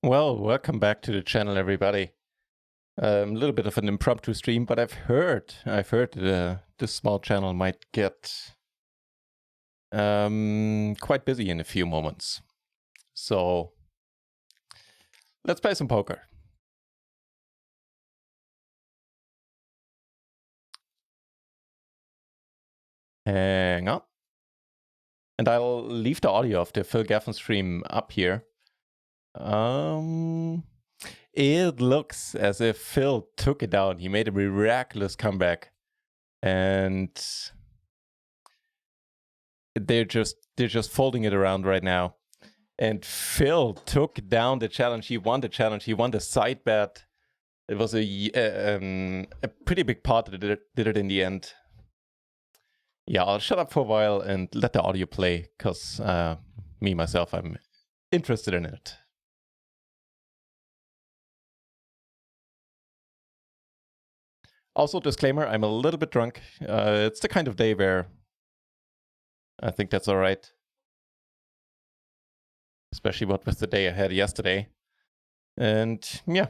Well, welcome back to the channel, everybody. A little bit of an impromptu stream, but I've heard this small channel might get quite busy in a few moments. So let's play some poker. Hang on. And I'll leave the audio of the Phil Gaffin stream up here. It looks as if Phil took it down. He made a miraculous comeback. And they're just folding it around right now. And Phil took down the challenge. He won the challenge. He won the side bet. It was a pretty big pot that did it in the end. Yeah, I'll shut up for a while and let the audio play, because myself, I'm interested in it. Also, disclaimer, I'm a little bit drunk. It's the kind of day where I think that's all right. Especially what with the day I had yesterday. And yeah.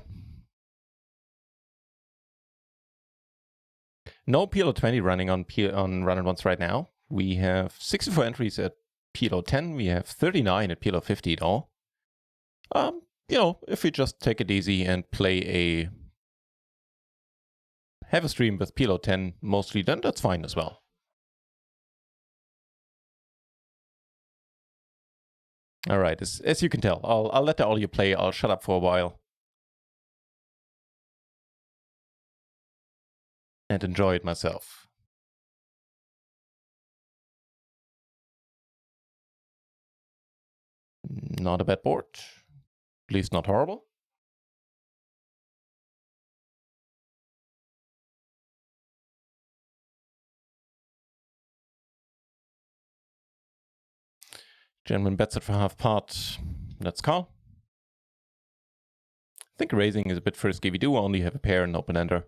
No PLO 20 running on run-and-runs right now. We have 64 entries at PLO 10. We have 39 at PLO 50 though. If we just take it easy and have a stream with PLO 10 mostly, then that's fine as well. All right, as you can tell, I'll let the audio play. I'll shut up for a while and enjoy it myself. Not a bad board. At least not horrible. Gentleman bets it for half pot. Let's call. I think raising is a bit frisky. We do only have a pair and open ender.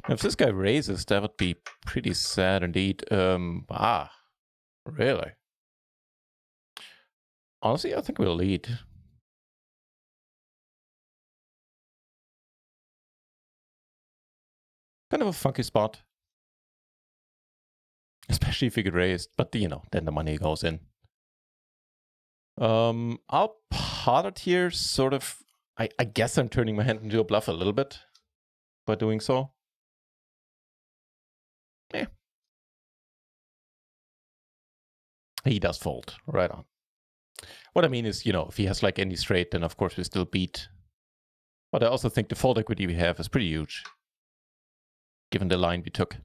Now, if this guy raises, that would be pretty sad indeed. Really? Honestly, I think we'll lead. Kind of a funky spot. Especially if you get raised, but then the money goes in. I'll pot it here, sort of. I guess I'm turning my hand into a bluff a little bit by doing so. Yeah. He does fold, right on. What I mean is, if he has like any straight, then of course we still beat. But I also think the fold equity we have is pretty huge, given the line we took.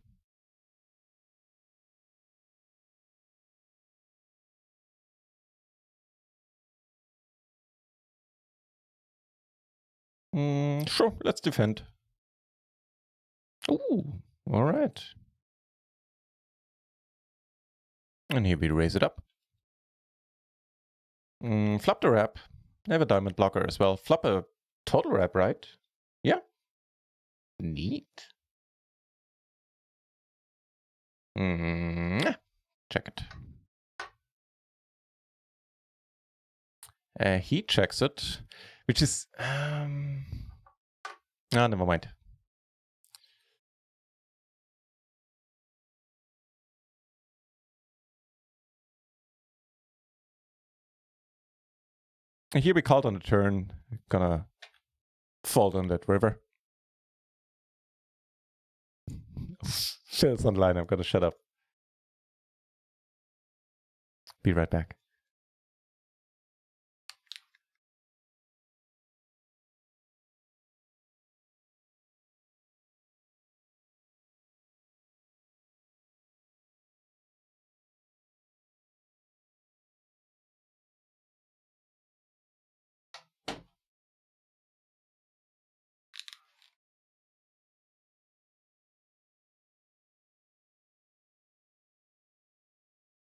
Sure, let's defend. Ooh, all right. And here we raise it up. Flop the wrap. I have a diamond blocker as well. Flop a total wrap, right? Yeah. Neat. Check it. He checks it, which is... never mind. And here we called on the turn. Gonna fold on that river. Phil's online. I'm gonna shut up. Be right back.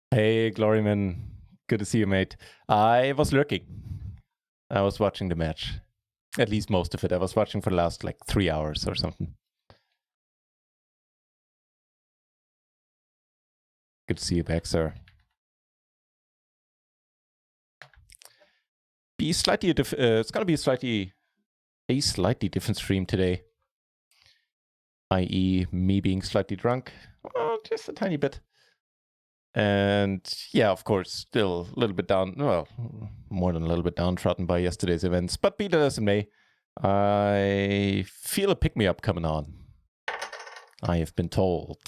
Hey, Gloryman. Good to see you, mate. I was lurking. I was watching the match. At least most of it. I was watching for the last, 3 hours or something. Good to see you back, sir. It's going to be a slightly different stream today. I.e. me being slightly drunk. Well, just a tiny bit. And yeah, of course, still a little bit down. Well, more than a little bit downtrodden by yesterday's events. But be that as it may, I feel a pick-me-up coming on. I have been told.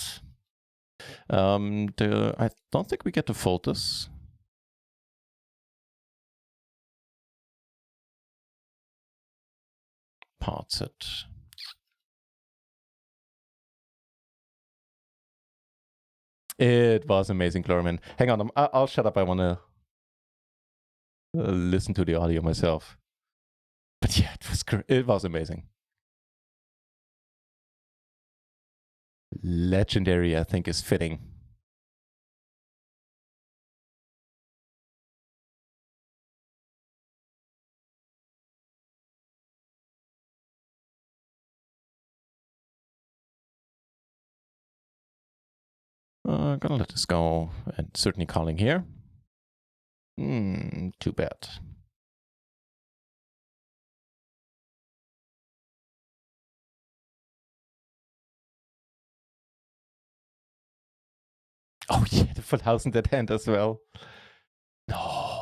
I don't think we get to fold this. Parts it. It was amazing, Chlorman. Hang on, I'll shut up. I want to listen to the audio myself. But yeah, it was amazing. Legendary, I think, is fitting. Gonna let this go, and certainly calling here. Too bad. Oh yeah, the full house in that hand as well. No.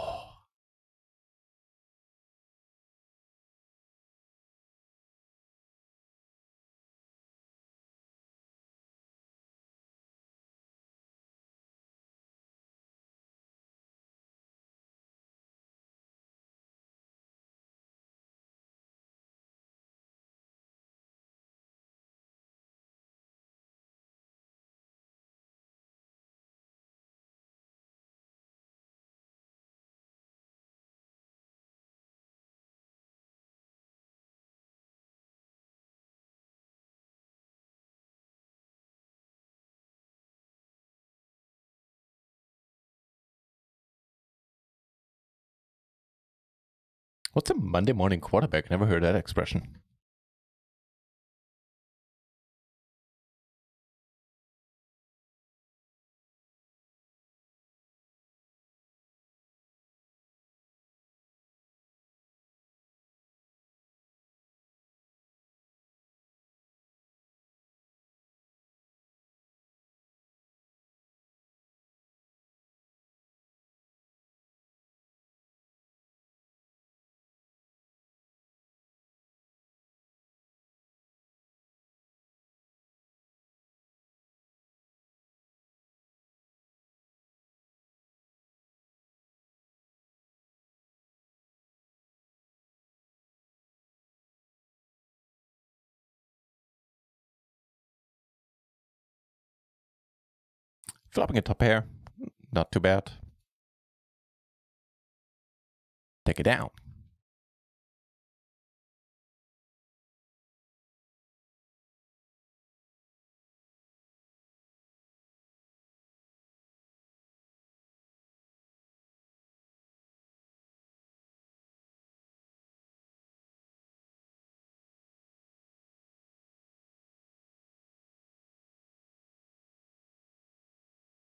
What's a Monday morning quarterback? Never heard that expression. Flopping a top pair, not too bad. Take it down.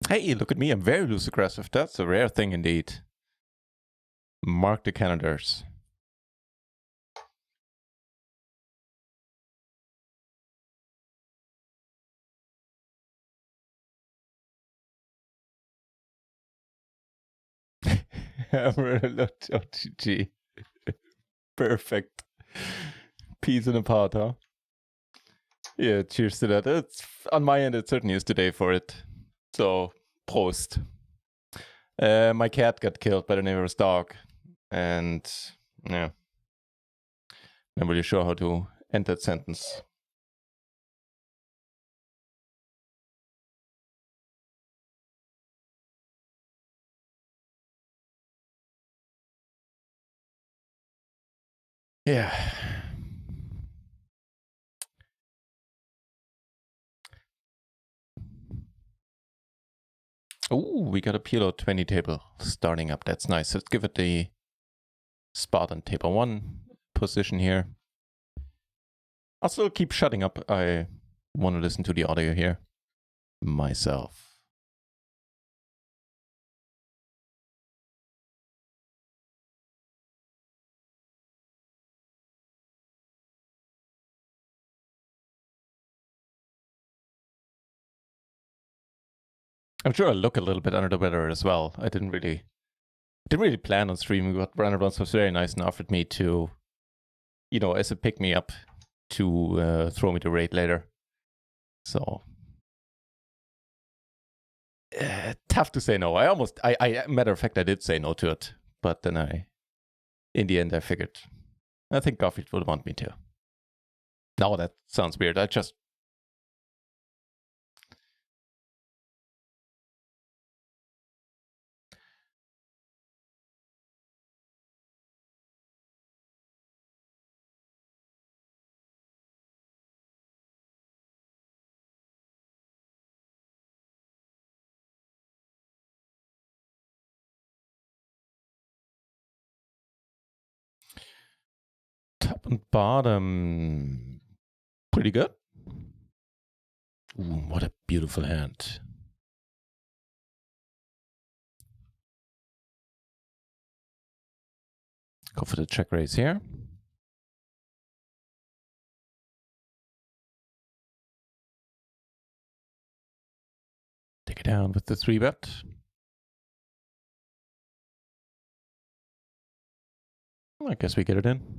Hey, look at me, I'm very loose aggressive. That's a rare thing indeed. Mark the calendars. OTG. Perfect. Peas in a pot, huh? Yeah, cheers to that. It's on my end, it certainly is the day for it. So, Prost. My cat got killed by the neighbor's dog. And, yeah. Not really sure how to end that sentence. Yeah. Oh, we got a PLO 20 table starting up. That's nice. Let's give it the spot on table 1 position here. I'll still keep shutting up. I want to listen to the audio here myself. I'm sure I look a little bit under the weather as well. I didn't really plan on streaming, but Brandon once was very nice and offered me to, as a pick me up, to throw me to raid later. So tough to say no. I matter of fact, I did say no to it, but then in the end, I figured, I think Garfield would want me to. No, that sounds weird. Top and bottom, pretty good. Ooh, what a beautiful hand. Go for the check raise here. Take it down with the 3-bet. I guess we get it in.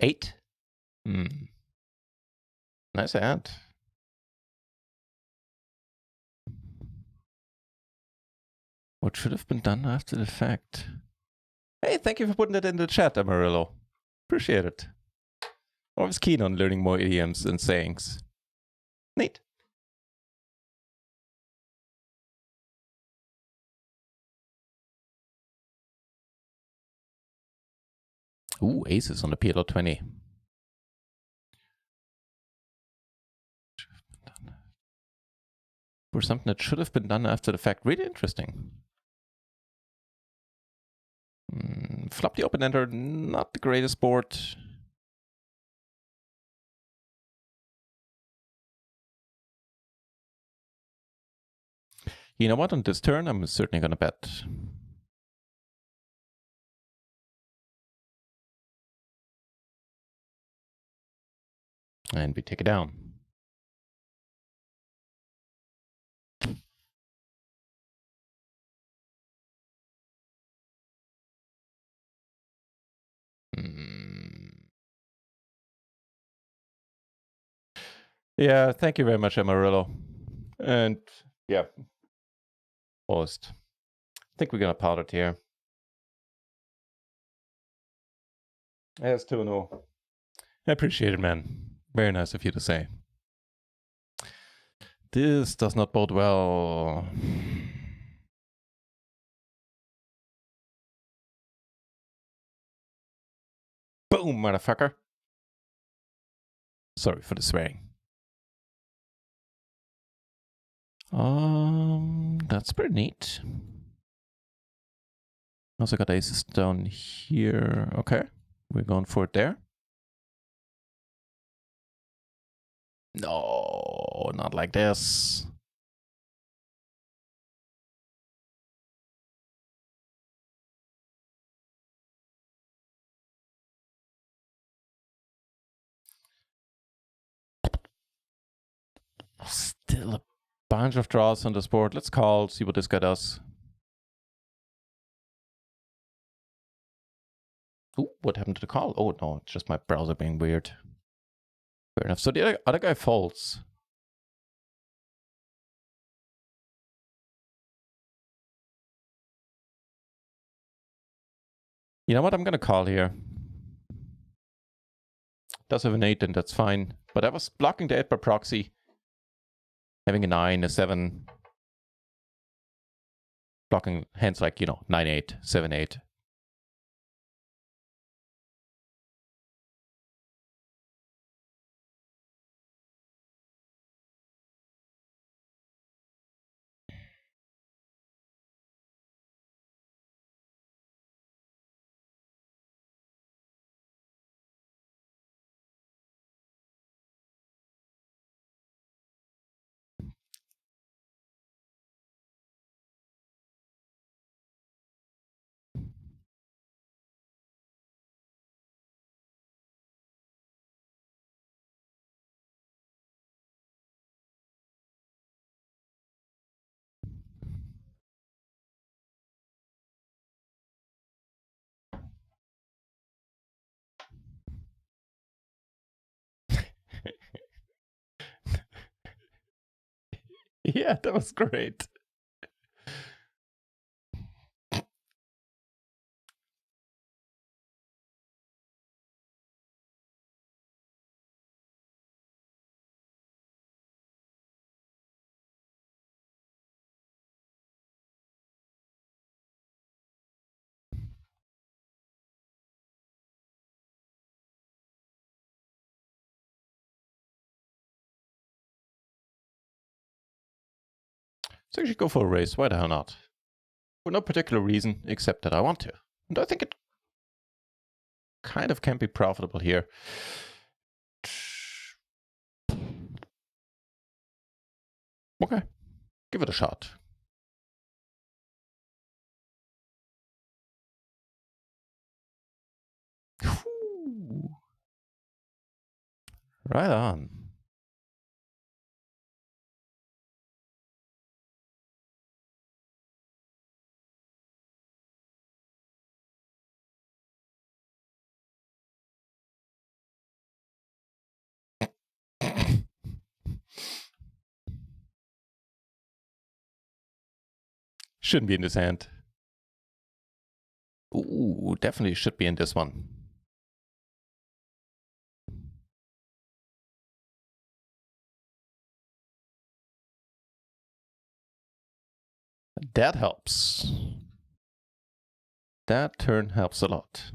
8. Nice hand. What should have been done after the fact? Hey, thank you for putting it in the chat, Amarillo. Appreciate it. Always keen on learning more idioms and sayings. Neat. Ooh, aces on the PLO 20. For something that should have been done after the fact. Really interesting. Flop the open ender, not the greatest board. You know what? On this turn, I'm certainly going to bet. And we take it down. Yeah, thank you very much, Amarillo. And yeah, paused. I think we're going to pot it here. Yes, 2-0. I appreciate it, man. Very nice of you to say. This does not bode well. Boom, motherfucker. Sorry for the swearing. That's pretty neat. Also got aces down here. Okay, we're going for it there. No, not like this. Still a bunch of draws on this board. Let's call, see what this guy does. Ooh, what happened to the call? Oh no, it's just my browser being weird. Fair enough. So the other guy folds. You know what? I'm gonna call here. Does have an 8, and that's fine. But I was blocking the 8 by proxy. Having a 9, a 7. Blocking hands like, 9-8, 7-8. Yeah, that was great. So I should go for a race. Why the hell not? For no particular reason, except that I want to. And I think it kind of can be profitable here. Okay, give it a shot. Whew. Right on. Shouldn't be in this hand. Ooh, definitely should be in this one. That helps. That turn helps a lot.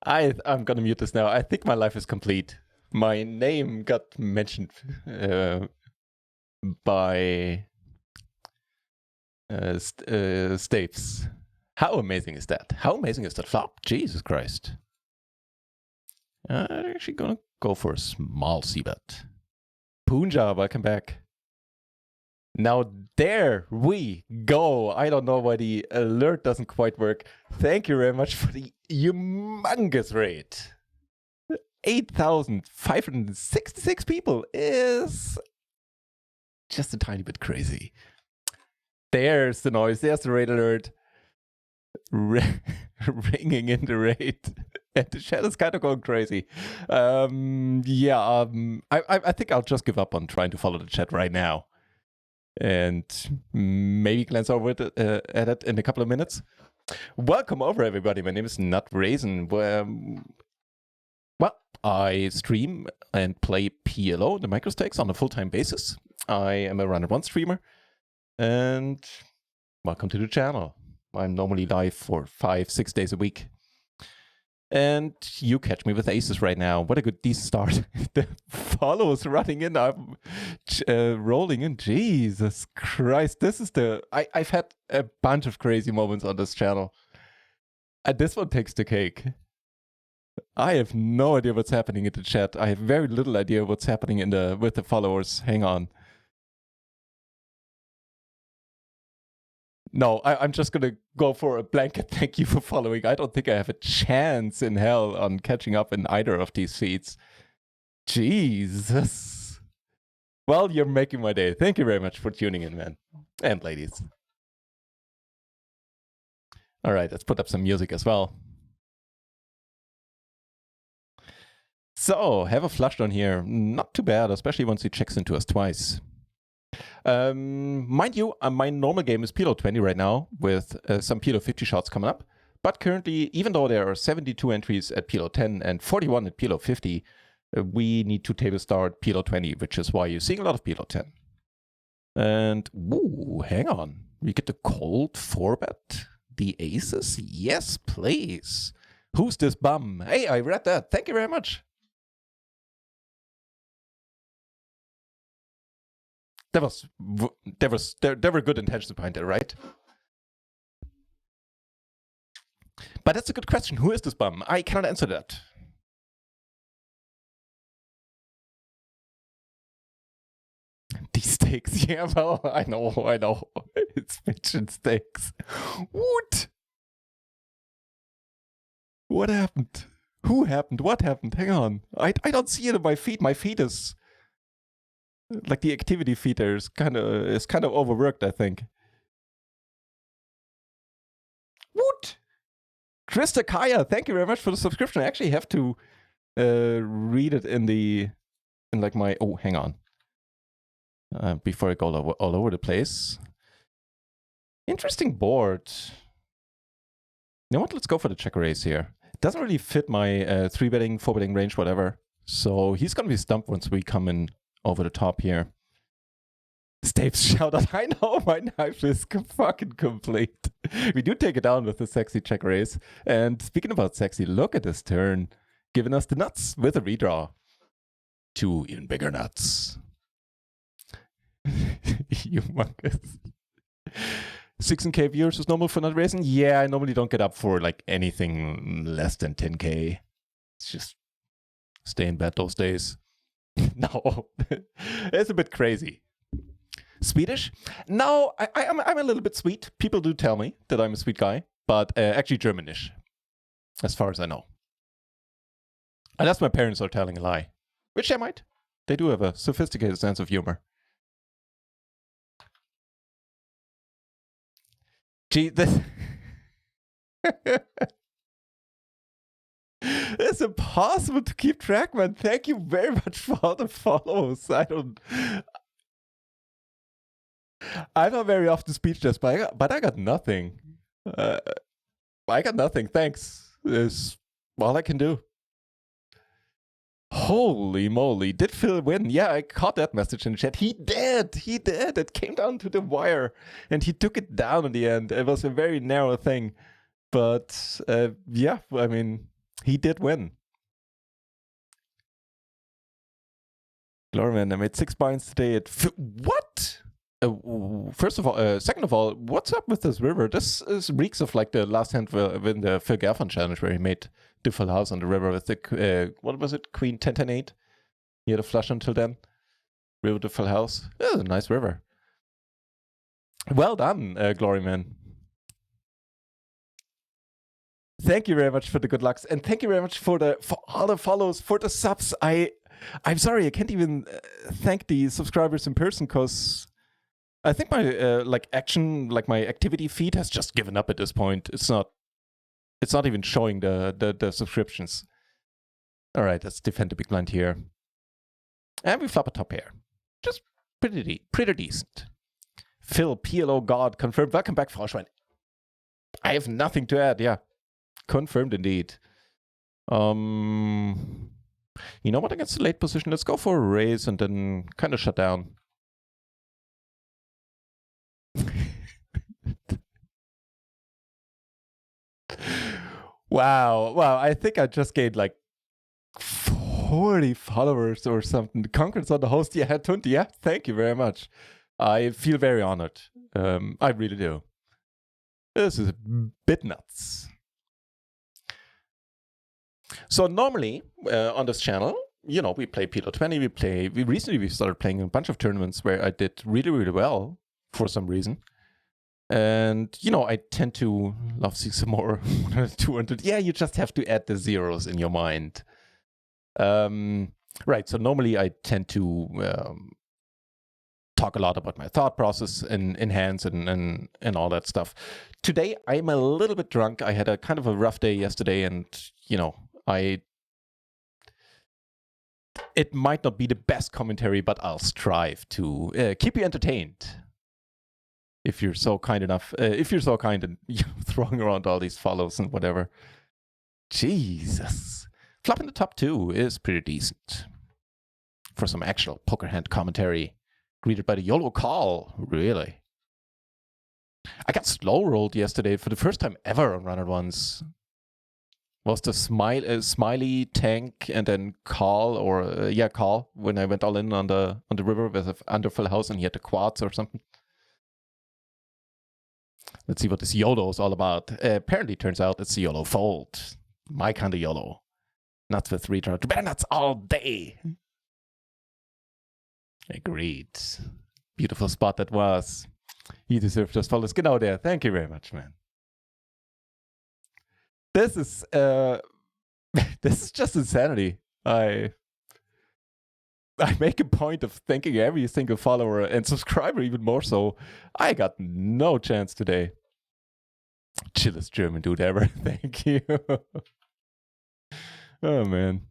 I'm gonna mute this now. I think my life is complete. My name got mentioned by Stapes. How amazing is that? How amazing is that flop? Jesus Christ. I'm actually gonna go for a small c-bet. Punjab, welcome back. Now there we go. I don't know why the alert doesn't quite work. Thank you very much for the humongous rate. 8,566 people is just a tiny bit crazy. There's the noise. There's the rate alert. Ringing in the rate. And the chat is kind of going crazy. I think I'll just give up on trying to follow the chat right now. And maybe glance over at it in a couple of minutes. Welcome over, everybody. My name is NutRaisin. Well, I stream and play PLO, the microstakes, on a full-time basis. I am a Runner 1 streamer. And welcome to the channel. I'm normally live for 5-6 days a week. And you catch me with aces right now. What a good decent start. The follows running in. I'm rolling in. Jesus Christ. This is I've had a bunch of crazy moments on this channel. And this one takes the cake. I have no idea what's happening in the chat. I have very little idea what's happening with the followers. Hang on. No, I'm just going to go for a blanket thank you for following. I don't think I have a chance in hell on catching up in either of these feeds. Jesus. Well, you're making my day. Thank you very much for tuning in, man. And ladies. All right, let's put up some music as well. So, have a flush down here. Not too bad, especially once he checks into us twice. Mind you, my normal game is PLO 20 right now with some PLO 50 shots coming up. But currently, even though there are 72 entries at PLO 10 and 41 at PLO 50, we need to table start PLO 20, which is why you're seeing a lot of PLO 10. And, ooh, hang on. We get the cold 4-bet? The aces? Yes, please. Who's this bum? Hey, I read that. Thank you very much. There were good intentions behind it, right? But that's a good question. Who is this bum? I cannot answer that. These steaks. Yeah, well, I know. It's fish and steaks. What? What happened? Who happened? What happened? Hang on. I don't see it in my feed. My feed is like the activity feed there is kind of overworked, I think. What? Krista Kaya, thank you very much for the subscription. I actually have to read it in like my, oh, hang on. Before I go all over the place. Interesting board. You know what? Let's go for the check raise here. It doesn't really fit my 3-betting, 4-betting range, whatever. So he's going to be stumped once we come in over the top here. Staves shout out, I know my knife is fucking complete. We do take it down with the sexy check raise. And speaking about sexy, look at this turn. Giving us the nuts with a redraw. 2 even bigger nuts. Humongous. 16k viewers is normal for NutRaisin? Yeah, I normally don't get up for like anything less than 10k. It's just stay in bed those days. No, it's a bit crazy. Swedish? No, I'm a little bit sweet. People do tell me that I'm a sweet guy, but actually Germanish, as far as I know. Unless my parents are telling a lie, which they might. They do have a sophisticated sense of humor. Gee, this... It's impossible to keep track, man. Thank you very much for all the follows. I'm not very often speechless, but I got nothing. I got nothing. Thanks. Is all I can do. Holy moly. Did Phil win? Yeah, I caught that message in the chat. He did. He did. It came down to the wire and he took it down in the end. It was a very narrow thing. But yeah, I mean, he did win. Gloryman, I made 6 binds today at... What? First of all, second of all, what's up with this river? This reeks of like the last hand in the Phil Gaffron challenge where he made the full house on the river with the, what was it? Queen 10-10-8? He had a flush until then. River to full house. Yeah, a nice river. Well done, Gloryman. Thank you very much for the good lucks, and thank you very much for all the follows, for the subs. I'm sorry, I can't even thank the subscribers in person because I think my my activity feed has just given up at this point. It's not even showing the subscriptions. All right, let's defend the big blind here, and we flop a top pair, just pretty decent. Phil PLO God confirmed. Welcome back, Frau Schwein. I have nothing to add. Yeah. Confirmed indeed. You know what? Against the late position, let's go for a raise and then kind of shut down. Wow. I think I just gained like 40 followers or something. Congrats on the host. Yeah, 20. Yeah, thank you very much. I feel very honored. I really do. This is a bit nuts. So normally on this channel, you know, we play PLO 20. We recently started playing a bunch of tournaments where I did really, really well for some reason. And, you know, I tend to love seeing some more 100, 200. Yeah, you just have to add the zeros in your mind. Right, so normally I tend to talk a lot about my thought process in hands and all that stuff. Today, I'm a little bit drunk. I had a kind of a rough day yesterday and, you know, it might not be the best commentary, but I'll strive to keep you entertained. If you're so kind enough, if you're so kind and throwing around all these follows and whatever. Jesus. Flopping the top 2 is pretty decent. For some actual poker hand commentary. Greeted by the YOLO call. Really? I got slow rolled yesterday for the first time ever on Runner Ones. Was the smiley tank and then call or call when I went all in on the river with under full house and he had the quads or something. Let's see what this YOLO is all about. Apparently, turns out it's YOLO fold. My kind of YOLO. Nuts with redraw. Better nuts all day. Agreed. beautiful spot that was. You deserve those follows. Genau there. Thank you very much, man. This is this is just insanity. I make a point of thanking every single follower and subscriber, even more so. I got no chance today. Chillest German dude ever. Thank you. Oh man,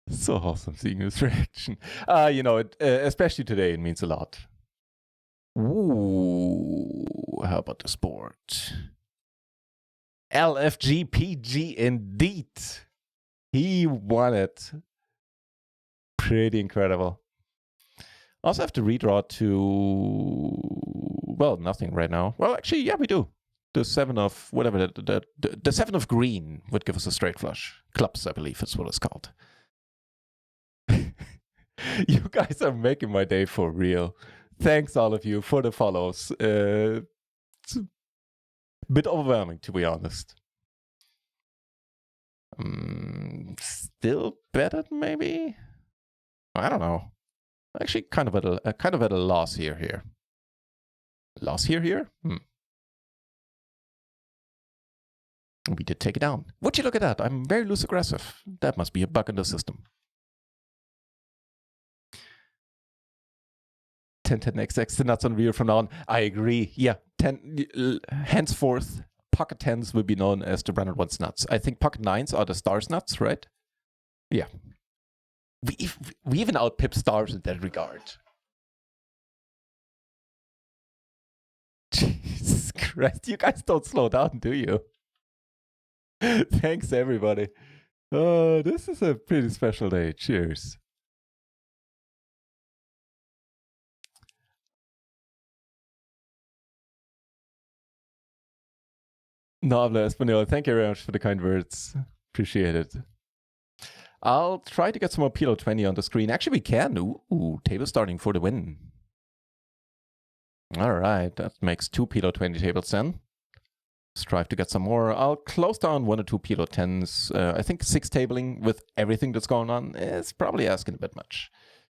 so awesome seeing this reaction. Especially today, it means a lot. Ooh, how about the sport? LFGPG indeed. He won it. Pretty incredible. Also have to redraw to, well, nothing right now. Well, actually, yeah, we do. The 7 of whatever, the 7 of green would give us a straight flush. Clubs, I believe is what it's called. You guys are making my day for real. Thanks all of you for the follows. It's a bit overwhelming, to be honest. Still better, maybe? I don't know. Actually, kind of at a loss here. Loss here? We did take it down. Would you look at that? I'm very loose aggressive. That must be a bug in the system. 10-10xx, the nuts on real from now on. I agree. Yeah, henceforth, pocket 10s will be known as the branded ones nuts. I think pocket 9s are the stars nuts, right? Yeah. We even outpip stars in that regard. Jesus Christ, you guys don't slow down, do you? Thanks, everybody. Oh, this is a pretty special day. Cheers. No habla español. Thank you very much for the kind words. Appreciate it. I'll try to get some more PLO 20 on the screen. Actually, we can. Ooh, table starting for the win. All right, that makes 2 PLO 20 tables then. Strive to get some more. I'll close down 1 or 2 PLO 10s. I think 6 tabling with everything that's going on is probably asking a bit much.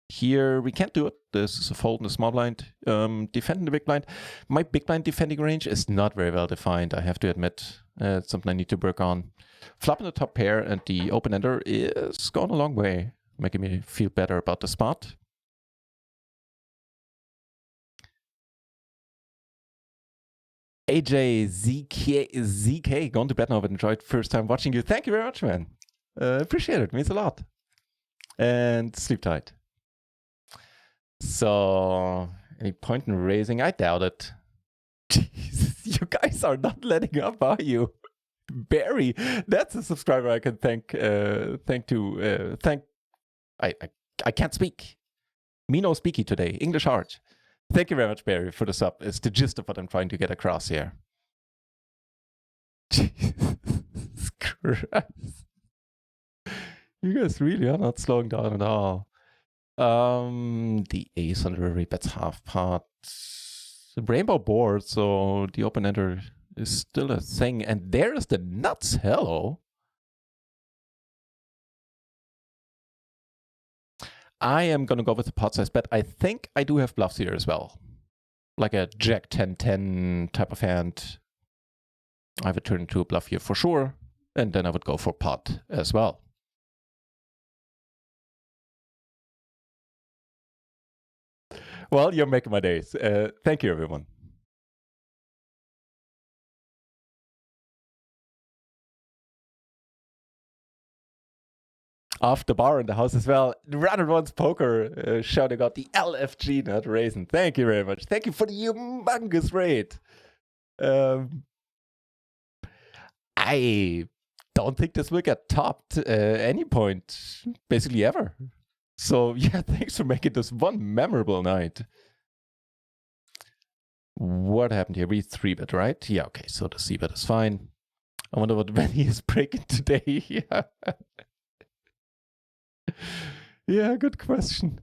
Here, we can't do it. This is a fold in the small blind. Defending the big blind. My big blind defending range is not very well defined, I have to admit. It's something I need to work on. Flop in the top pair and the open ender is going a long way, making me feel better about the spot. AJ ZK going to bed now, but enjoyed first time watching you. Thank you very much, man. Appreciate it. Means a lot. And sleep tight. So, any point in raising? I doubt it. Jesus, you guys are not letting up, are you? Barry, that's a subscriber I can thank. I can't speak. Me no speaky today. English hard. Thank you very much, Barry, for the sub. It's the gist of what I'm trying to get across here. Jesus Christ. You guys really are not slowing down at all. The ace on the very bets half pot. The rainbow board, so the open ender is still a thing. And there is the nuts. Hello. I am going to go with the pot size bet. I think I do have bluffs here as well. Like a jack 10-10 type of hand. I would turn into a bluff here for sure. And then I would go for pot as well. Well, you're making my days. Thank you, everyone. Off the bar in the house as well. Runner One's Poker shouting out the LFG NutRaisin. Thank you very much. Thank you for the humongous raid. I don't think this will get topped any point, basically ever. So yeah, thanks for making this one memorable night. What happened here? We 3-bet, right? Yeah, okay, so the C-bet is fine. I wonder what Benny is breaking today. Yeah. Yeah, good question.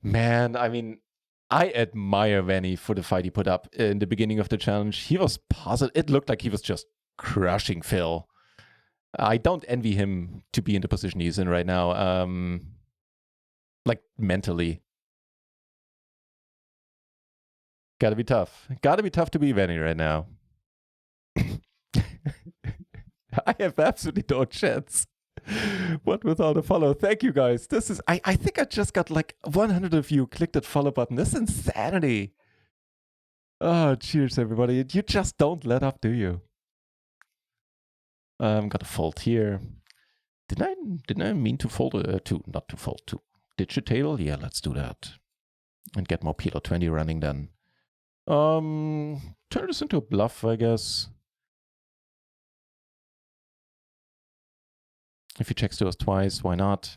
Man, I mean, I admire Vanny for the fight he put up in the beginning of the challenge. He was positive. It looked like he was just crushing Phil. I don't envy him to be in the position he's in right now. Like mentally. Gotta be tough. Gotta be tough to be Vanny right now. I have absolutely no chance. What without a follow? Thank you guys. This is I think I just got like 100 of you clicked that follow button. This is insanity. Oh, cheers everybody. You just don't let up, do you? Got a fold here. Didn't I mean to fold not to fold to ditch a table? Yeah, let's do that. And get more PLO 20 running then. Turn this into a bluff, I guess. If he checks to us twice, why not?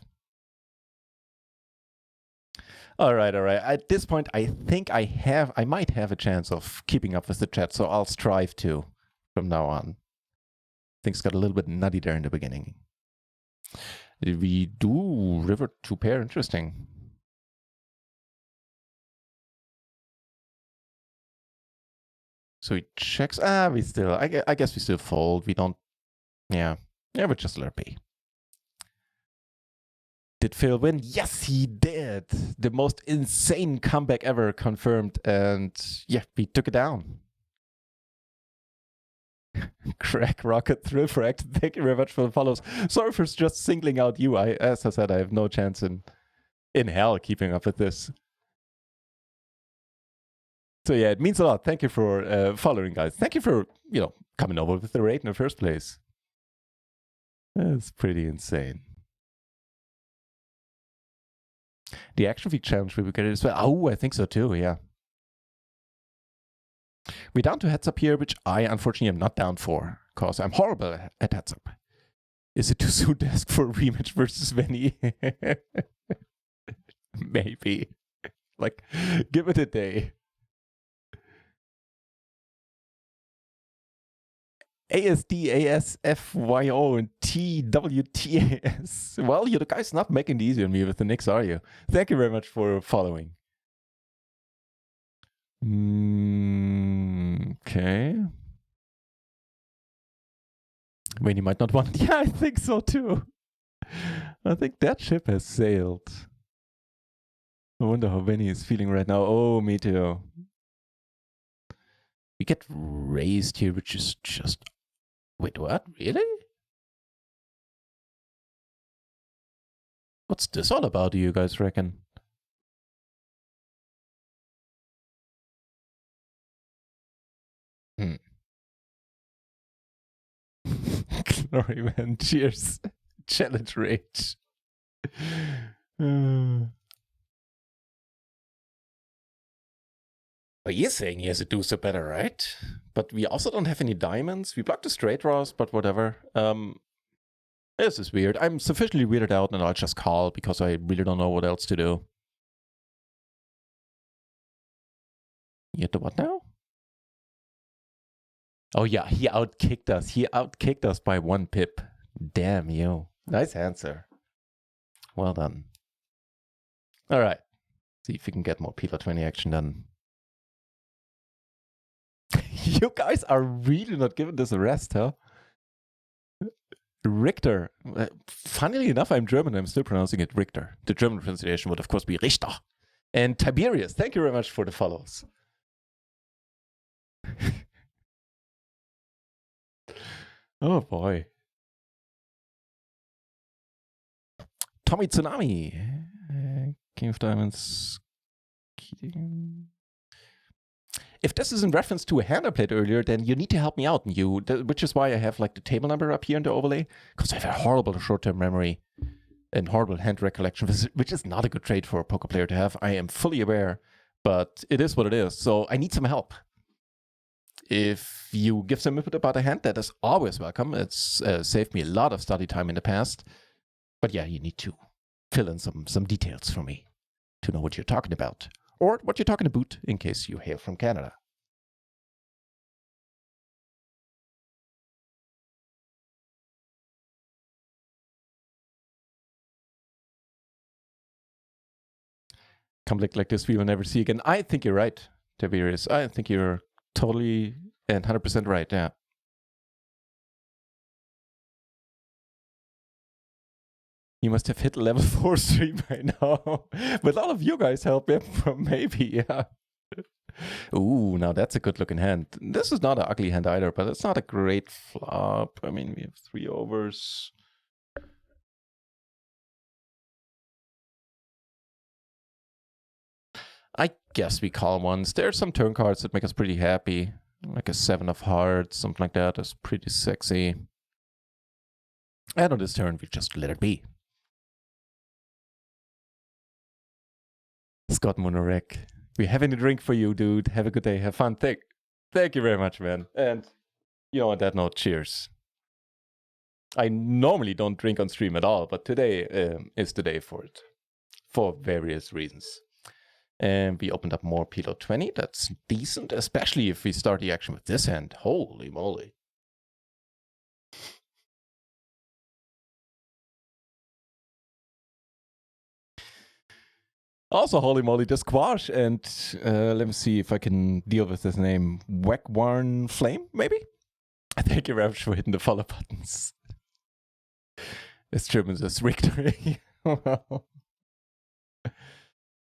All right. At this point, I think I might have a chance of keeping up with the chat, so I'll strive to from now on. Things got a little bit nutty there in the beginning. We do river to pair, interesting. So he checks. We still, I guess we still fold. We don't, yeah, we just let it be. Did Phil win? Yes, he did. The most insane comeback ever confirmed. And yeah, we took it down. Crack Rocket Thrill for Act. Thank you very much for the follows. Sorry for just singling out you. As I said, I have no chance in hell keeping up with this. So yeah, it means a lot. Thank you for following, guys. Thank you for, coming over with the raid in the first place. That's pretty insane. The Action Week Challenge, we will get it as well. Oh, I think so too, yeah. We're down to heads up here, which I unfortunately am not down for, because I'm horrible at heads up. Is it too soon to ask for a rematch versus Venny? Maybe. Like, give it a day. ASD, ASFYO, and TWTAS. Well, you guys not making it easy on me with the Knicks, are you? Thank you very much for following. Okay. Wayne, you might not want it. Yeah, I think so too. I think that ship has sailed. I wonder how Benny is feeling right now. Oh, me too. We get raised here, which is just... Wait, what? Really? What's this all about, do you guys reckon? Glory, man. Cheers. Challenge rage. Well, you're saying he has a deuce or better, right? But we also don't have any diamonds. We blocked the straight draws, but whatever. This is weird. I'm sufficiently weirded out and I'll just call because I really don't know what else to do. You get the what now? Oh yeah, he outkicked us. He outkicked us by 1 pip. Damn you. Nice answer. Well done. All right. See if we can get more PLO 20 action done. You guys are really not giving this a rest, huh? Richter. Funnily enough, I'm German. I'm still pronouncing it Richter. The German pronunciation would, of course, be Richter. And Tiberius, thank you very much for the follows. Oh, boy. Tommy Tsunami. King of Diamonds. If this is in reference to a hand I played earlier, then you need to help me out, which is why I have like the table number up here in the overlay, because I have a horrible short-term memory and horrible hand recollection, which is not a good trait for a poker player to have. I am fully aware, but it is what it is. So I need some help. If you give some input about a hand, that is always welcome. It's saved me a lot of study time in the past. But yeah, you need to fill in some details for me to know what you're talking about. Or what you're talking about in case you hail from Canada. Conflict like this we will never see again. I think you're right, Tiberius. I think you're totally and 100% right, yeah. You must have hit level 4 stream by now. With all of you guys help, maybe, yeah. Ooh, now that's a good looking hand. This is not an ugly hand either, but it's not a great flop. I mean, we have 3 overs. I guess we call once. There's some turn cards that make us pretty happy. Like a 7 of hearts, something like that. That's pretty sexy. And on this turn, we just let it be. Scott Monorek, we're having a drink for you, dude. Have a good day. Have fun. Thank you very much, man. And, you know, on that note, cheers. I normally don't drink on stream at all, but today is the day for it. For various reasons. And we opened up more PLO 20. That's decent, especially if we start the action with this hand. Holy moly. Also, holy moly, the squash. And let me see if I can deal with this name. Wagwarn Flame, maybe? Thank you very much for hitting the follow buttons. As German says, victory.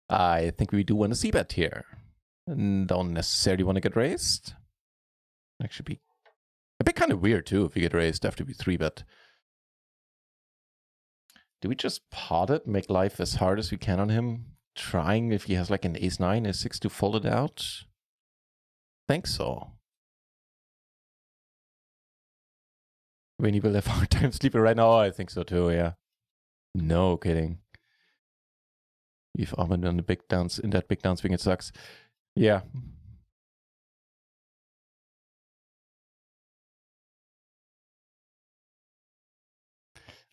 I think we do want to see bet here. And don't necessarily want to get raised. Actually be a bit kind of weird too if we get raised after we 3-bet. Do we just pot it, make life as hard as we can on him? Trying if he has like an ace-9, ace-6 to fold it out? Think so. When he will have a hard time sleeping right now, I think so too, yeah. No kidding. We've been on the big downs, in that big downswing, it sucks. Yeah.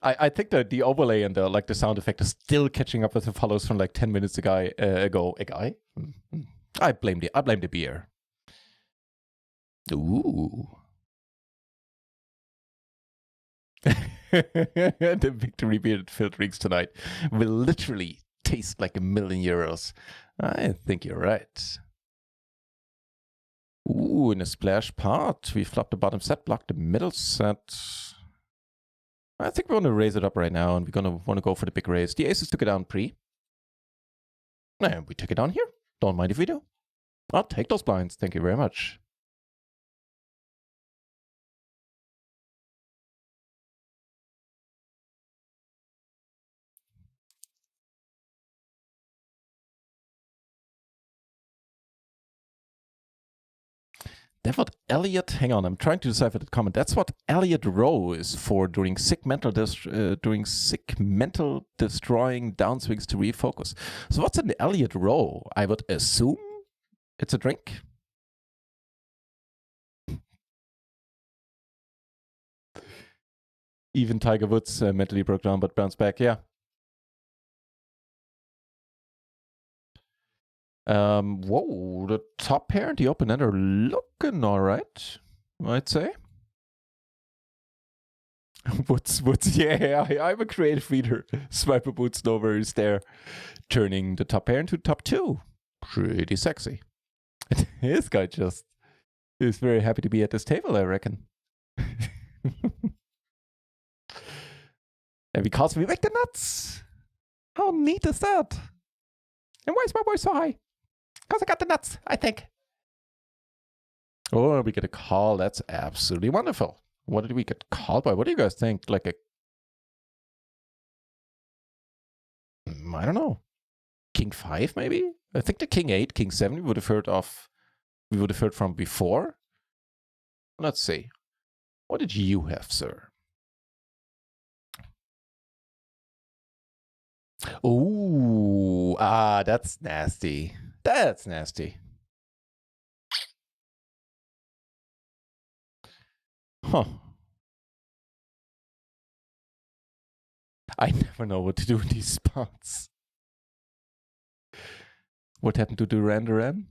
I think that the overlay and the sound effect is still catching up with the follows from like 10 minutes ago. A guy? I blame the beer. Ooh. The victory beer filled drinks tonight will literally taste like €1,000,000. I think you're right. Ooh, in a splash pot, we flopped the bottom set, blocked the middle set. I think we want to raise it up right now, and we're going to want to go for the big raise. The aces took it down pre. And we took it down here. Don't mind if we do. I'll take those blinds. Thank you very much. That's what Elliot, hang on, I'm trying to decipher that comment. That's what Elliot Rowe is for during sick mental destroying downswings to refocus. So what's an Elliot Rowe? I would assume it's a drink. Even Tiger Woods mentally broke down but bounced back, yeah. Whoa, the top pair and the open end are looking all right, I'd say. Woods, yeah, I'm a creative reader. Swiper Boots over is there, turning the top pair into top 2. Pretty sexy. This guy just is very happy to be at this table, I reckon. And because we make the nuts. How neat is that? And why is my voice so high? Because I got the nuts, I think. Oh, we get a call. That's absolutely wonderful. What did we get called by? What do you guys think? Like a... I don't know. King 5, maybe? I think the King 8, King 7 we would have heard of. We would have heard from before. Let's see. What did you have, sir? Ooh, that's nasty. That's nasty. Huh. I never know what to do in these spots. What happened to Duran Duran?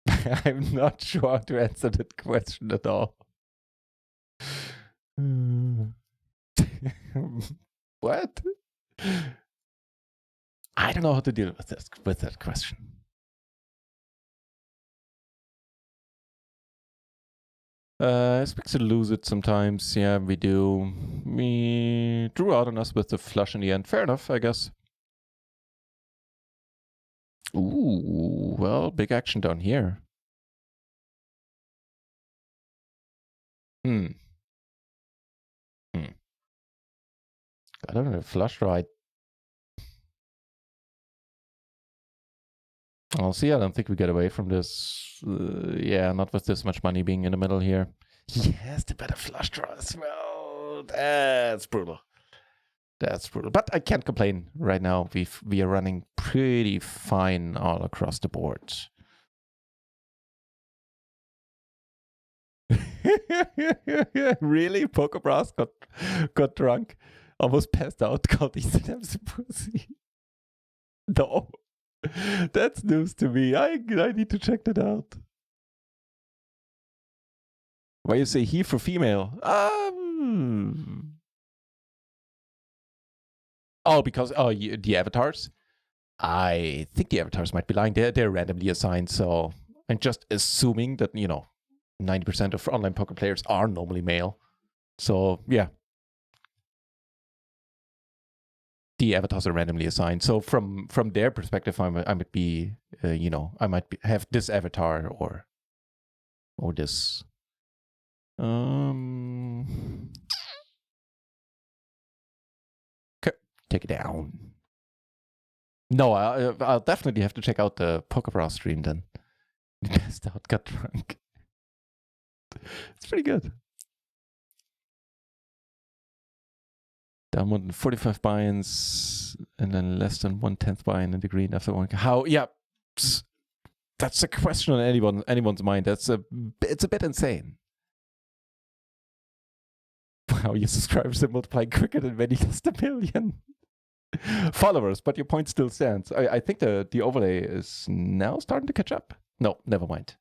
I'm not sure how to answer that question at all. What? I don't know how to deal with that question. Expect to lose it sometimes. Yeah, we do. We drew out on us with the flush in the end. Fair enough, I guess. Ooh, well, big action down here. Hmm. I don't know, flush draw. I'll see. I don't think we get away from this. Yeah, not with this much money being in the middle here. He has the better flush draw as well. That's brutal. That's brutal. But I can't complain right now. We are running pretty fine all across the board. Really? Poker Brass got drunk, almost passed out, called Ethan a pussy. No. That's news to me. I need to check that out. Why you say he for female? Oh, because the avatars. I think the avatars might be lying. They're randomly assigned, so I'm just assuming that 90% of online poker players are normally male. So yeah, the avatars are randomly assigned. So from their perspective, I might be I might have this avatar or this. Okay, take it down. No, I'll definitely have to check out the PokerBrawl stream then. Passed out, got drunk. It's pretty good. Down more than 45 buy-ins and then less than 1/10 buy-in in the green after one. How? Yeah, that's a question on anyone's mind. It's a bit insane. Wow, your subscribers are multiplying quicker than many just a million followers, but your point still stands. I think the overlay is now starting to catch up. No, never mind.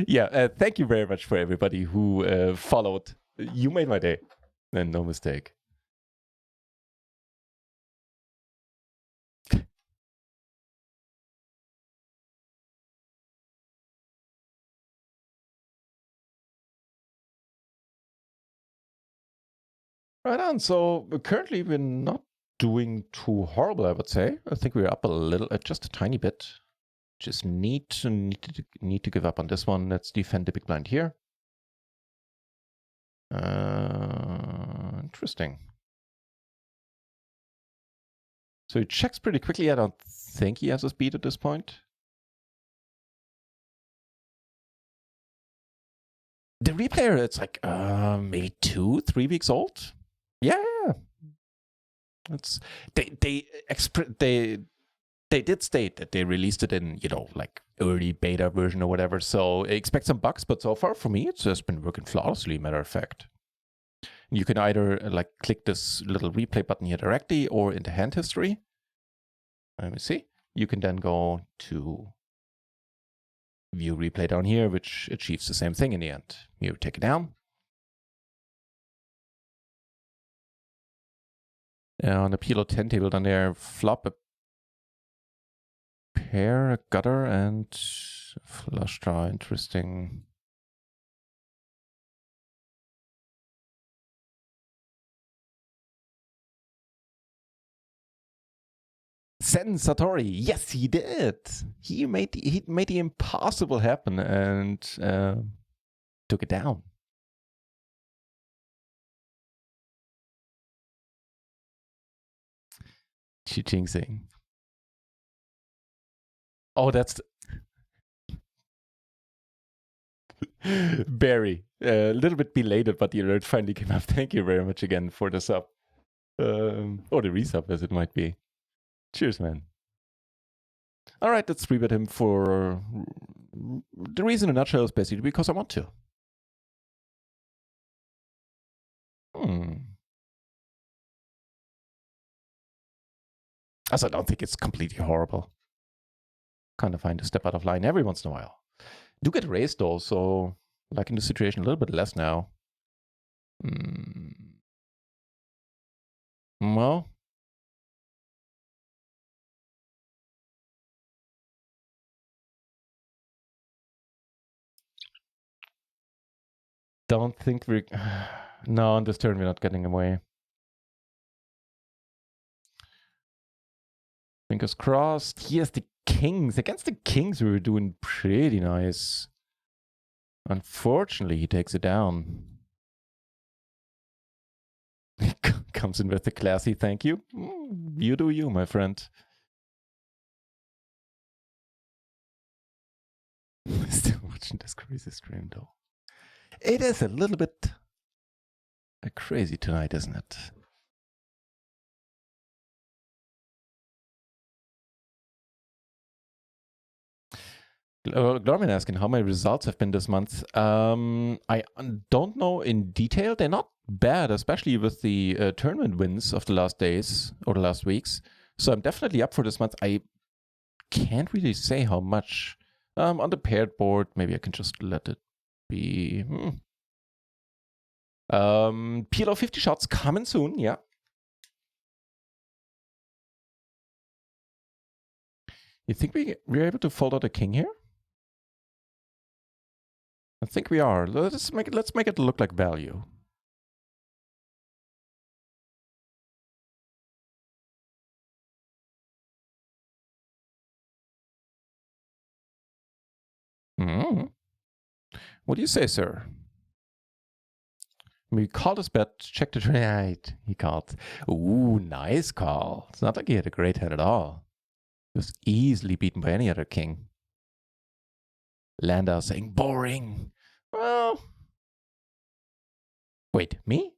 Yeah, thank you very much for everybody who followed. You made my day, and no mistake. Right on. So currently we're not doing too horrible, I would say. I think we're up a little, just a tiny bit. Just need to give up on this one. Let's defend the big blind here. Interesting. So he checks pretty quickly. I don't think he has a speed at this point. The replayer, it's like maybe 2-3 weeks old. Yeah. It's they did state that they released it in like early beta version or whatever. So expect some bugs, but so far for me it's just been working flawlessly. Matter of fact, you can either like click this little replay button here directly or in the hand history. Let me see. You can then go to view replay down here, which achieves the same thing in the end. You take it down. On the PLO 10 table down there, flop a pair, a gutter, and flush draw. Interesting. Sen Satori, yes, he did. He made the impossible happen and took it down. Jinxing. Oh, that's Barry. A little bit belated, but the alert finally came up. Thank you very much again for the sub. Or the resub, as it might be. Cheers, man. All right, let's rebut him for the reason in a nutshell is basically because I want to. As I don't think it's completely horrible. Kind of find a step out of line every once in a while. Do get raised though, so like in the situation a little bit less now. Well, don't think we're no, on this turn we're not getting away. Fingers crossed. Here's the kings. Against the kings, we were doing pretty nice. Unfortunately, he takes it down. He comes in with a classy thank you. You do you, my friend. Still watching this crazy stream, though. It is a little bit crazy tonight, isn't it? Glorman asking how my results have been this month. I don't know in detail. They're not bad, especially with the tournament wins of the last days or the last weeks. So I'm definitely up for this month. I can't really say how much. On the paired board, maybe I can just let it be. PLO 50 shots coming soon, yeah. You think we're able to fold out a king here? I think we are. Let's make it look like value. What do you say, sir? We called his bet, checked it right. He called. Ooh, nice call. It's not like he had a great hand at all. He was easily beaten by any other king. Landau saying boring. Well, wait, me?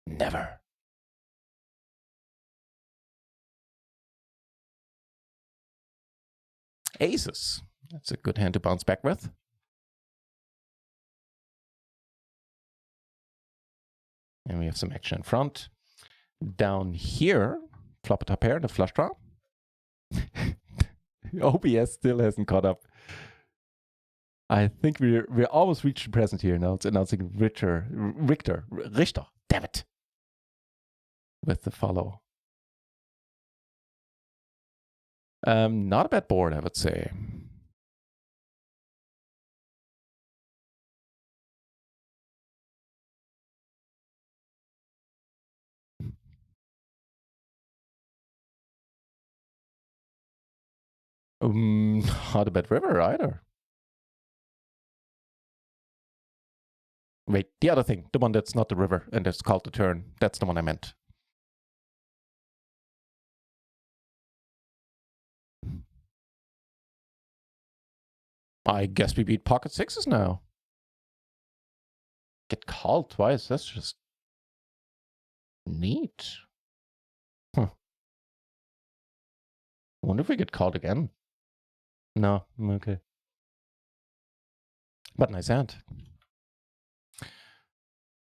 Never. Aces. That's a good hand to bounce back with. And we have some action in front. Down here, flop a top pair, the flush draw. OBS still hasn't caught up. I think we're almost reached the present here. Now it's announcing Richter. Damn it. With the follow. Not a bad board, I would say. Not a bad river either. Wait, the other thing, the one that's not the river and that's called the turn, that's the one I meant. I guess we beat pocket sixes now. Get called twice, that's just neat. Huh. I wonder if we get called again. No, okay. But nice hand.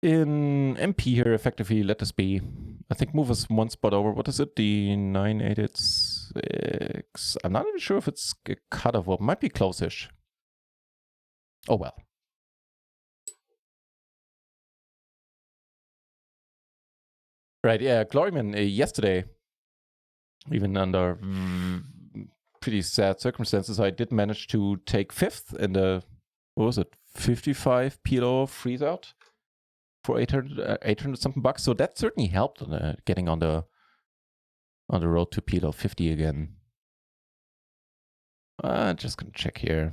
In MP here, effectively, let this be. I think move us one spot over. What is it? The 986. I'm not even sure if it's a cutoff or might be close-ish. Oh well. Right, yeah, Gloryman yesterday, even under pretty sad circumstances, I did manage to take 5th in the, what was it, 55 PLO freeze out for 800 something bucks. So that certainly helped getting on the road to PLO 50 again. Just gonna check here.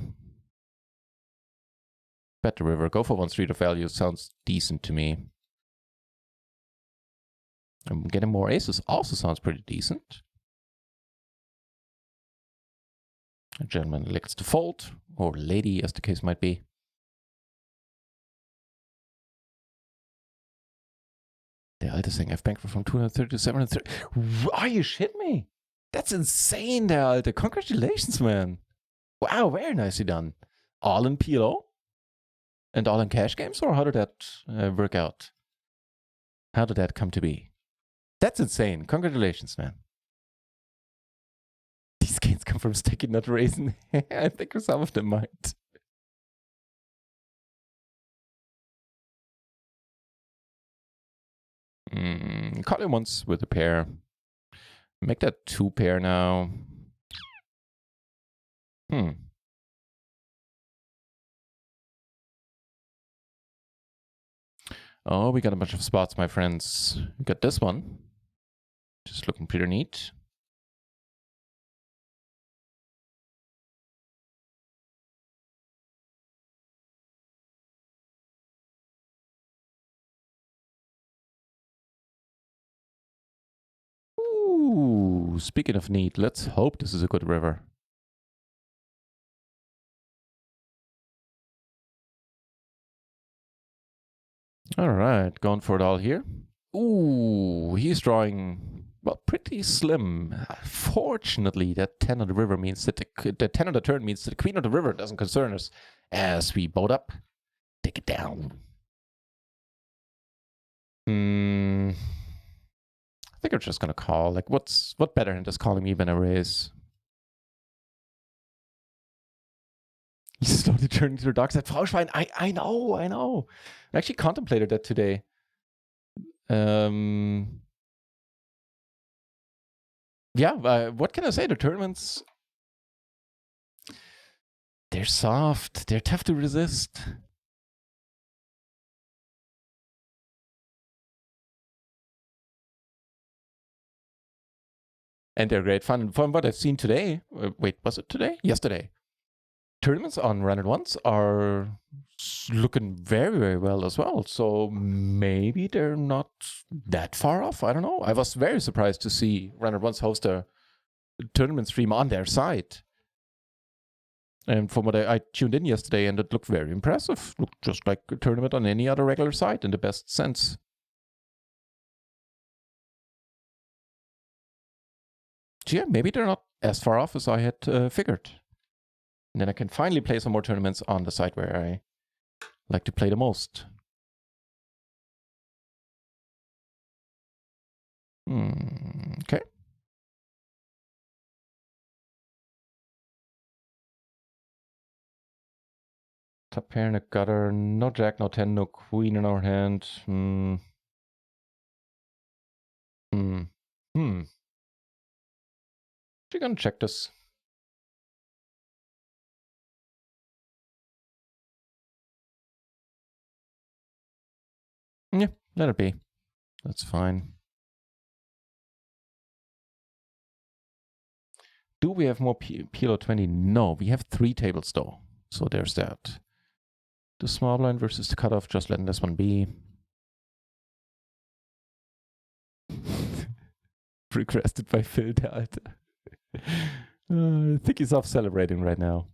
Bet the river, go for 1 street of value, sounds decent to me. And getting more aces also sounds pretty decent. A gentleman elects to fold, or lady as the case might be. The alte thing, I've banked from 230 to 730. Are you shitting me? That's insane, der alte. Congratulations, man. Wow, very nicely done. All in PLO? And all in cash games? Or how did that work out? How did that come to be? That's insane. Congratulations, man. These gains come from sticky NutRaisin. I think some of them might. Call him once with a pair. Make that 2 pair now. Oh, we got a bunch of spots, my friends. We got this one. Just looking pretty neat. Ooh, speaking of neat, let's hope this is a good river. All right, going for it all here. Ooh, he's drawing, well, pretty slim. Fortunately, that 10 on the river means that the 10 on the turn means that the queen of the river doesn't concern us as we boat up. Take it down. I think I'm just gonna call. Like, what better than just calling me than a raise? You slowly turn into the dark side. Frauschwein, I know. I actually contemplated that today. Yeah, what can I say? The tournaments, they're soft. They're tough to resist. And they're great fun. From what I've seen today, wait, was it today? Yesterday. Tournaments on Run It Once are looking very, very well as well. So maybe they're not that far off. I don't know. I was very surprised to see Run It Once host a tournament stream on their site. And from what I tuned in yesterday, and it looked very impressive. Looked just like a tournament on any other regular site in the best sense. So yeah, maybe they're not as far off as I had figured. And then I can finally play some more tournaments on the site where I like to play the most. Okay. Top pair in a gutter, no jack, no 10, no queen in our hand. We're gonna check this. Yeah, let it be. That's fine. Do we have more PLO 20? No, we have 3 tables though. So there's that. The small blind versus the cutoff, just letting this one be. Requested by Phil Dalt. I think he's off celebrating right now.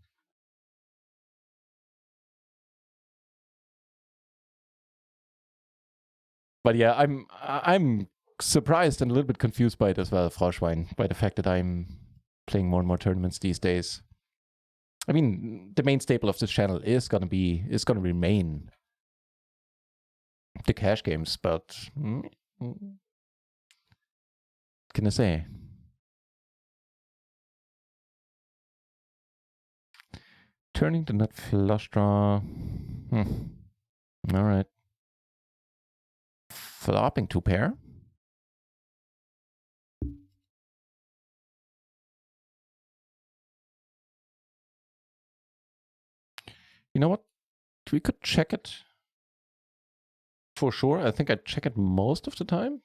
But yeah, I'm surprised and a little bit confused by it as well, Frauschwein, by the fact that I'm playing more and more tournaments these days. I mean, the main staple of this channel is gonna remain the cash games, but what can I say? Turning the nut flush draw. All right. Flopping 2 pair. You know what? We could check it for sure. I think I check it most of the time.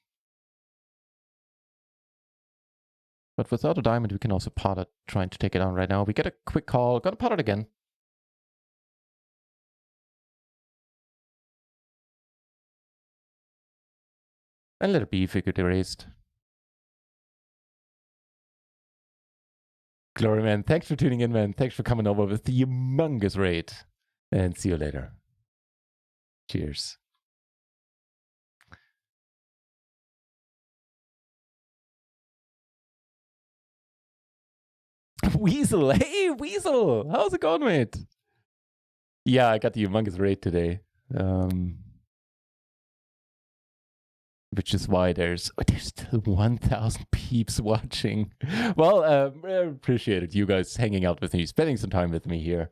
But without a diamond, we can also pot it, trying to take it on right now. We get a quick call. Gotta pot it again. And let it be, figured erased. Glory, man. Thanks for tuning in, man. Thanks for coming over with the humongous raid. And see you later. Cheers. Weasel. Hey, Weasel. How's it going, mate? Yeah, I got the humongous raid today. Which is why there's still 1,000 peeps watching. Well, I appreciate it. You guys hanging out with me, spending some time with me here.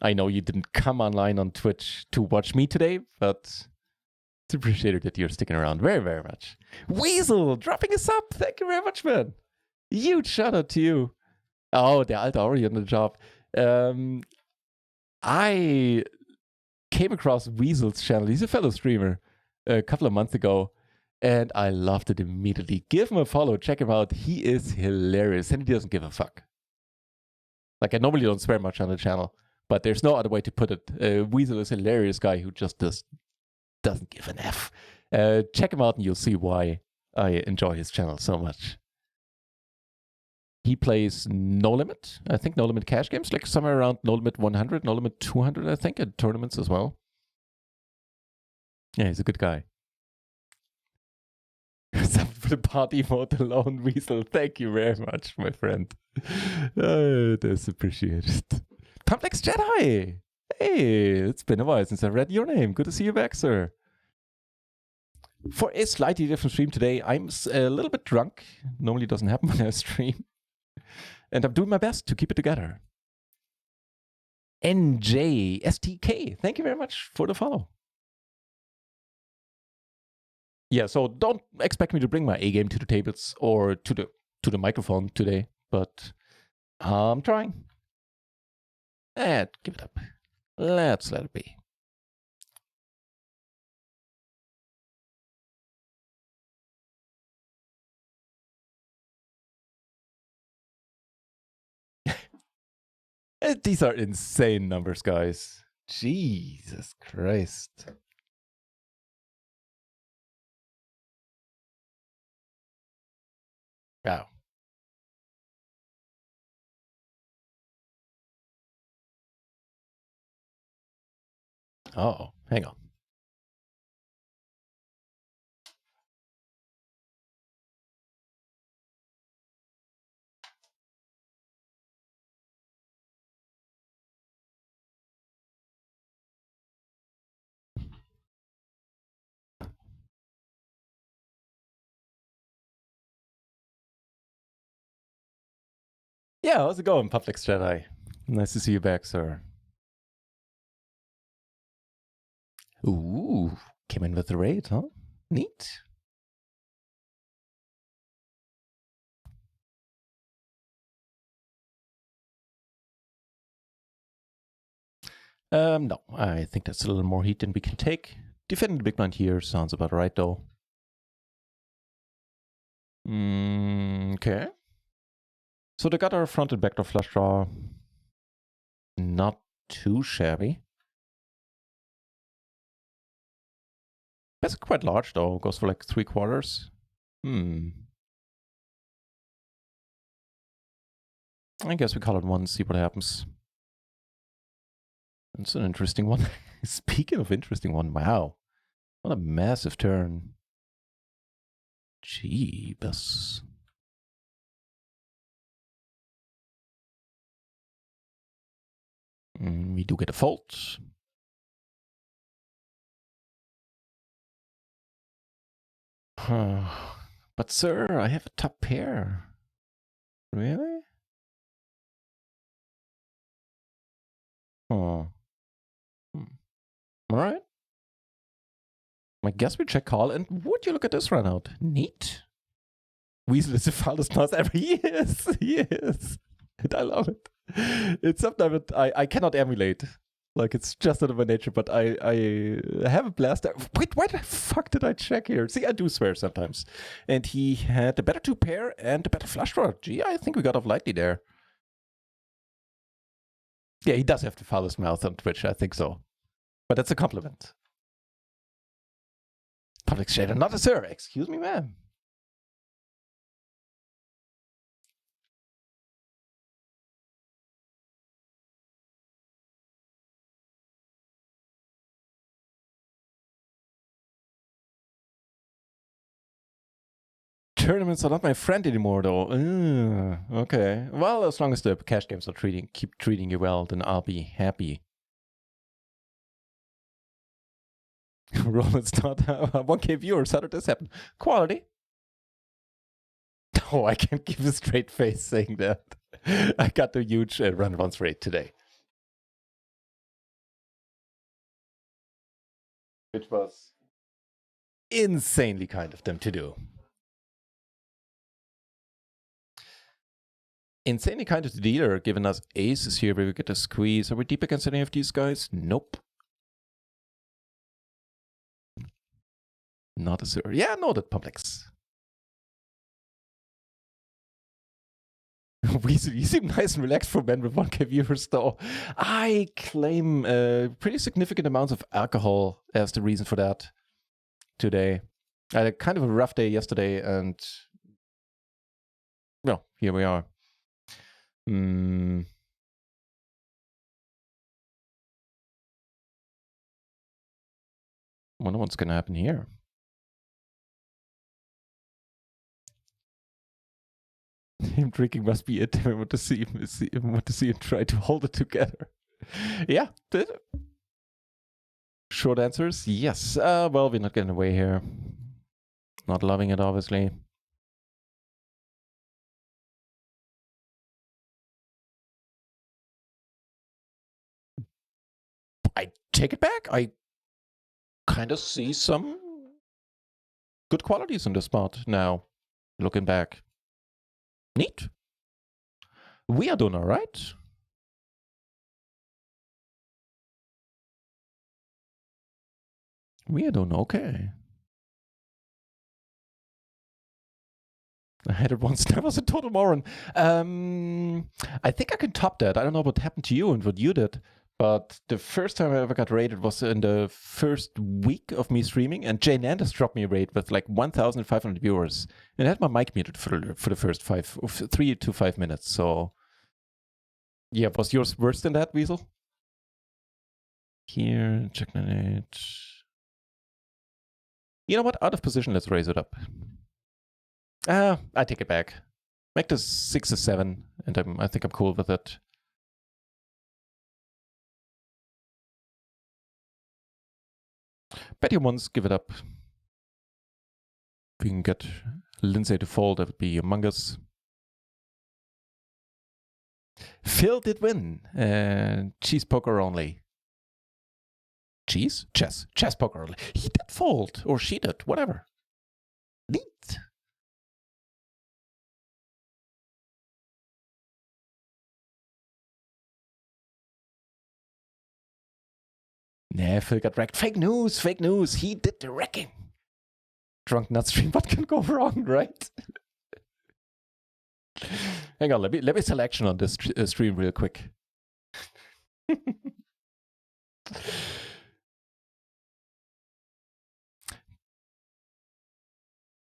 I know you didn't come online on Twitch to watch me today, but it's appreciated that you're sticking around very, very much. Weasel, dropping a sub. Thank you very much, man. Huge shout out to you. Oh, der alte Ori on the job. I came across Weasel's channel. He's a fellow streamer. A couple of months ago, and I loved it immediately. Give him a follow, check him out. He is hilarious, and he doesn't give a fuck. Like, I normally don't swear much on the channel, but there's no other way to put it. Weasel is a hilarious guy who just doesn't give an F. Check him out, and you'll see why I enjoy his channel so much. He plays No Limit. I think No Limit cash games, like somewhere around No Limit 100, No Limit 200, I think, at tournaments as well. Yeah, he's a good guy. Except for the party mode, the lone weasel. Thank you very much, my friend. That's appreciated. Complex Jedi! Hey, it's been a while since I read your name. Good to see you back, sir. For a slightly different stream today, I'm a little bit drunk. Normally doesn't happen when I stream. And I'm doing my best to keep it together. NJSTK, thank you very much for the follow. Yeah, so don't expect me to bring my A game to the tables or to the microphone today, but I'm trying. Give it up. Let's let it be. These are insane numbers, guys. Jesus Christ. Wow. Oh, hang on. Yeah, how's it going, Publix Jedi? Nice to see you back, sir. Ooh, came in with the raid, huh? Neat. No, I think that's a little more heat than we can take. Defending the big blind here sounds about right, though. Okay. So they got our front and backdoor flush draw. Not too shabby. That's quite large, though. Goes for like 3/4. I guess we call it one, see what happens. It's an interesting one. Speaking of interesting one, wow. What a massive turn. Jeebus. We do get a fault. But sir, I have a top pair. Really? Oh. Alright. I guess we check call, and would you look at this run out? Neat. Weasel is the foulest mouse ever. He is. He is. And I love it. It's something that I cannot emulate. Like, it's just out of my nature, but I have a blast. Wait, why the fuck did I check here? See, I do swear sometimes. And he had the better two pair and the better flush draw. Gee, I think we got off lightly there. Yeah, he does have the foulest mouth on Twitch, I think so. But that's a compliment. Public shader, not a sir. Excuse me, ma'am. Tournaments are not my friend anymore, though. Okay. Well, as long as the cash games are keep treating you well, then I'll be happy. Roland's not 1K viewers. How did this happen? Quality. Oh, I can't give a straight face saying that. I got a huge run once rate today. Which was insanely kind of them to do. Insanely kind of the dealer, giving us aces here where we get a squeeze. Are we deep against any of these guys? Nope. Not a sir. Yeah, no, that Publix. Weasel, you seem nice and relaxed for men with 1K viewers, though. I claim pretty significant amounts of alcohol as the reason for that today. I had kind of a rough day yesterday, and well, here we are. Hmm. Wonder what's gonna happen here. Him drinking must be it. I want to see him try to hold it together. Yeah. Short answers, yes. Well, we're not getting away here. Not loving it, obviously. I take it back. I kind of see some good qualities in the spot now, looking back. Neat. We are doing all right. We are doing okay. I had it once. That was a total moron. I think I can top that. I don't know what happened to you and what you did, but the first time I ever got rated was in the first week of me streaming, and Jane Anders dropped me a rate with like 1,500 viewers, and I had my mic muted for the first 3 to 5 minutes. So, yeah, was yours worse than that, Weasel? Here, checkmate. You know what? Out of position. Let's raise it up. I take it back. Make this 6 or 7, and I think I'm cool with it. Bet you once give it up. If we can get Lindsay to fold, that would be among us. Phil did win. Cheese poker only. Cheese? Chess. Chess poker only. He did fold. Or she did. Whatever. Neat. Nah, Phil got wrecked. Fake news. Fake news. He did the wrecking. Drunk nut stream. What can go wrong, right? Hang on. Let me selection on this stream real quick.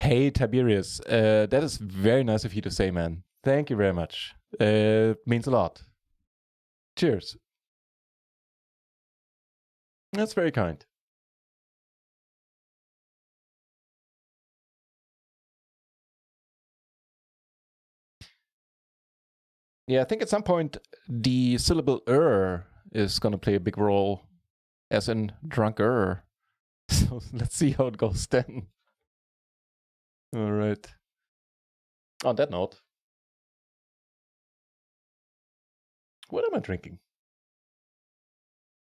Hey, Tiberius. That is very nice of you to say, man. Thank you very much. Means a lot. Cheers. That's very kind. Yeah, I think at some point the syllable is going to play a big role, as in drunker. So let's see how it goes then. All right. On that note, what am I drinking?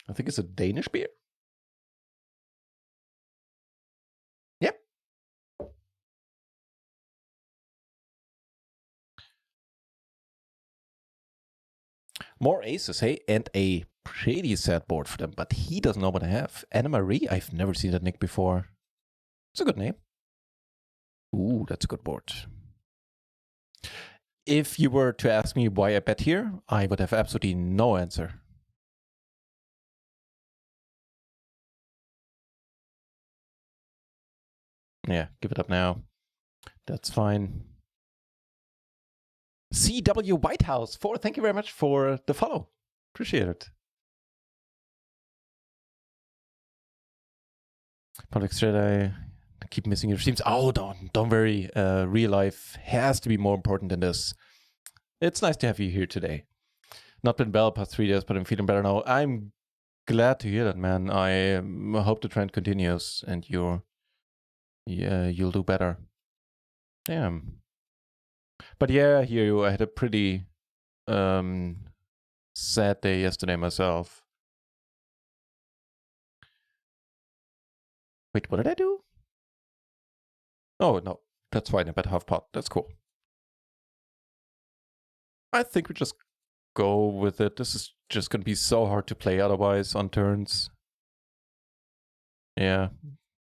I think it's a Danish beer. Yep. More aces, hey, and a pretty sad board for them, but he doesn't know what I have. Anna Marie, I've never seen that nick before. It's a good name. Ooh, that's a good board. If you were to ask me why I bet here, I would have absolutely no answer. Yeah, give it up now. That's fine. CW Whitehouse 4, thank you very much for the follow. Appreciate it. Public Straight, I keep missing your streams. Oh, don't worry. Real life has to be more important than this. It's nice to have you here today. Not been well past 3 days, but I'm feeling better now. I'm glad to hear that, man. I hope the trend continues and you'll do better. Damn. But yeah, I hear you. I had a pretty sad day yesterday myself. Wait, what did I do? Oh, no. That's fine. I bet half pot. That's cool. I think we just go with it. This is just going to be so hard to play otherwise on turns. Yeah.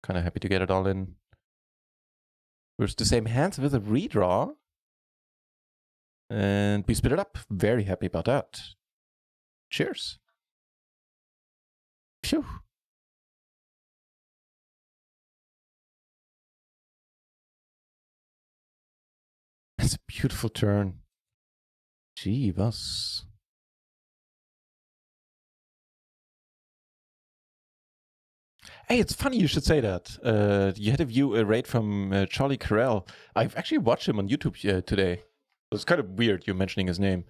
Kind of happy to get it all in. We're the same hands with a redraw. And we split it up. Very happy about that. Cheers. Phew. It's a beautiful turn. Gee, was? Hey, it's funny you should say that. You had a raid from Charlie Carell. I've actually watched him on YouTube today. It's kind of weird you mentioning his name.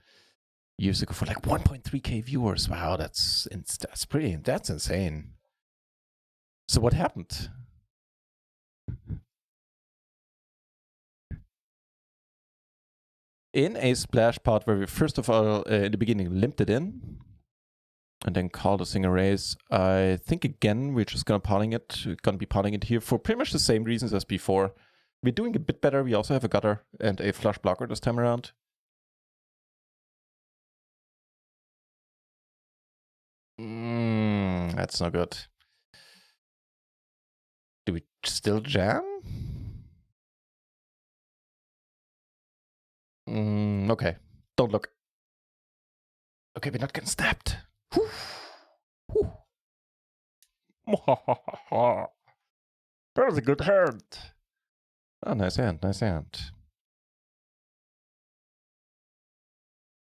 Years ago for like 1.3k viewers. Wow, that's insane. So what happened? In a splash pod where we first of all in the beginning limped it in and then called a single race. I think again we're just gonna be potting it here for pretty much the same reasons as before. We're doing a bit better. We also have a gutter and a flush blocker this time around. That's not good. Do we still jam? Okay. Don't look. Okay, we're not getting snapped. Whew. Whew. That was a good hand. Oh, nice hand, nice hand.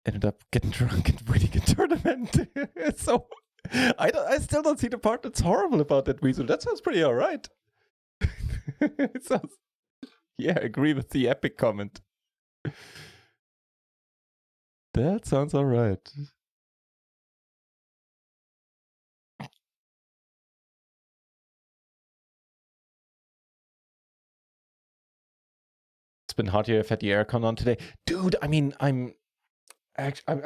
Ended up getting drunk and winning a tournament. So I still don't see the part that's horrible about that reason. That sounds pretty alright. It sounds, yeah, I agree with the epic comment. That sounds alright. It's been hot here. I've had the aircon on today. Dude, I mean, I'm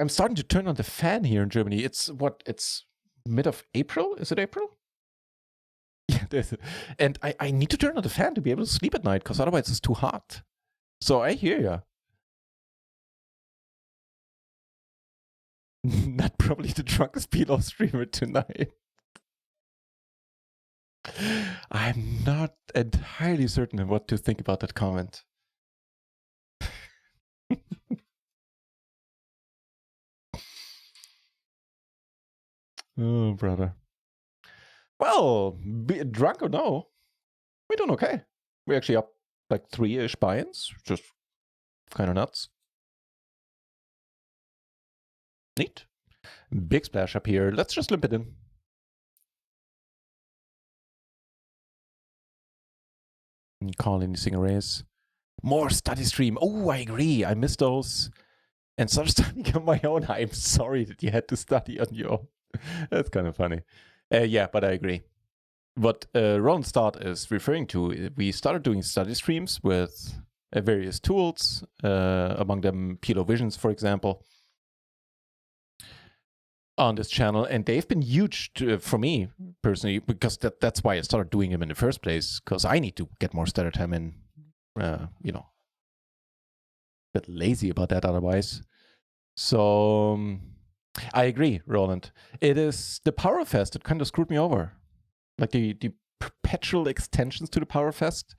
starting to turn on the fan here in Germany. It's mid of April? Is it April? Yeah, and I need to turn on the fan to be able to sleep at night because otherwise it's too hot. So I hear ya. Not probably the drunkest PLO streamer tonight. I'm not entirely certain of what to think about that comment. Oh, brother. Well, be drunk or no, we're doing okay. We're actually up like 3-ish buy-ins, just kind of nuts. Neat. Big splash up here. Let's just limp it in. Call in single race. More study stream. Oh, I agree. I missed those. And some studying on my own. I'm sorry that you had to study on your own. That's kind of funny. Yeah, but I agree. What Ron Start is referring to, we started doing study streams with various tools, among them PLO Visions, for example, on this channel, and they've been huge for me personally, because that's why I started doing them in the first place, because I need to get more study time in, a bit lazy about that otherwise. So I agree, Roland. It is the Power Fest that kind of screwed me over. Like the perpetual extensions to the Power Fest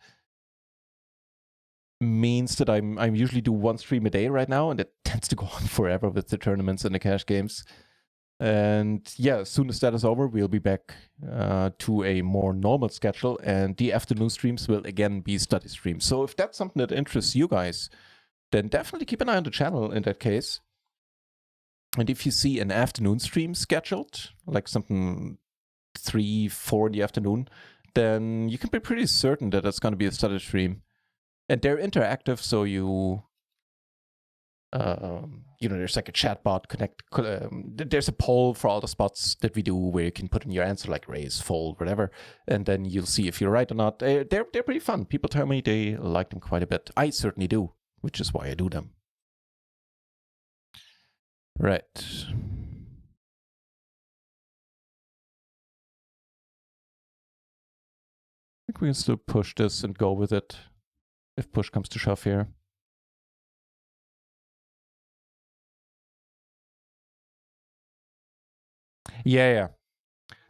means that I'm usually do one stream a day right now, and it tends to go on forever with the tournaments and the cash games. And yeah, as soon as that is over, we'll be back to a more normal schedule, and the afternoon streams will again be study streams. So if that's something that interests you guys, then definitely keep an eye on the channel in that case. And if you see an afternoon stream scheduled, like something 3-4 in the afternoon, then you can be pretty certain that it's going to be a study stream. And they're interactive, so there's like a chat bot there's a poll for all the spots that we do where you can put in your answer, like raise, fold, whatever, and then you'll see if you're right or not. They're pretty fun. People tell me they like them quite a bit. I certainly do, which is why I do them. Right. I think we can still push this and go with it if push comes to shove here. Yeah.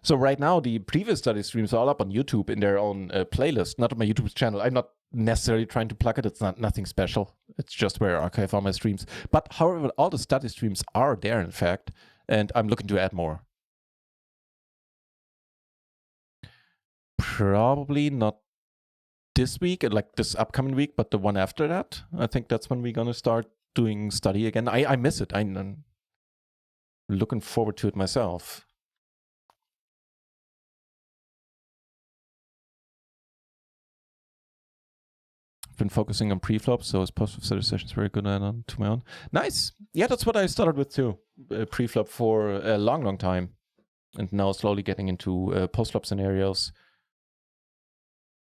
So right now, the previous study streams are all up on YouTube in their own playlist, not on my YouTube channel. I'm not necessarily trying to plug it. It's nothing special. It's just where I archive all my streams. But however, all the study streams are there, in fact, and I'm looking to add more. Probably not this week, like this upcoming week, but the one after that. I think that's when we're going to start doing study again. I miss it. I'm looking forward to it myself. Been focusing on pre-flop, so his post-flop study sessions very good on to my own. Nice. Yeah, that's what I started with too. Pre-flop for a long time, and now slowly getting into post-flop scenarios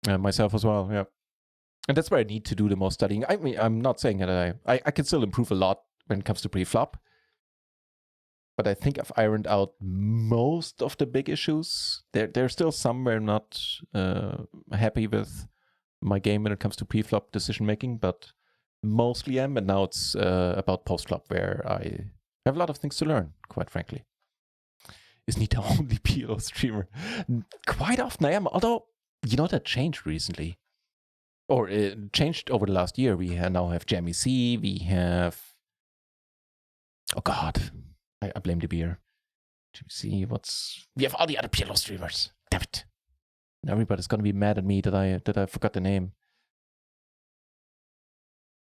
myself as well. Yeah, and that's where I need to do the most studying. I mean, I'm not saying that I can still improve a lot when it comes to pre-flop, but I think I've ironed out most of the big issues. There's still some where I'm not happy with my game when it comes to pre-flop decision making, but mostly am. And now it's about post-flop, where I have a lot of things to learn, quite frankly. Isn't he the only PLO streamer? Quite often I am, although, you know, that changed recently. Or it changed over the last year. We now have Jamie C, we have... Oh god, I blame the beer. Jamie C, we have all the other PLO streamers. Damn it. Everybody's gonna be mad at me that I forgot the name.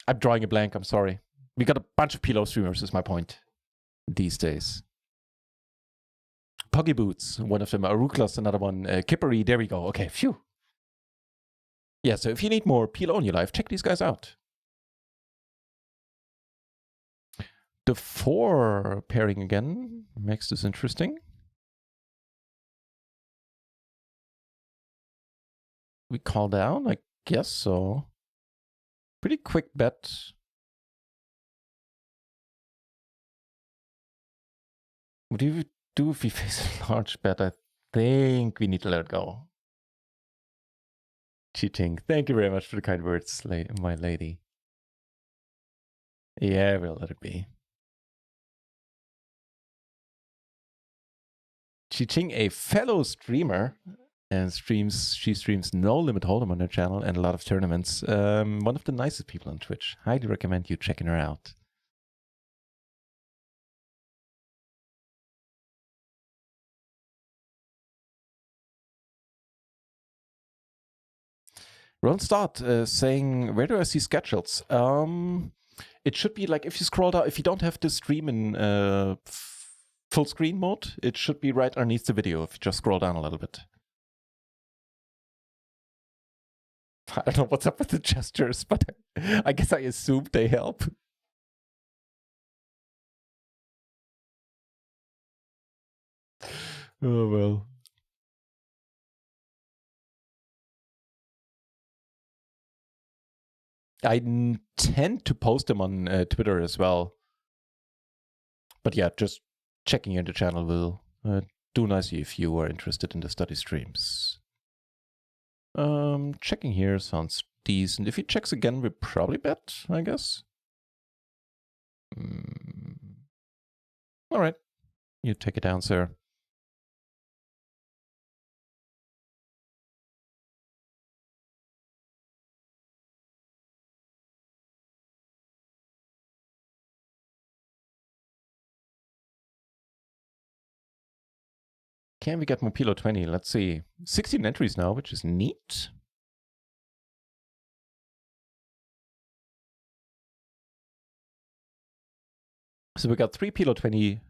I'm drawing a blank, I'm sorry. We got a bunch of PLO streamers, is my point, these days. Poggy Boots, one of them. Aruklas, another one. Kippery, there we go. Okay, phew. Yeah, so if you need more PLO in your life, check these guys out. The 4 pairing again makes this interesting. We call down? I guess so. Pretty quick bet. What do you do if we face a large bet? I think we need to let it go. Cheating. Thank you very much for the kind words, my lady. Yeah, we'll let it be. Cheating, a fellow streamer, and she streams No Limit Hold'em on her channel and a lot of tournaments. One of the nicest people on Twitch. Highly recommend you checking her out. Ron Stott saying, where do I see schedules? It should be like, if you scroll down, if you don't have the stream in full screen mode, it should be right underneath the video if you just scroll down a little bit. I don't know what's up with the gestures, but I guess I assume they help. Oh, well. I tend to post them on Twitter as well. But yeah, just checking in the channel will do nicely if you are interested in the study streams. Checking here sounds decent. If he checks again, we probably bet, I guess. All right. You take it down, sir. Can we get more PLO 20? Let's see. 16 entries now, which is neat. So we got 3 PLO 20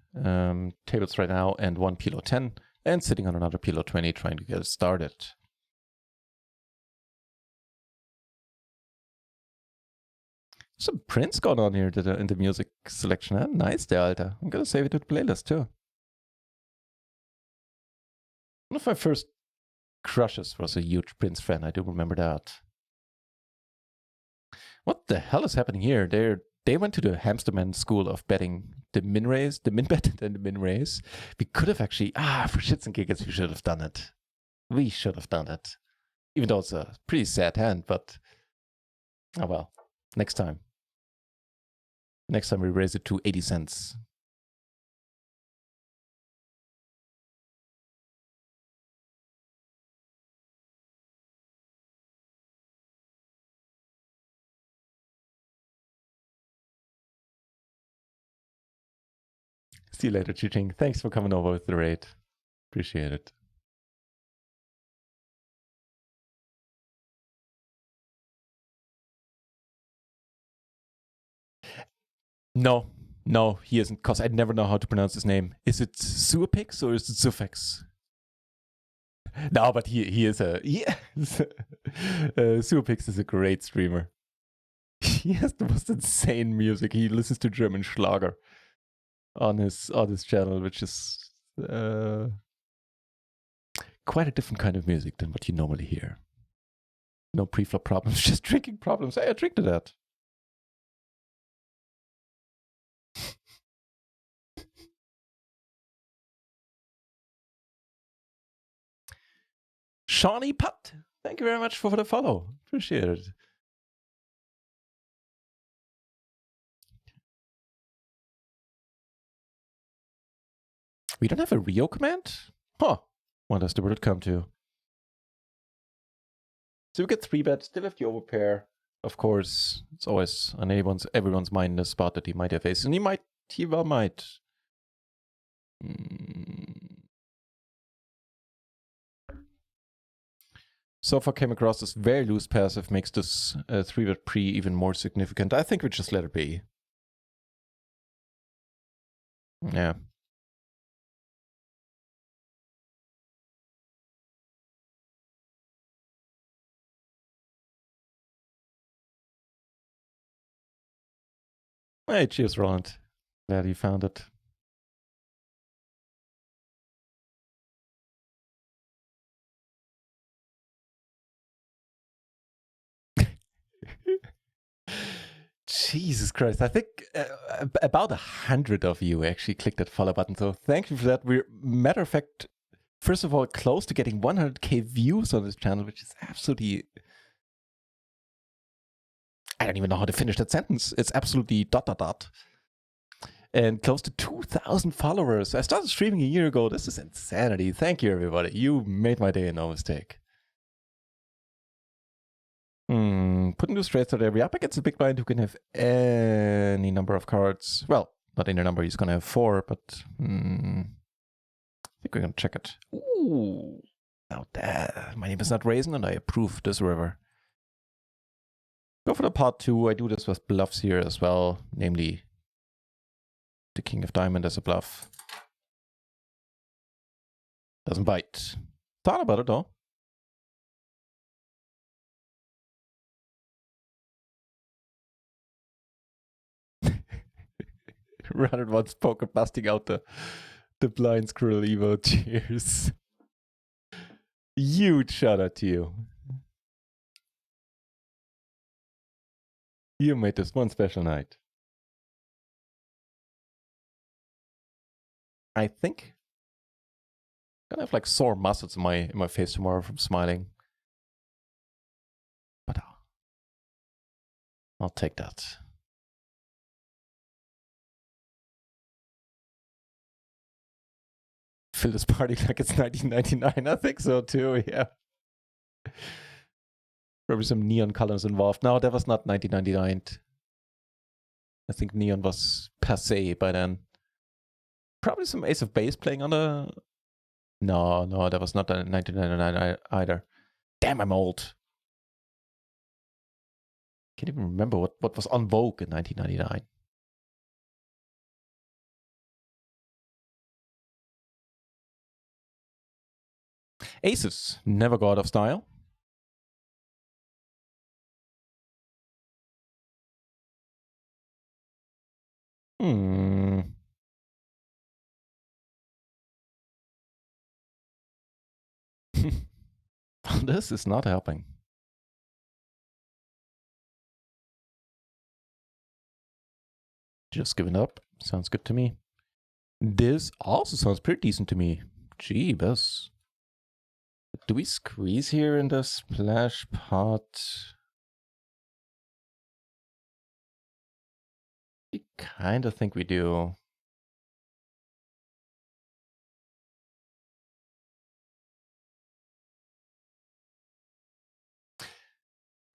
tables right now and 1 PLO 10, and sitting on another PLO 20 trying to get it started. Some Prince going on here in the music selection. Huh? Nice, der Alter. I'm gonna save it to the playlist too. One of my first crushes was a huge Prince fan. I do remember that. What the hell is happening here? They went to the Hamsterman school of betting the min raise, the min bet, and the min raise. We could have actually, for shits and giggles, we should have done it. We should have done it. Even though it's a pretty sad hand, but oh well. Next time. Next time we raise it to 80 cents. See you later, Chi-Ching. Thanks for coming over with the raid. Appreciate it. No, no, he isn't, because I never know how to pronounce his name. Is it Suapix or is it Sufix? No, but he is a... Suapix is a great streamer. He has the most insane music. He listens to German Schlager on his channel, which is quite a different kind of music than what you normally hear. No preflop problems, just drinking problems. Hey, I drink to that. Shawnee Putt, thank you very much for the follow. Appreciate it. We don't have a RIO command? Huh. What does the word come to? So we get 3-bet, still have the overpair. Of course, it's always on everyone's mind in the spot that he might have ace. And he well might. So far came across this very loose passive, makes this 3-bet pre even more significant. I think we just let it be. Yeah. Hey, cheers, Roland. Glad you found it. Jesus Christ, I think about 100 of you actually clicked that follow button, so thank you for that. We're, matter of fact, first of all, close to getting 100k views on this channel, which is absolutely... I don't even know how to finish that sentence. It's absolutely ... And close to 2,000 followers. I started streaming a year ago. This is insanity. Thank you, everybody. You made my day, no mistake. Putting two straights out every up against a big blind who can have any number of cards. Well, not any number, he's gonna have 4, but I think we're gonna check it. Ooh, now that my name is NutRaisin and I approve this river. Go for the part 2. I do this with bluffs here as well, namely the King of Diamond as a bluff. Doesn't bite. Thought about it though. Rather once poker busting out the blind squirrel Evo. Cheers. Huge shout out to you. You made this one special night. I think I'm gonna have like sore muscles in my face tomorrow from smiling. But I'll take that. Fill this party like it's 1999. I think so too, yeah. Probably some neon colors involved. No, that was not 1999. I think neon was passé by then. Probably some Ace of Base playing on the... No, that was not 1999 either. Damn, I'm old. Can't even remember what was on Vogue in 1999. Aces never go out of style. This is not helping. Just giving up. Sounds good to me. This also sounds pretty decent to me. Jeebus. Do we squeeze here in the splash pot? I kind of think we do.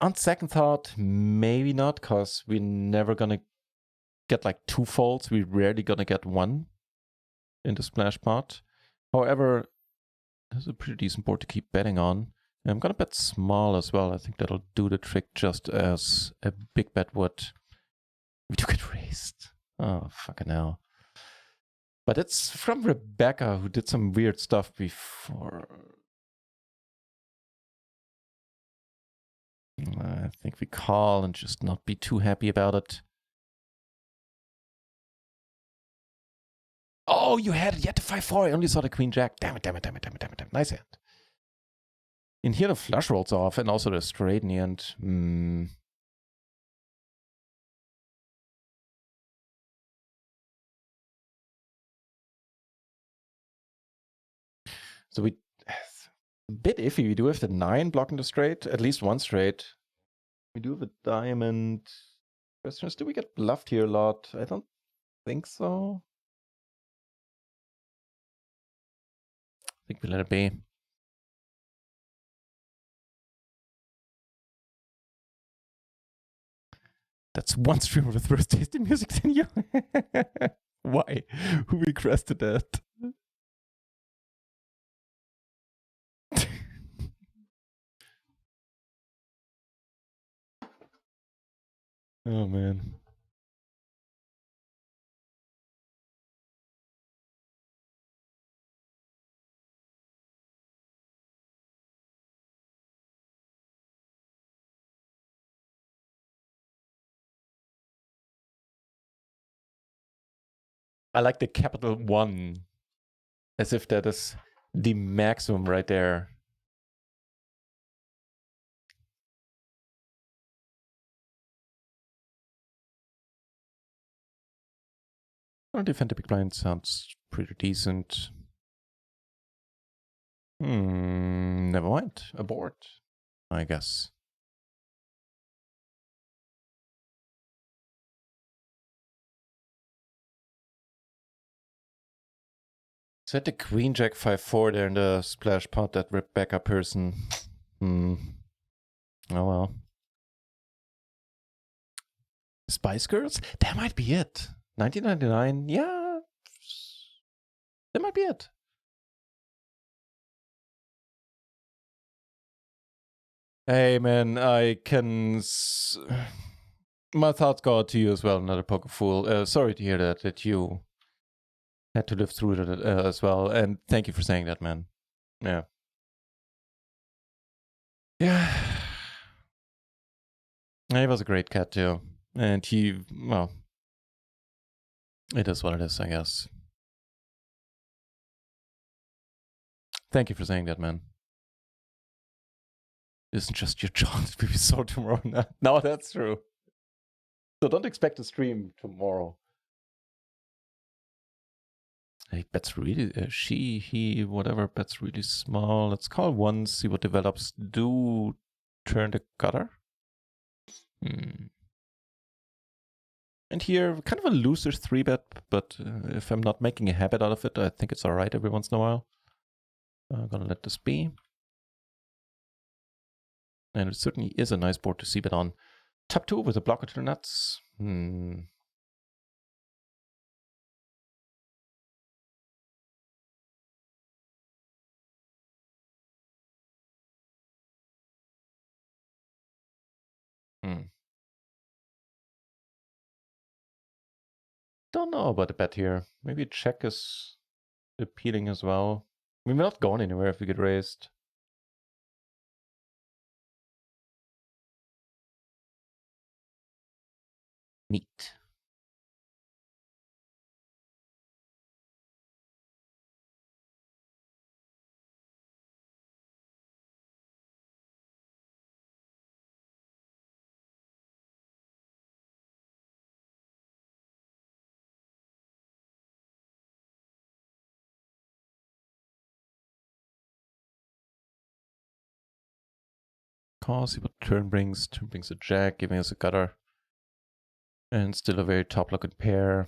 On second thought, maybe not, because we're never gonna get like 2 folds. We're rarely gonna get 1 in the splash pot. However, this is a pretty decent board to keep betting on. And I'm gonna bet small as well. I think that'll do the trick just as a big bet would. We do get raised. Oh, fucking hell. But it's from Rebecca, who did some weird stuff before. I think we call and just not be too happy about it. Oh, you had it. You had the 5-4. I only saw the queen jack. Damn it, damn it, damn it, damn it, damn it, damn it. Nice hand. In here, the flush rolls off and also the straight in the end. So we... A bit iffy. We do have the 9 blocking the straight. At least one straight. We do have a diamond. Question is, do we get bluffed here a lot? I don't think so. I think we let it be. That's one streamer with worse taste in music than you. Why? Who requested that? Oh, man. I like the capital 1. As if that is the maximum right there. Well, defend the big blind sounds pretty decent. Never mind. Abort, I guess. Set the queen jack 5-4 there in the splash pot, that Rebecca person. Oh well. Spice Girls? That might be it. 1999? Yeah. That might be it. Hey man, I can... My thoughts go out to you as well, another poker fool. Sorry to hear that you had to live through that as well. And thank you for saying that, man. Yeah. Yeah. He was a great cat too. And he, well, it is what it is, I guess. Thank you for saying that, man. It isn't just your job to be so tomorrow. No, that's true. So don't expect a stream tomorrow. He bets really, he, whatever, bets really small. Let's call once, see what develops. Do turn the gutter. And here, kind of a loser 3-bet, but if I'm not making a habit out of it, I think it's alright every once in a while. I'm gonna let this be. And it certainly is a nice board to see bet on. Top 2 with a blocker to the nuts. Don't know about the bet here. Maybe check is appealing as well. We're not going anywhere if we get raised. Neat. Call, see what turn brings. Turn brings a jack, giving us a gutter. And still a very top looking pair.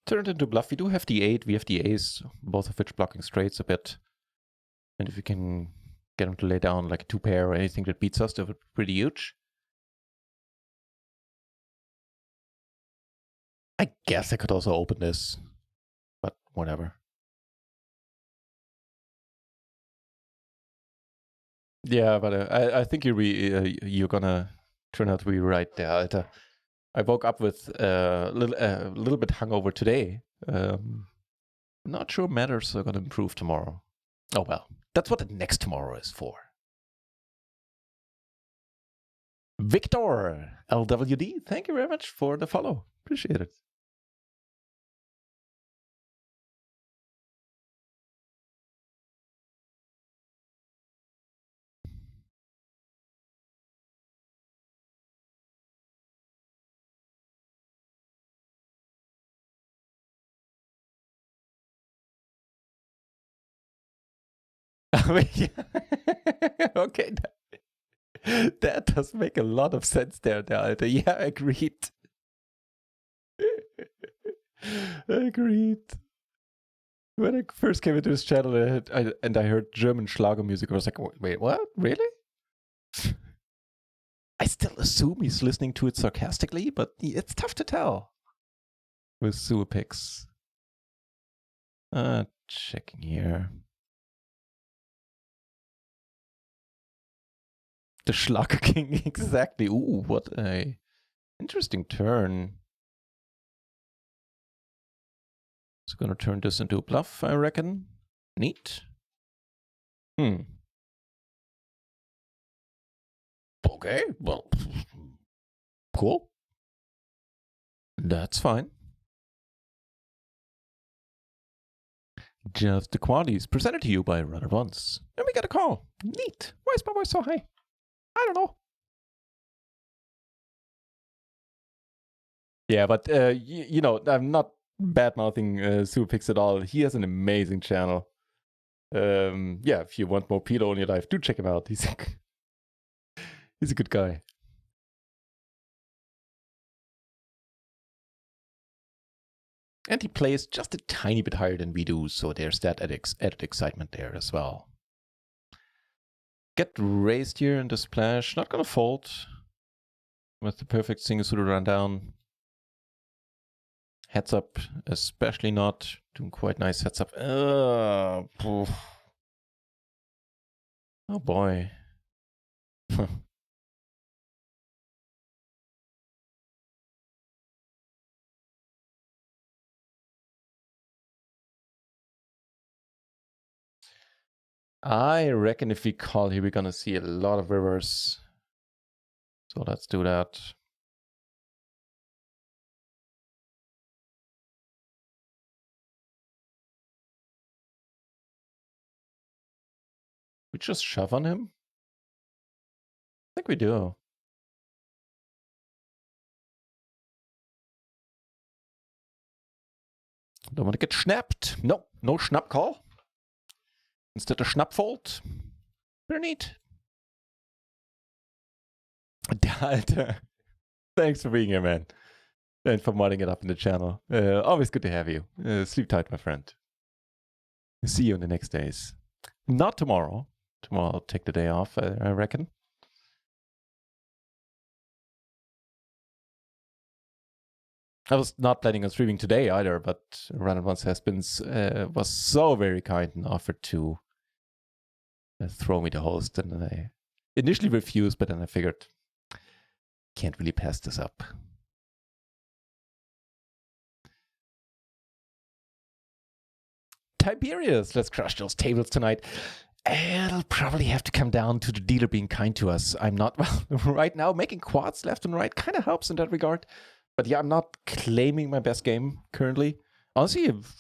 Turned into bluff. We do have the 8, we have the ace, both of which blocking straights a bit. And if we can get him to lay down like a 2-pair or anything that beats us, that would be pretty huge. I guess I could also open this, but whatever. Yeah, but I think you're gonna turn out to be right there. I woke up with a little bit hungover today. Not sure matters are gonna improve tomorrow. Oh well, that's what the next tomorrow is for. Victor LWD, thank you very much for the follow. Appreciate it. Okay, that does make a lot of sense there, Alter. Yeah, agreed. Agreed. When I first came into this channel and I heard German Schlager music, I was like, wait, what? Really? I still assume he's listening to it sarcastically, but it's tough to tell with sewer pics. Checking here. The Schlager King, exactly. Ooh, what a interesting turn. It's gonna turn this into a bluff, I reckon. Neat. Okay, well, cool. That's fine. Just the qualities presented to you by Runner Once. And we got a call. Neat. Why is my voice so high? I don't know. Yeah, but you know, I'm not bad mouthing Superpix at all. He has an amazing channel. Yeah, if you want more PLO in your life, do check him out. He's a good guy. And he plays just a tiny bit higher than we do, so there's that added excitement there as well. Get raised here in the splash. Not gonna fold. With the perfect single suited rundown. Heads up, especially not. Doing quite nice heads up. Oh boy. I reckon if we call here, we're gonna see a lot of rivers. So let's do that. We just shove on him? I think we do. Don't want to get snapped. Nope, no snap call. Instead of snap fold. Very neat. Alter. Thanks for being here, man. And for modding it up in the channel. Always good to have you. Sleep tight, my friend. See you in the next days. Not tomorrow. Tomorrow I'll take the day off, I reckon. I was not planning on streaming today either, but Run Once has been was so very kind and offered to throw me the host, and I initially refused, but then I figured can't really pass this up. Tiberius, let's crush those tables tonight. It'll probably have to come down to the dealer being kind to us. I'm not, well, right now making quads left and right kind of helps in that regard. But yeah, I'm not claiming my best game currently. Honestly, I've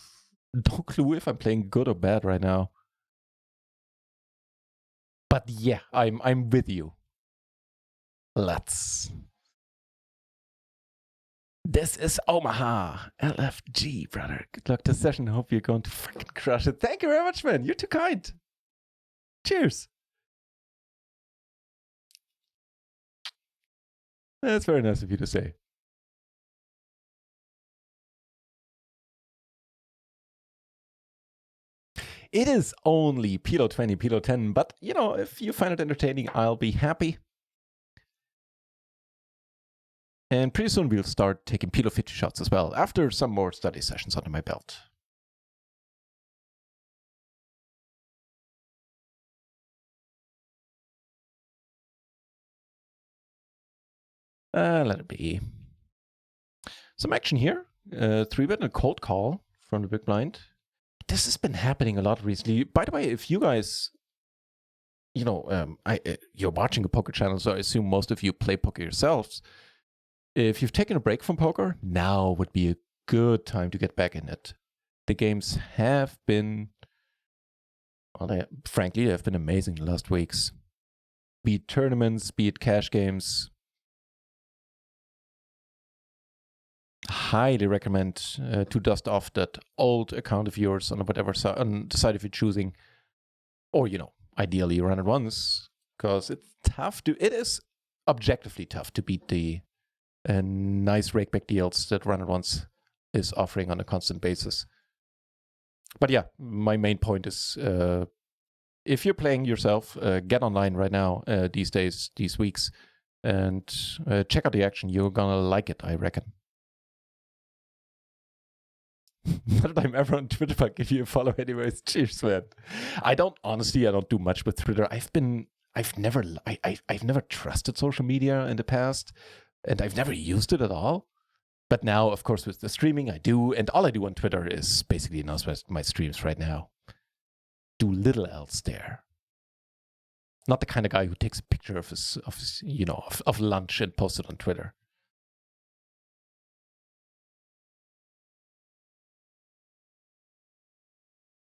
no clue if I'm playing good or bad right now. But yeah, I'm with you. Let's. This is Omaha. LFG, brother. Good luck this session. Hope you're going to fucking crush it. Thank you very much, man. You're too kind. Cheers. That's very nice of you to say. It is only PLO 20, PLO 10, but you know, if you find it entertaining, I'll be happy. And pretty soon we'll start taking PLO 50 shots as well, after some more study sessions under my belt. Let it be. Some action here. 3-bet and a cold call from the big blind. This has been happening a lot recently. By the way, if you guys, you're watching a poker channel, so I assume most of you play poker yourselves. If you've taken a break from poker, now would be a good time to get back in it. The games have been, frankly, they have been amazing the last weeks. Be it tournaments, be it cash games. Highly recommend to dust off that old account of yours on whatever side, on the side if you're choosing, or ideally run it once, because it is objectively tough to beat the nice rakeback deals that run it once is offering on a constant basis. But yeah, my main point is if you're playing yourself, get online right now these days, these weeks, and check out the action. You're gonna like it, I reckon. Not that I'm ever on Twitter, but I'll give you a follow anyways. Cheers, man. I don't do much with Twitter. I've never trusted social media in the past, and I've never used it at all. But now, of course, with the streaming, I do, and all I do on Twitter is basically announce my streams right now. Do little else there. Not the kind of guy who takes a picture of his lunch and posts it on Twitter.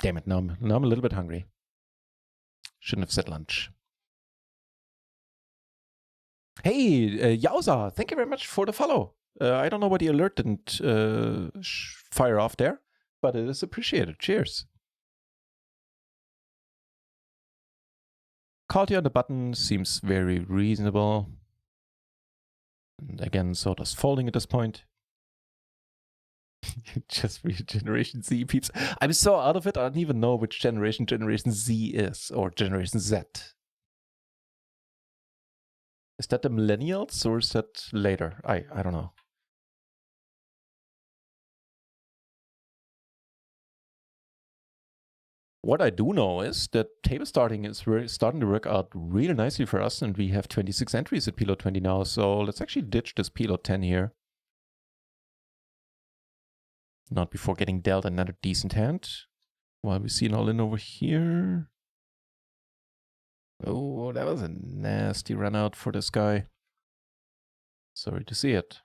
Damn it, now I'm a little bit hungry. Shouldn't have said lunch. Hey, Yauza, thank you very much for the follow. I don't know why the alert didn't fire off there, but it is appreciated. Cheers. Called you on the button seems very reasonable. And again, so does folding at this point. Just read Generation Z peeps. I'm so out of it, I don't even know which Generation Z is, or Generation Z. Is that the millennials, or is that later? I don't know. What I do know is that table starting is starting to work out really nicely for us, and we have 26 entries at PLO 20 now, so let's actually ditch this PLO 10 here. Not before getting dealt another decent hand. While we see an all-in over here. Oh, that was a nasty run out for this guy. Sorry to see it.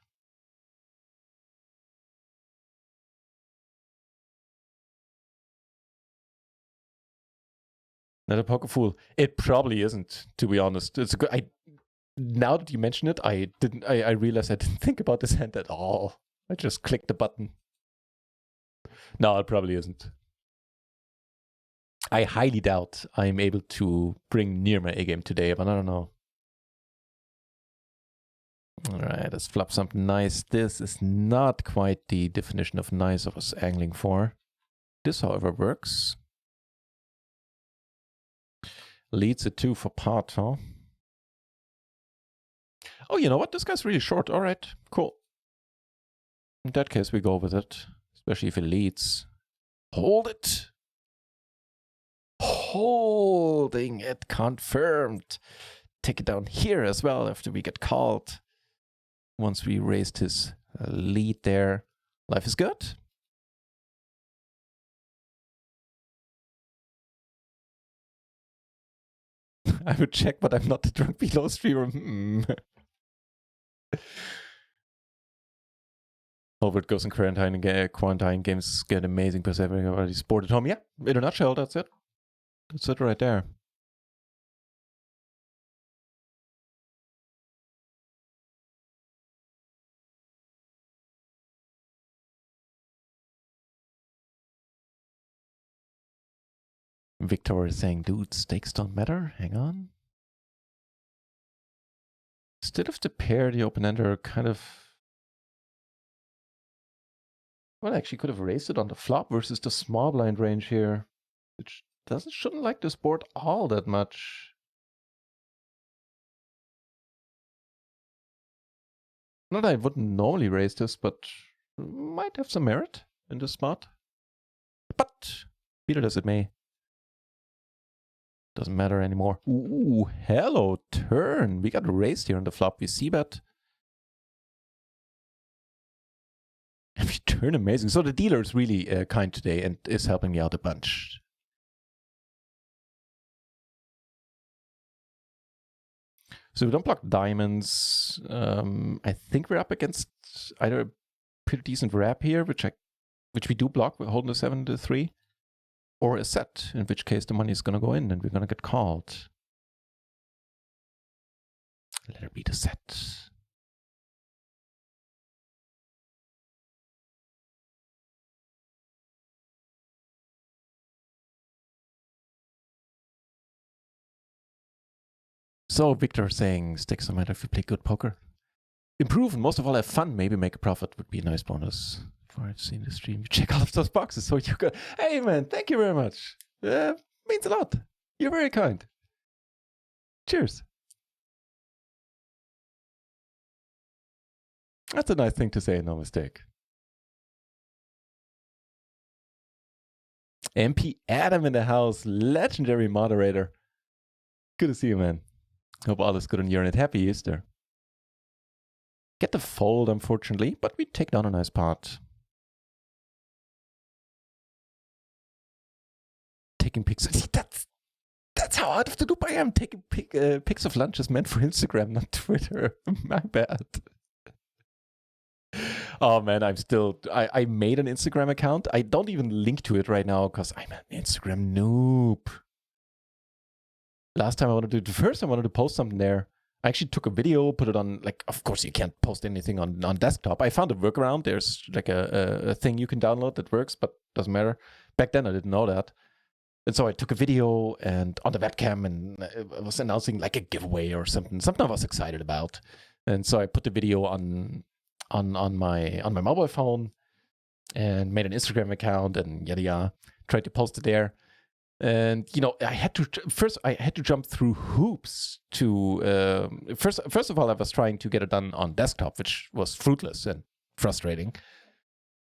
Not a poker fool. It probably isn't, to be honest. It's good. Now that you mention it, I realized I didn't think about this hand at all. I just clicked the button. No, it probably isn't. I highly doubt I'm able to bring near my A game today, but I don't know. All right, let's flop something nice. This is not quite the definition of nice I was angling for. This, however, works. Leads a 2 for pot, huh? Oh, you know what? This guy's really short. All right, cool. In that case, we go with it, especially if it leads. Hold it. Holding it, confirmed. Take it down here as well after we get called. Once we raised his lead there. Life is good. I would check, but I'm not the drunk PLO streamer. Over it goes in quarantine games get amazing because everybody's bored at home. Yeah, in a nutshell, that's it. That's it right there. Victor is saying, dude, stakes don't matter. Hang on. Instead of the pair, the open-ender kind of... Well, actually could have raised it on the flop versus the small blind range here, which shouldn't like this board all that much. Not that I wouldn't normally raise this, but might have some merit in this spot. But be it as it may, doesn't matter anymore. Ooh, hello, turn. We got raised here on the flop. We see bet. Turn amazing. So the dealer is really kind today and is helping me out a bunch. So we don't block diamonds. I think we're up against either a pretty decent wrap here, which we do block. We're holding the 7 to 3, or a set, in which case the money is going to go in and we're going to get called. Let it be the set. So Victor saying, sticks no matter if you play good poker. Improve and most of all have fun, maybe make a profit would be a nice bonus. Before I've seen the stream, you check all of those boxes so you can... Hey man, thank you very much. Means a lot. You're very kind. Cheers. That's a nice thing to say, no mistake. MP Adam in the house, legendary moderator. Good to see you, man. Hope all is good on your end. Happy Easter. Get the fold, unfortunately, but we take down a nice pot. Taking pics. That's how out of the loop I am. Taking pics of lunches meant for Instagram, not Twitter. My bad. Oh man, I made an Instagram account. I don't even link to it right now because I'm an Instagram noob. First time I wanted to post something there. I actually took a video, put it on, like, of course you can't post anything on desktop. I found a workaround. There's like a thing you can download that works, but doesn't matter. Back then I didn't know that. And so I took a video and on the webcam and I was announcing like a giveaway or something I was excited about. And so I put the video on my mobile phone and made an Instagram account and yada yada. Tried to post it there. And I had to jump through hoops to first of all I was trying to get it done on desktop, which was fruitless and frustrating.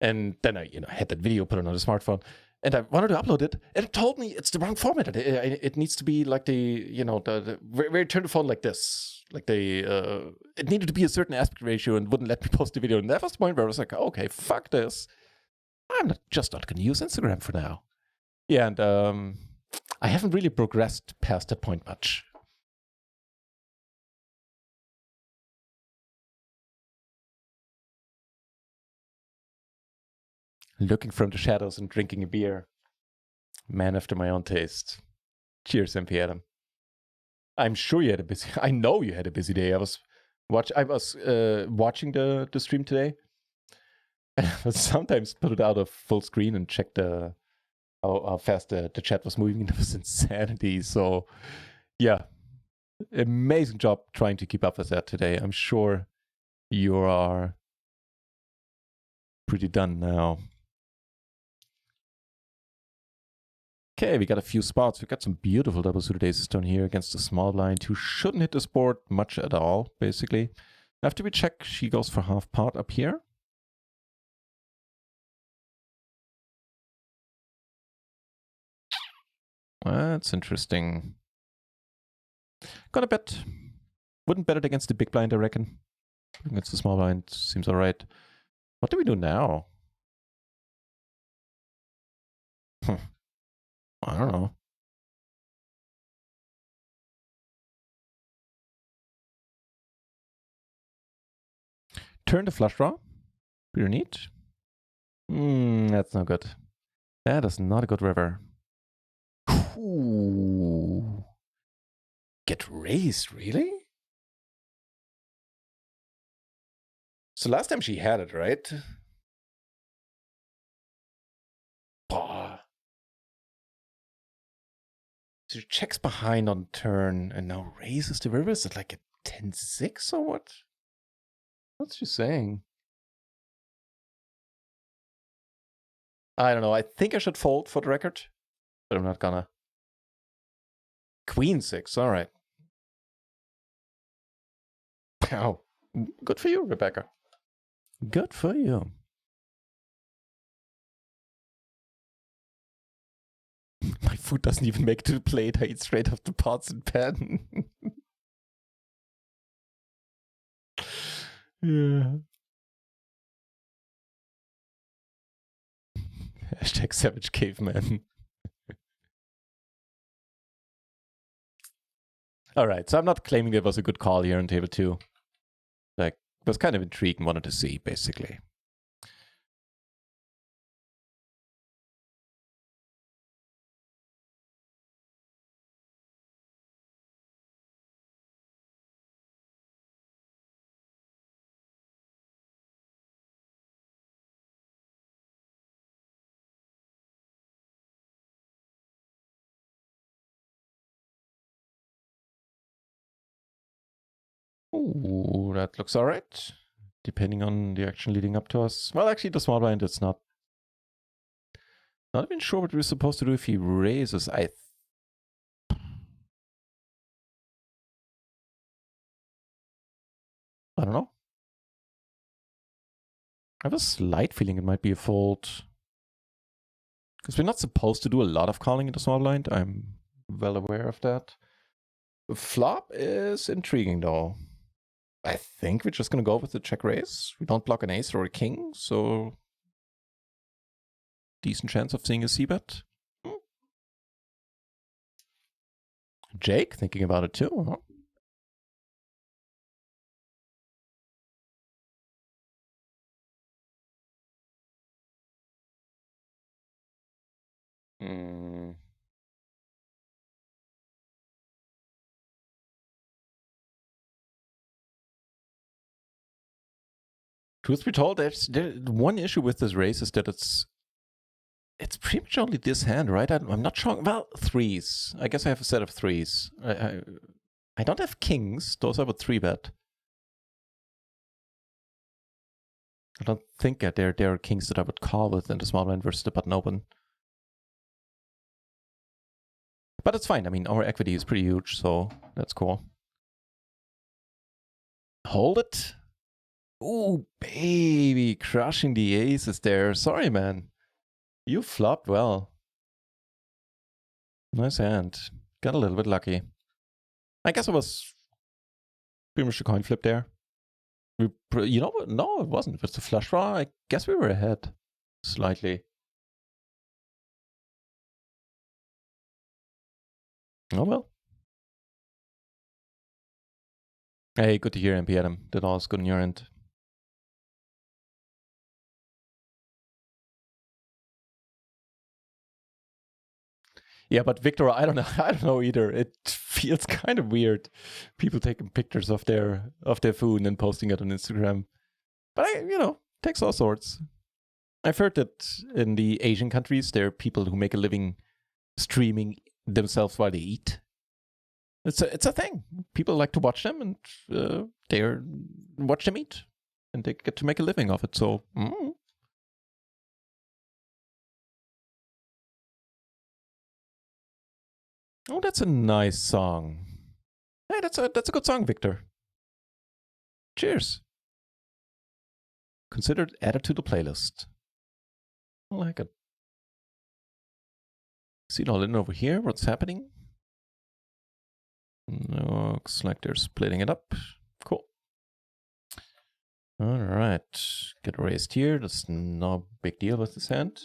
And then I had that video, put it on the smartphone, and I wanted to upload it, and it told me it's the wrong format. It needs to be like where you turn the phone like this, like it needed to be a certain aspect ratio and wouldn't let me post the video. And that was the point where I was like, okay, fuck this, I'm not going to use Instagram for now. Yeah, and I haven't really progressed past that point much. Looking from the shadows and drinking a beer. Man after my own taste. Cheers, MP Adam. I'm sure you had a busy... I know you had a busy day. I was watching the stream today. And I would sometimes put it out of full screen and check how fast the chat was moving. It was insanity. So, yeah, amazing job trying to keep up with that today. I'm sure you are pretty done now. Okay, we got a few spots. We got some beautiful double suited aces down here against the small blind who shouldn't hit this board much at all, basically. After we check, she goes for half pot up here. That's interesting. Gonna bet. Wouldn't bet it against the big blind, I reckon. Against the small blind seems all right. What do we do now? I don't know. Turn the flush draw. Pretty neat. That's not good. That is not a good river. Ooh. Get raised, really? So last time she had it, right? Bah. So she checks behind on turn and now raises the river. Is it like a 10-6 or what? What's she saying? I don't know. I think I should fold for the record, but I'm not gonna. Queen 6. All right. Wow. Good for you, Rebecca. Good for you. My food doesn't even make it to the plate. I eat straight off the pots and pan. Yeah. Hashtag savage caveman. Alright, so I'm not claiming it was a good call here on table 2. Like, was kind of intrigued and wanted to see, basically. Ooh, that looks alright. Depending on the action leading up to us. Well, actually, the small blind, it's not even sure what we're supposed to do if he raises. I don't know. I have a slight feeling it might be a fold. Because we're not supposed to do a lot of calling in the small blind. I'm well aware of that. The flop is intriguing, though. I think we're just going to go with the check raise. We don't block an ace or a king, so decent chance of seeing a c-bet. Jake thinking about it too, huh? Truth be told, there's one issue with this race is that it's pretty much only this hand, right? I'm not sure. Well, threes. I guess I have a set of threes. I don't have kings. Those I would 3-bet. I don't think that there are kings that I would call with in the small blind versus the button open. But it's fine. I mean, our equity is pretty huge, so that's cool. Hold it. Ooh, baby, crushing the aces there. Sorry, man. You flopped well. Nice hand. Got a little bit lucky. I guess it was pretty much a coin flip there. You know what? No, it wasn't. It was the flush draw. I guess we were ahead. Slightly. Oh well. Hey, good to hear, MP Adam. That all's good on your end. Yeah, but Victor, I don't know. I don't know either. It feels kind of weird. People taking pictures of their food and then posting it on Instagram. But takes all sorts. I've heard that in the Asian countries, there are people who make a living streaming themselves while they eat. It's a thing. People like to watch them, and they watch them eat, and they get to make a living of it. So. Oh, that's a nice song. Hey, that's a good song, Victor. Cheers. Considered added to the playlist. I like it. See it all in over here. What's happening? Looks like they're splitting it up. Cool. All right. Get raised here. That's no big deal with this hand.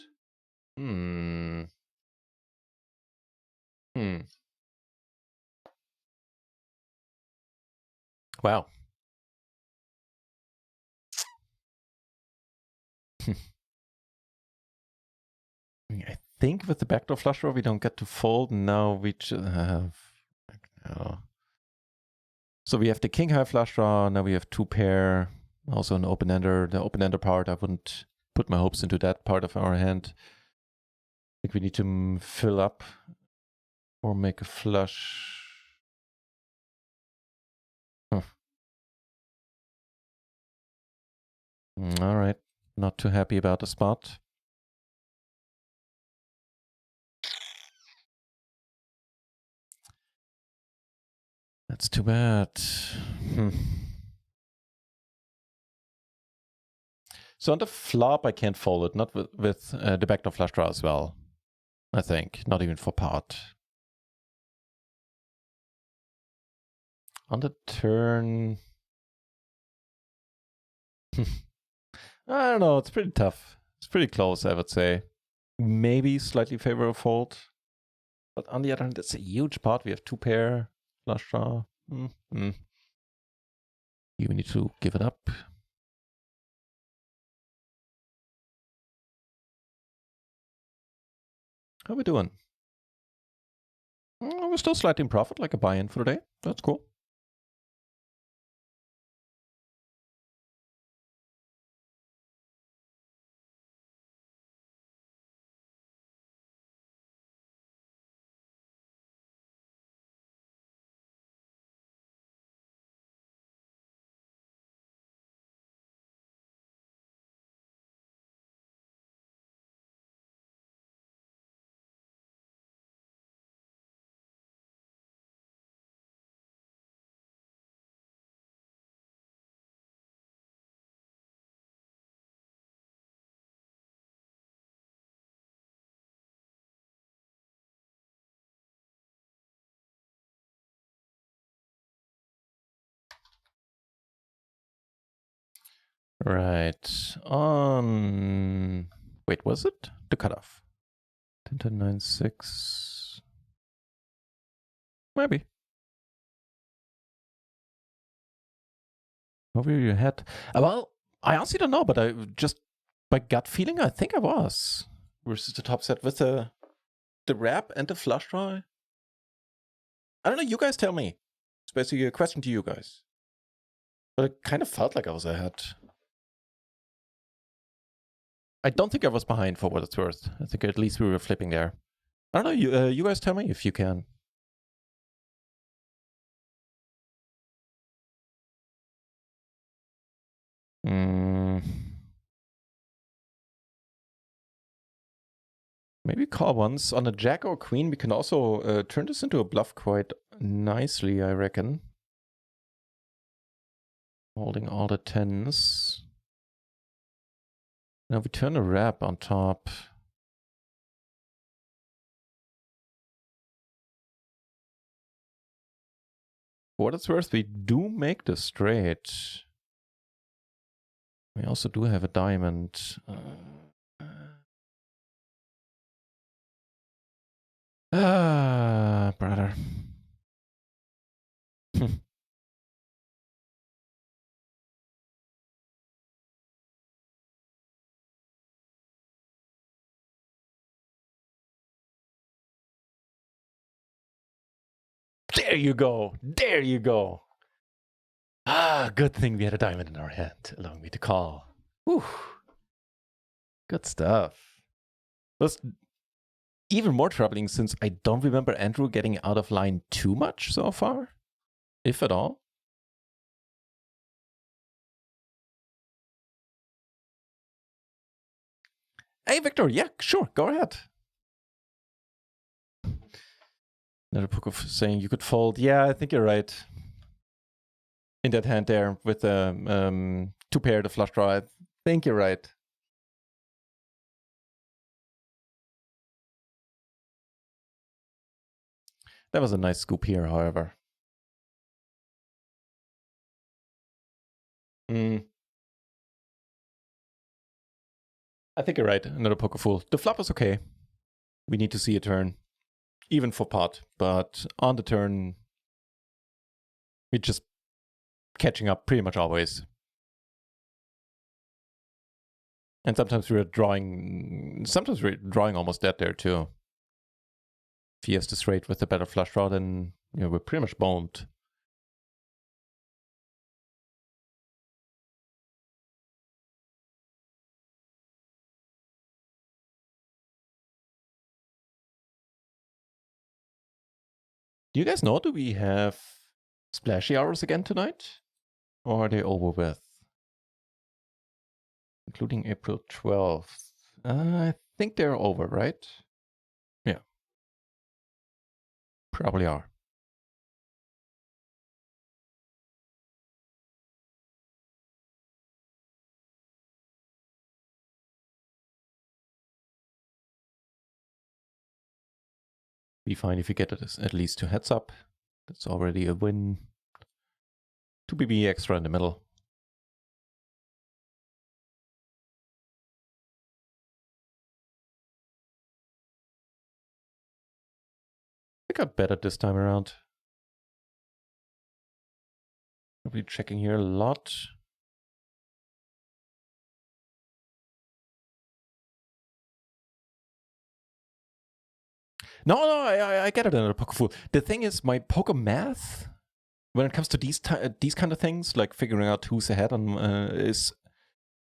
Wow. I think with the backdoor flush draw we don't get to fold. Now we just have. So we have the king high flush draw. Now we have 2-pair. Also an open ender. The open ender part, I wouldn't put my hopes into that part of our hand. I think we need to fill up or make a flush. All right. Not too happy about the spot. That's too bad. So on the flop, I can't fold it. Not with the backdoor flush draw as well. I think. Not even for pot. On the turn. I don't know. It's pretty tough. It's pretty close, I would say. maybe slightly favor a fold. But on the other hand, it's a huge pot. We have 2 pair, flush draw. You need to give it up. How are we doing? We're still slightly in profit, like a buy-in for the day. That's cool. Right. On... Wait, was it? The cutoff. 10, 10, 9, 6. Maybe. Over your head. Well, I honestly don't know, but I just, by gut feeling, I think I was. Versus the top set with the wrap and the flush draw. I don't know, you guys tell me. It's basically a question to you guys. But it kind of felt like I was ahead. I don't think I was behind for what it's worth. I think at least we were flipping there. I don't know, you guys tell me if you can. Maybe call once. On a jack or queen, we can also turn this into a bluff quite nicely, I reckon. Holding all the tens. Now we turn a wrap on top. For what it's worth, we do make the straight. We also do have a diamond. Brother. There you go. There you go. Good thing we had a diamond in our hand, allowing me to call. Whew. Good stuff. That's even more troubling since I don't remember Andrew getting out of line too much so far, if at all. Hey, Victor, yeah, sure, go ahead. Another book of saying you could fold. Yeah, I think you're right. In that hand there with the 2 pair, the flush draw, I think you're right. That was a nice scoop here, however. I think you're right. Another poker fool. The flop is okay. We need to see a turn, even for pot. But on the turn, we're just catching up pretty much always. And sometimes we're drawing almost dead there too. If he has the straight with the better flush draw, then we're pretty much boned. Do you guys know, do we have splashy hours again tonight? Or are they over with? Including April 12th. I think they're over, right? Yeah. Probably are. Be fine if you get it at least 2 heads up. That's already a win. 2 BB extra in the middle. got better this time around. I'll be checking here a lot. No, I get it in a poker fool. The thing is, my poker math, when it comes to these kind of things, like figuring out who's ahead on is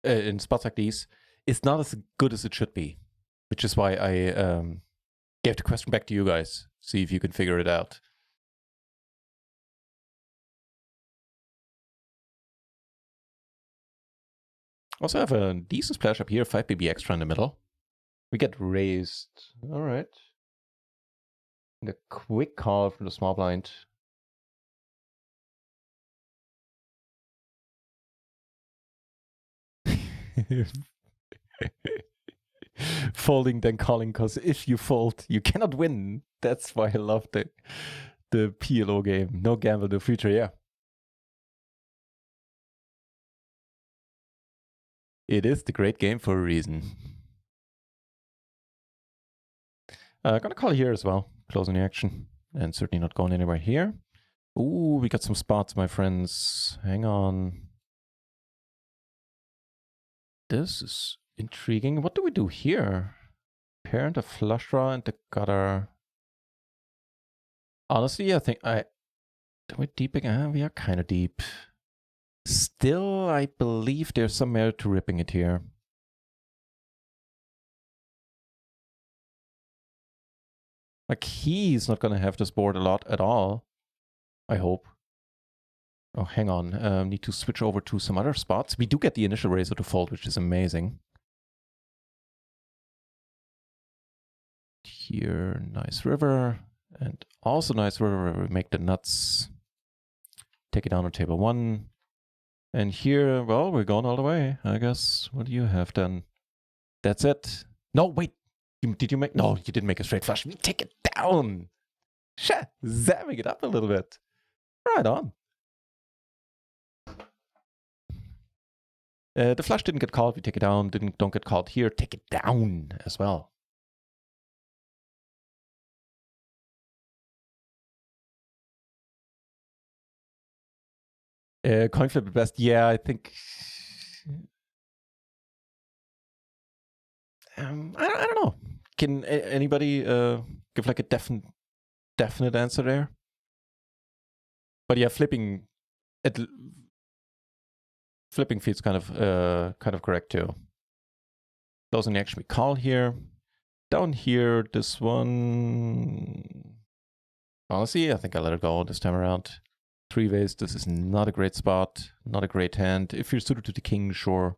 in spots like these, is not as good as it should be. Which is why I gave the question back to you guys. See if you can figure it out. Also have a decent splash up here, 5 BB extra in the middle. We get raised. All right. And a quick call from the small blind. Folding then calling, because if you fold, you cannot win. That's why I love the PLO game. No gamble, no future, yeah. It is the great game for a reason. Gonna call here as well, closing the action, and certainly not going anywhere here. Ooh, we got some spots, my friends. Hang on. This is intriguing. What do we do here? Parent, a flush draw, and the gutter. Honestly, I think are we deep again? We are kind of deep. Still, I believe there's some merit to ripping it here. Like, he's not going to have this board a lot at all. I hope. Oh, hang on. Need to switch over to some other spots. We do get the initial razor to fold, which is amazing. Here, nice river. And also nice river where we make the nuts. Take it down on table 1. And here, well, we're going all the way, I guess. What do you have then? That's it. No, wait. Did you make? No, you didn't make a straight flush. We take it down. Zamming it up a little bit. Right on. The flush didn't get called. We take it down. Don't get called here. Take it down as well. Coin flip at best. Yeah, I think. I don't know. Can anybody give like a definite answer there? But yeah, flipping feels kind of correct too. Closing the action we call here. Down here, this one. Honestly, I think I let it go this time around. 3 ways. This is not a great spot. Not a great hand. If you're suited to the king, sure,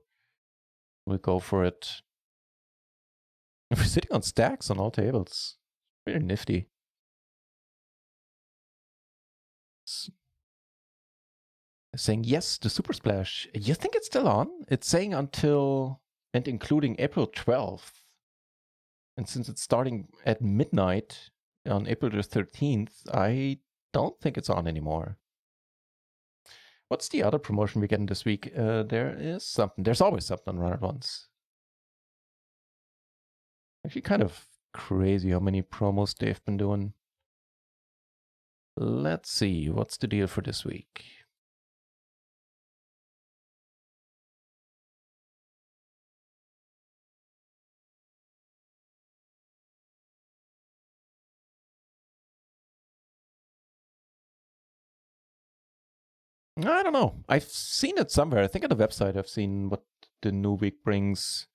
we'll go for it. If we're sitting on stacks on all tables, very nifty. Saying yes, the super splash. You think it's still on? It's saying until and including April 12th. And since it's starting at midnight on April the 13th, I don't think it's on anymore. What's the other promotion we're getting this week? There is something. There's always something on Run At Once. Actually kind of crazy how many promos they've been doing. Let's see, what's the deal for this week? I don't know. I've seen it somewhere. I think on the website I've seen what the new week brings.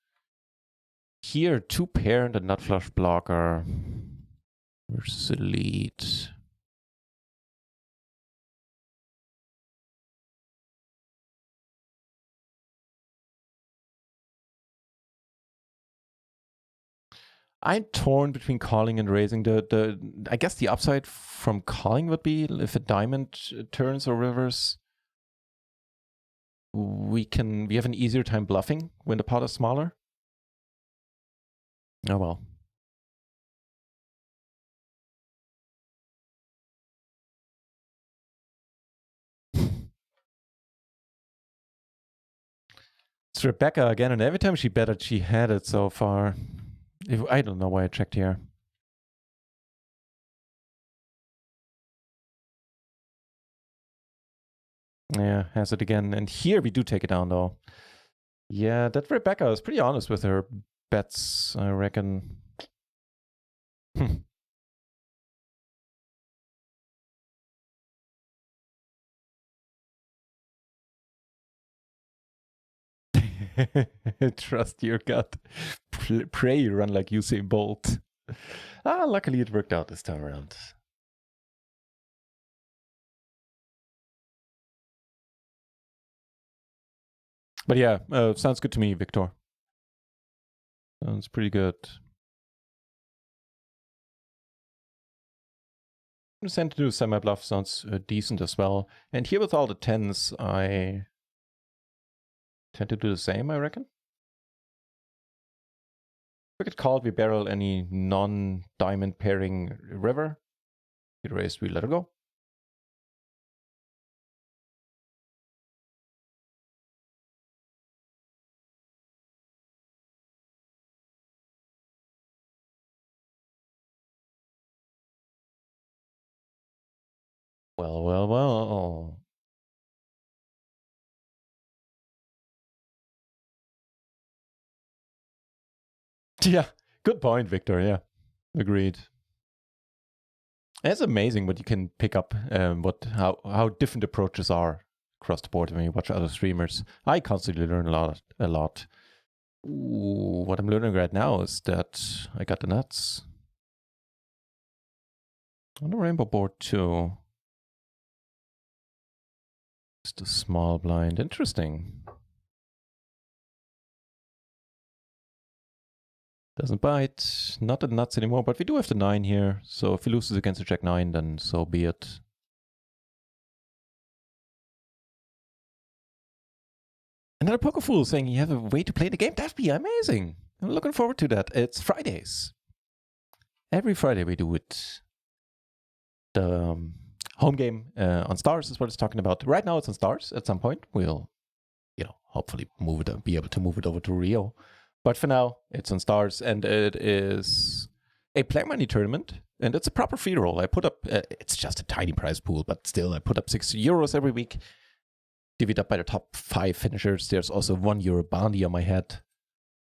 Here, 2 pair and a nut flush blocker versus elite. I'm torn between calling and raising. I guess the upside from calling would be if a diamond turns or rivers, we have an easier time bluffing when the pot is smaller. Oh well. It's Rebecca again, and every time she betted, she had it so far. I don't know why I checked here. Yeah, has it again. And here we do take it down, though. Yeah, that Rebecca is pretty honest with her bets, I reckon. Trust your gut. Pray you run like Usain Bolt. Luckily it worked out this time around. But yeah, sounds good to me, Victor. Sounds pretty good. Send to do semi-bluff sounds decent as well. And here with all the 10s, I tend to do the same, I reckon. We get called, we barrel any non-diamond pairing river. Get raised, we let it go. Well. Yeah, good point, Victor. Yeah, agreed. It's amazing what you can pick up, how different approaches are across the board when you watch other streamers. I constantly learn a lot. Ooh, what I'm learning right now is that I got the nuts on the rainbow board too. Just a small blind. Interesting. Doesn't bite. Not the nuts anymore, but we do have the 9 here. So if he loses against the Jack 9, then so be it. Another Poker Fool saying you have a way to play the game. That'd be amazing. I'm looking forward to that. It's Fridays. Every Friday we do it. The home game on Stars is what it's talking about. Right now it's on Stars. At some point we'll, hopefully be able to move it over to Rio. But for now, it's on Stars, and it is a play money tournament, and it's a proper free roll. I put up, it's just a tiny prize pool, but still, I put up €6 every week. Divvied up by the top 5 finishers. There's also €1 bounty on my head.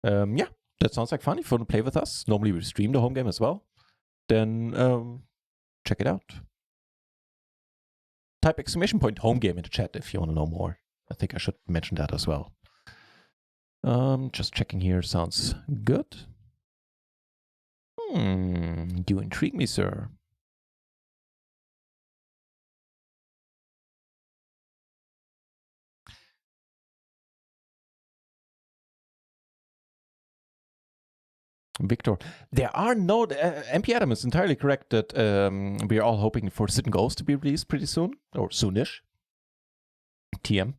Yeah, that sounds like fun. If you want to play with us, normally we stream the home game as well. Then check it out. Type ! home game in the chat if you want to know more. I think I should mention that as well. Just checking here. Sounds good. You intrigue me, sir. Victor, there are no. MP Adam is entirely correct that we are all hoping for Sit and Goes to be released pretty soon, or soonish. TM.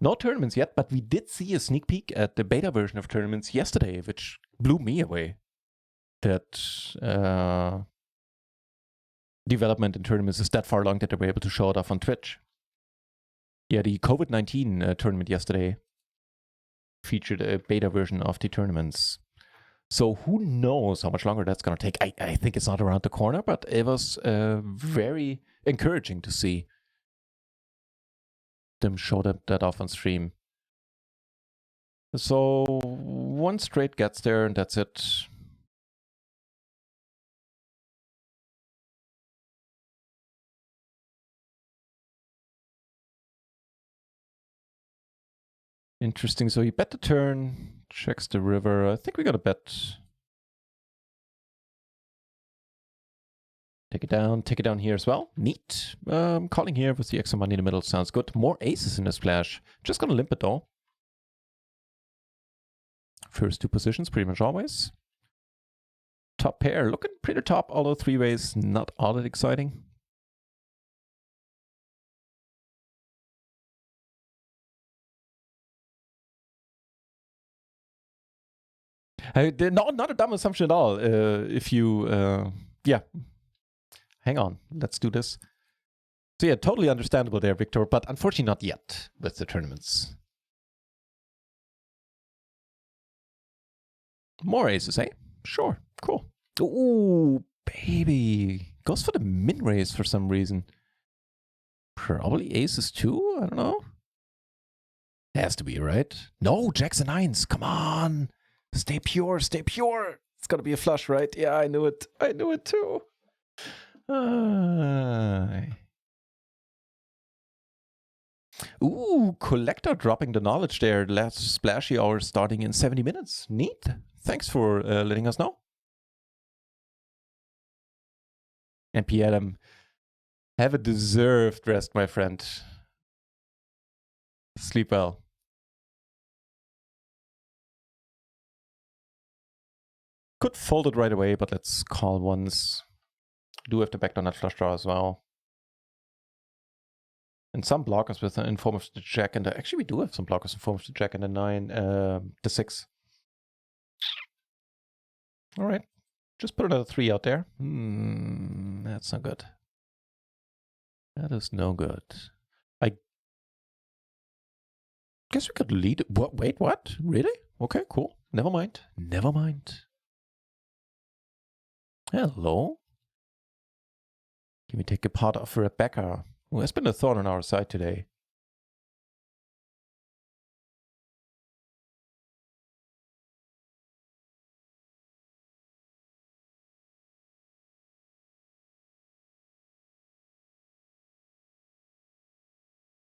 No tournaments yet, but we did see a sneak peek at the beta version of tournaments yesterday, which blew me away. That development in tournaments is that far along that they were able to show it off on Twitch. Yeah, the COVID-19 tournament yesterday featured a beta version of the tournaments. So who knows how much longer that's going to take. I think it's not around the corner, but it was very encouraging to see them show that off on stream. So one straight gets there and that's it. Interesting. So he bet the turn, checks the river. I think we got a bet. Take it down here as well. Neat. Calling here with the extra money in the middle sounds good. More aces in the splash. Just gonna limp it though. First 2 positions, pretty much always. Top pair, looking pretty top, although 3 ways, not all that exciting. Not a dumb assumption at all. If you, yeah. Hang on, let's do this. So yeah, totally understandable there, Victor, but unfortunately not yet with the tournaments. More aces, eh? Sure, cool. Ooh, baby. Goes for the min raise for some reason. Probably aces too? I don't know. Has to be, right? No, jacks and nines. Come on. Stay pure, stay pure. It's gotta be a flush, right? Yeah, I knew it. I knew it too. Ooh, collector dropping the knowledge there. Last splashy hour starting in 70 minutes. Neat. Thanks for letting us know. And P. Adam, have a deserved rest, my friend. Sleep well. Could fold it right away, but let's call once. Do have the backdoor nut flush draw as well. And some blockers with in form of the jack and the... Actually, we do have some blockers in form of the jack and the 9, the 6. All right. Just put another 3 out there. That's not good. That is no good. I guess we could lead... What? Wait, what? Really? Okay, cool. Never mind. Never mind. Hello. Can we take a part of Rebecca, who has been a thorn on our side today?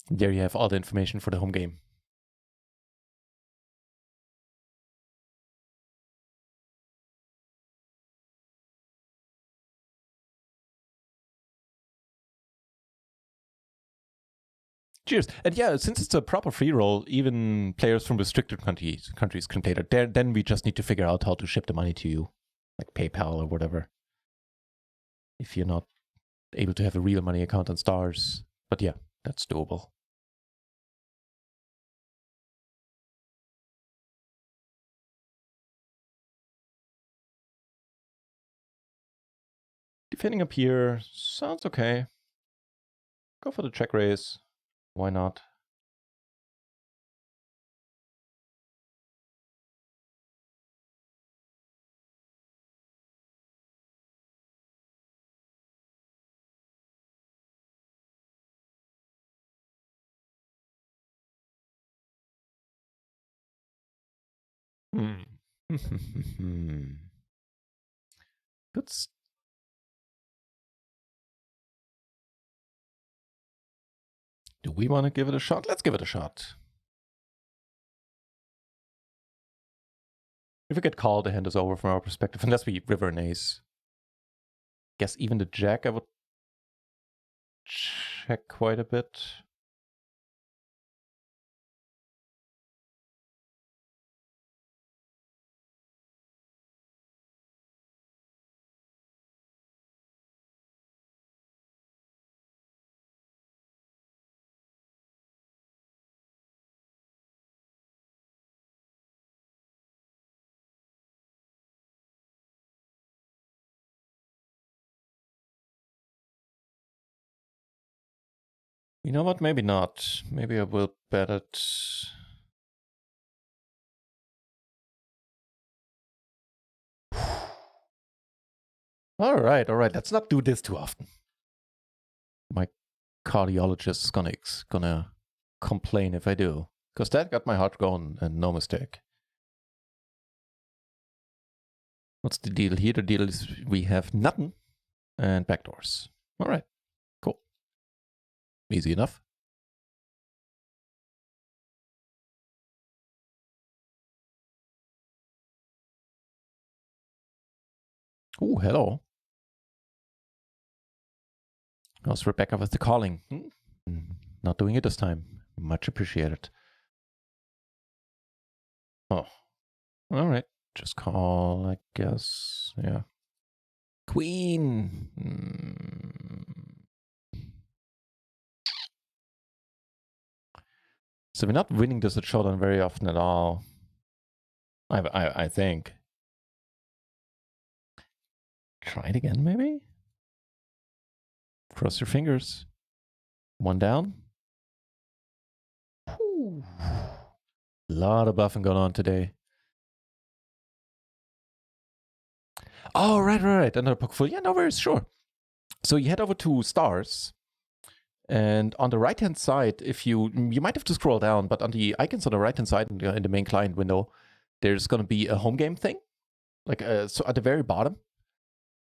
There you have all the information for the home game. Cheers. And yeah, since it's a proper free roll, even players from restricted countries can play that. Then we just need to figure out how to ship the money to you, like PayPal or whatever. If you're not able to have a real money account on Stars. But yeah, that's doable. Defending up here sounds okay. Go for the check raise. Why not? Good. Do we want to give it a shot? Let's give it a shot. If we get called, the hand is over from our perspective, unless we river an ace. Guess even the jack I would check quite a bit. You know what? Maybe not. Maybe I will bet it. All right. Let's not do this too often. My cardiologist is gonna complain if I do, because that got my heart going, and no mistake. What's the deal here? The deal is we have nothing and backdoors. All right. Cool. Easy enough. Oh, hello. How's Rebecca with the calling? Not doing it this time. Much appreciated. Oh, all right. Just call, I guess. Yeah. Queen. So we're not winning this at showdown very often at all. I think. Try it again, maybe? Cross your fingers. One down. Whew. A lot of buffing going on today. Oh, right. Another poke full. Yeah, no worries, sure. So you head over to Stars. And on the right-hand side, if you might have to scroll down, but on the icons on the right-hand side in the main client window, there's going to be a home game thing, like so at the very bottom.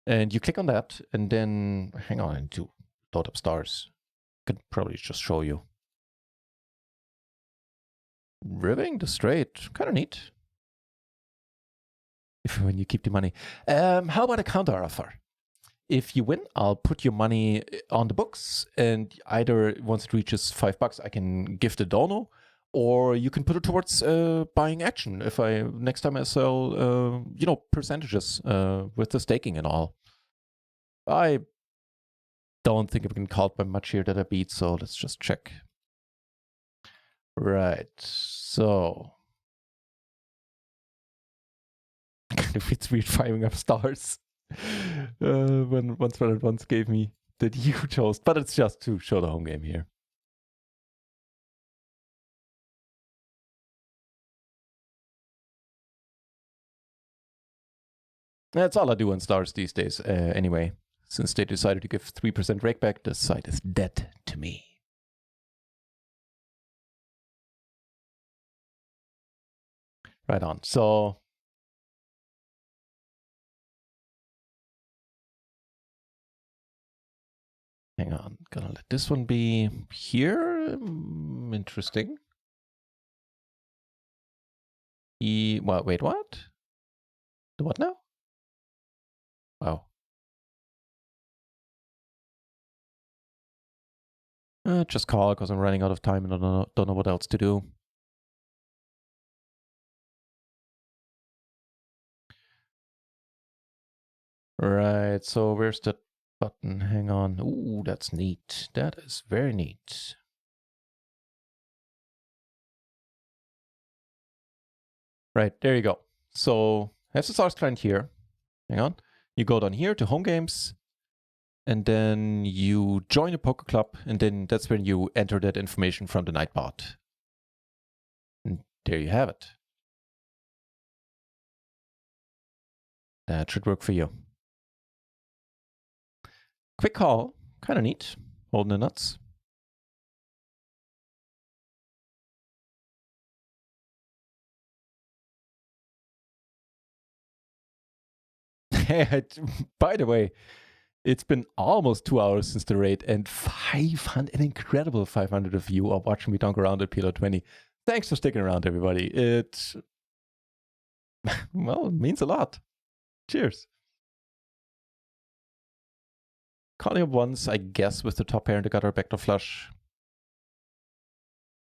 And you click on that, and then hang on, and to load up stars. Could probably just show you. Ribbing the straight, kind of neat. When you keep the money. How about a counter offer? If you win, I'll put your money on the books, and either once it reaches $5, I can gift a dono, or you can put it towards buying action. If I next time I sell, percentages with the staking and all. I don't think I've been called by much here that I beat, so let's just check. Right, so it's weird firing up stars. When once gave me that huge host, but it's just to show the home game here. That's all I do on stars these days, anyway. Since they decided to give 3% rakeback, the site is dead to me. Right on. So hang on, gonna let this one be here. Interesting. Wait, what? The what now? Wow. Just call because I'm running out of time and I don't know what else to do. Right, so where's the button? Hang on. Ooh, that's neat. That is very neat. Right, there you go. So have the stars client here. Hang on. You go down here to home games, and then you join a poker club, and then that's when you enter that information from the Nightbot. And there you have it. That should work for you. Quick call, kind of neat. Holding the nuts. By the way, it's been almost 2 hours since the raid, and 500, an incredible 500 of you are watching me dunk around at PLO 20. Thanks for sticking around, everybody. It means a lot. Cheers. Calling up once, I guess, with the top pair and the gutter backdoor flush.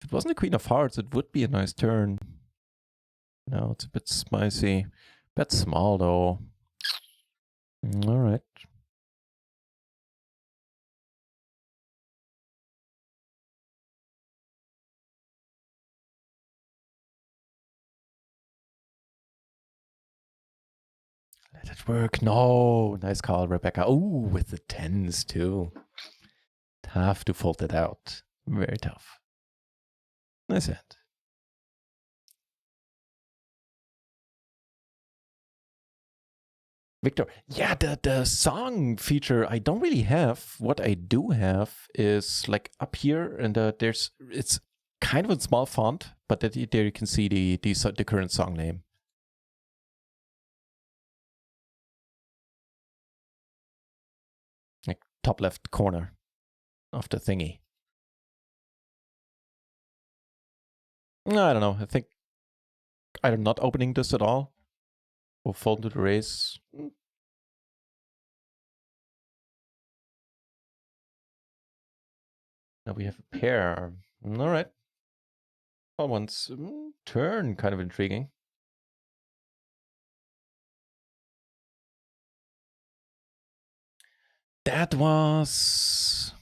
If it wasn't the queen of hearts, it would be a nice turn. No, it's a bit spicy. Bet small, though. All right. Let it work. No. Nice call, Rebecca. Oh, with the tens, too. Tough to fold it out. Very tough. Nice hand. Victor, yeah, the song feature I don't really have. What I do have is like up here, and it's kind of a small font, but there you can see the current song name. Like top left corner of the thingy. I don't know. I think I'm not opening this at all. We'll fold to the raise. Now we have a pair. All right. Well, once turn, kind of intriguing. That was,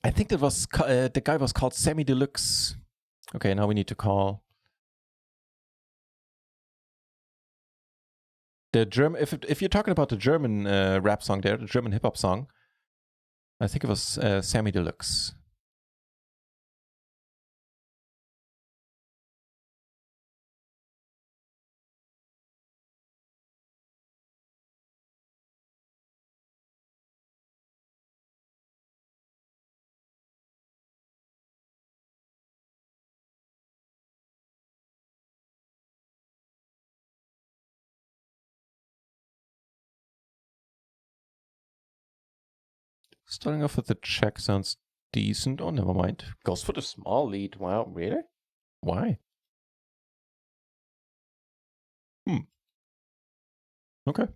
I think that was the guy was called Semi Deluxe. Okay, now we need to call the German. If you're talking about the German rap song there, the German hip hop song, I think it was Semi Deluxe. Starting off with the check sounds decent. Oh, never mind. Goes for the small lead. Wow, really? Why? Okay.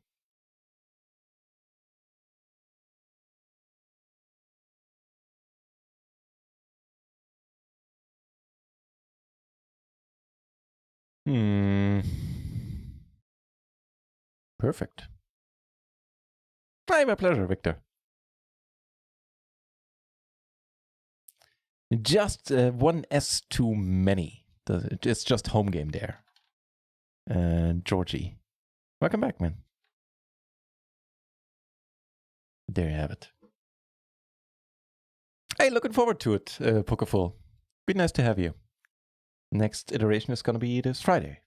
Perfect. My pleasure, Victor. Just one S too many. It's just home game there. Georgie. Welcome back, man. There you have it. Hey, looking forward to it, Pokerful. Be nice to have you. Next iteration is going to be this Friday.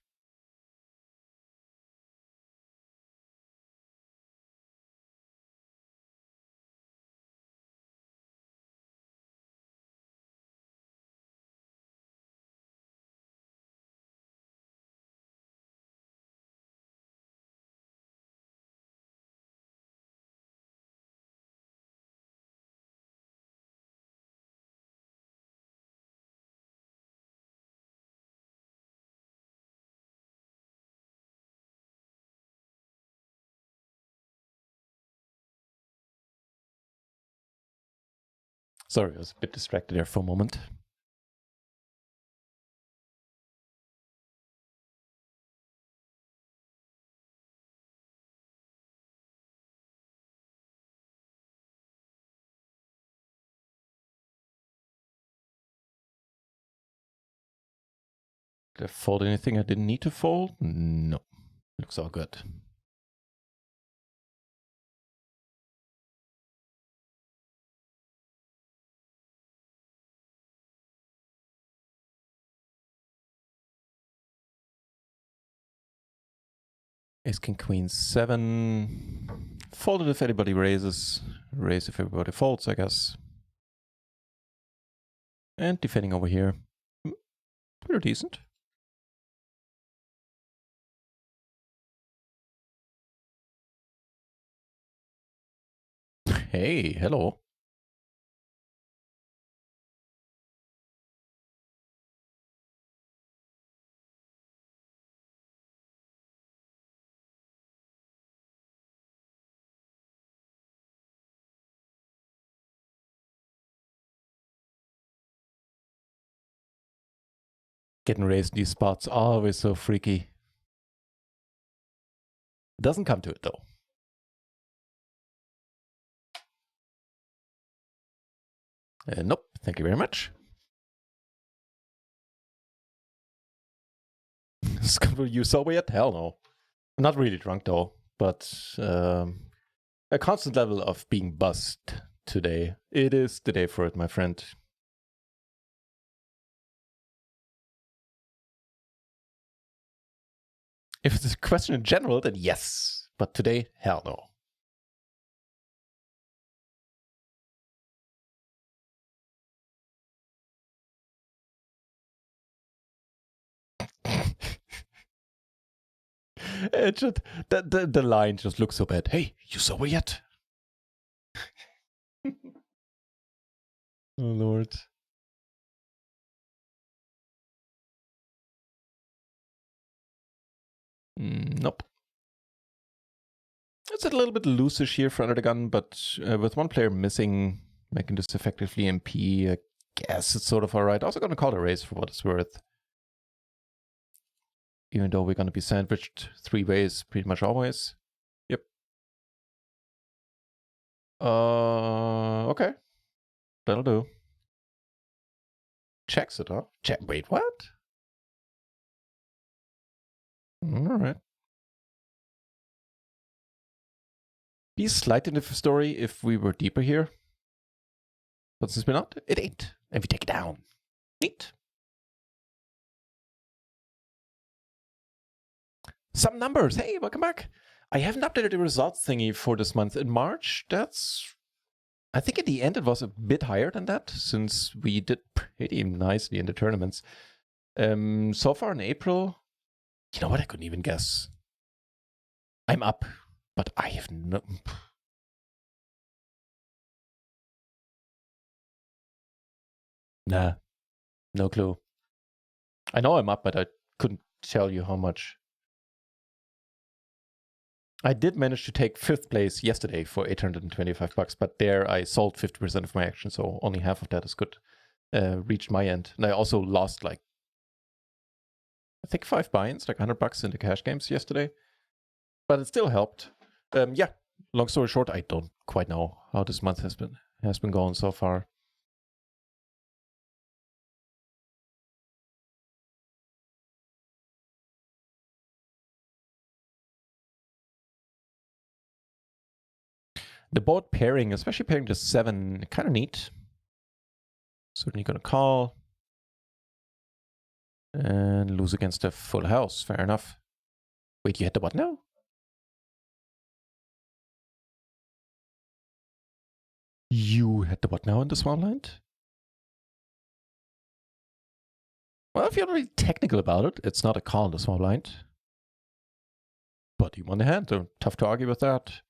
Sorry, I was a bit distracted there for a moment. Did I fold anything I didn't need to fold? No. Looks all good. Ace, King, Queen, 7. Folded if anybody raises. Raise if everybody folds, I guess. And defending over here. Pretty decent. Hey, hello. Getting raised in these spots, always so freaky. Doesn't come to it though. Nope, thank you very much. Scuttle you sober yet? Hell no. I'm not really drunk though, but a constant level of being buzzed today. It is the day for it, my friend. If it's a question in general, then yes. But today, hell no. It just the line just looks so bad. Hey, you sober yet? Oh Lord. Nope. It's a little bit loosish here for under the gun, but with one player missing, making this effectively MP, I guess it's sort of alright. Also gonna call a raise for what it's worth. Even though we're gonna be sandwiched 3 ways pretty much always. Yep. Okay. That'll do. Checks it, huh? Check. Wait, what? Alright. Be slight in the story if we were deeper here. But since we're not, it ain't. And we take it down. Neat. Some numbers. Hey, welcome back. I haven't updated the results thingy for this month. In March, I think at the end it was a bit higher than that, since we did pretty nicely in the tournaments. So far in April, you know what? I couldn't even guess. I'm up, but I have no... Nah, no clue. I know I'm up, but I couldn't tell you how much. I did manage to take 5th place yesterday for $825, but there I sold 50% of my action, so only half of that is good. Reached my end. And I also lost like, I think 5 buy-ins, like $100 in the cash games yesterday. But it still helped. Yeah, long story short, I don't quite know how this month has been going so far. The board pairing, especially pairing the 7, kind of neat. Certainly gonna call. And lose against a full house, fair enough. Wait, you hit the what now? You hit the what now in the small blind? Well, if you're really technical about it, it's not a call in the small blind. But you won the hand, so tough to argue with that.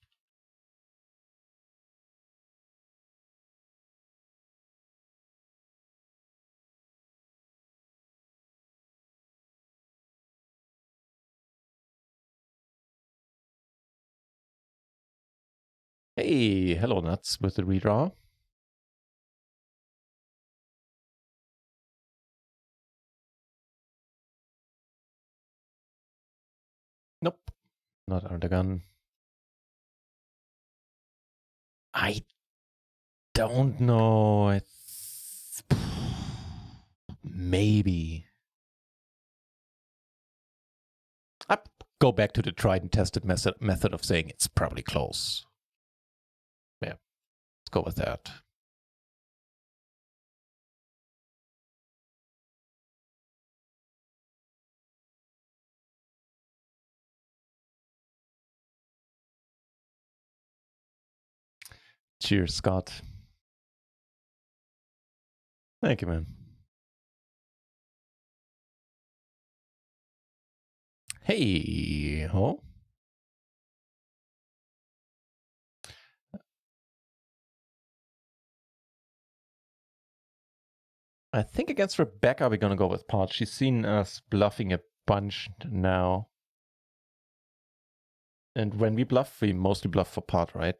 Hey, hello Nuts with the redraw. Nope, not under the gun. I don't know. Maybe. I go back to the tried and tested method of saying it's probably close. Yeah, let's go with that. Cheers, Scott. Thank you, man. Hey, ho. I think against Rebecca, we're going to go with pot. She's seen us bluffing a bunch now. And when we bluff, we mostly bluff for pot, right?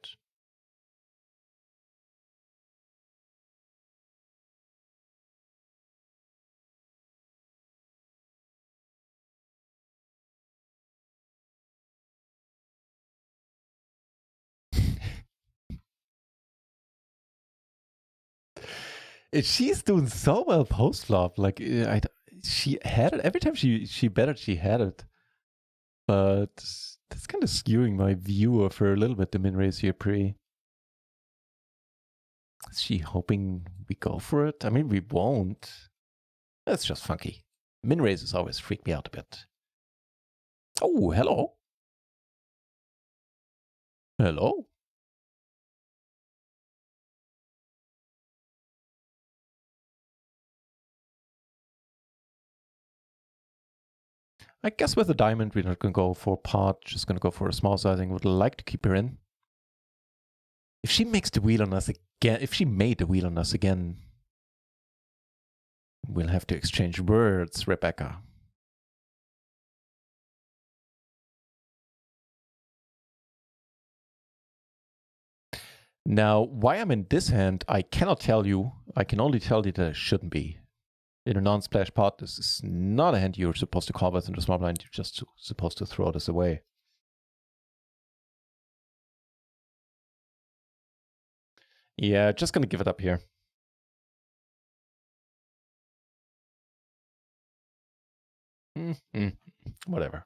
She's doing so well post flop. Like she had it every time she betted. She had it, but that's kind of skewing my view of her a little bit. The min raise here pre. Is she hoping we go for it? I mean, we won't. That's just funky. Min raises always freak me out a bit. Oh, hello. Hello. I guess with a diamond, we're not going to go for pot, just going to go for a small sizing. Would like to keep her in. If she makes the wheel on us again, if she made the wheel on us again, we'll have to exchange words, Rebecca. Now, why I'm in this hand, I cannot tell you. I can only tell you that it shouldn't be. In a non-splash pot, this is not a hand you're supposed to call with in the small blind. You're just supposed to throw this away. Yeah, just gonna give it up here. Whatever.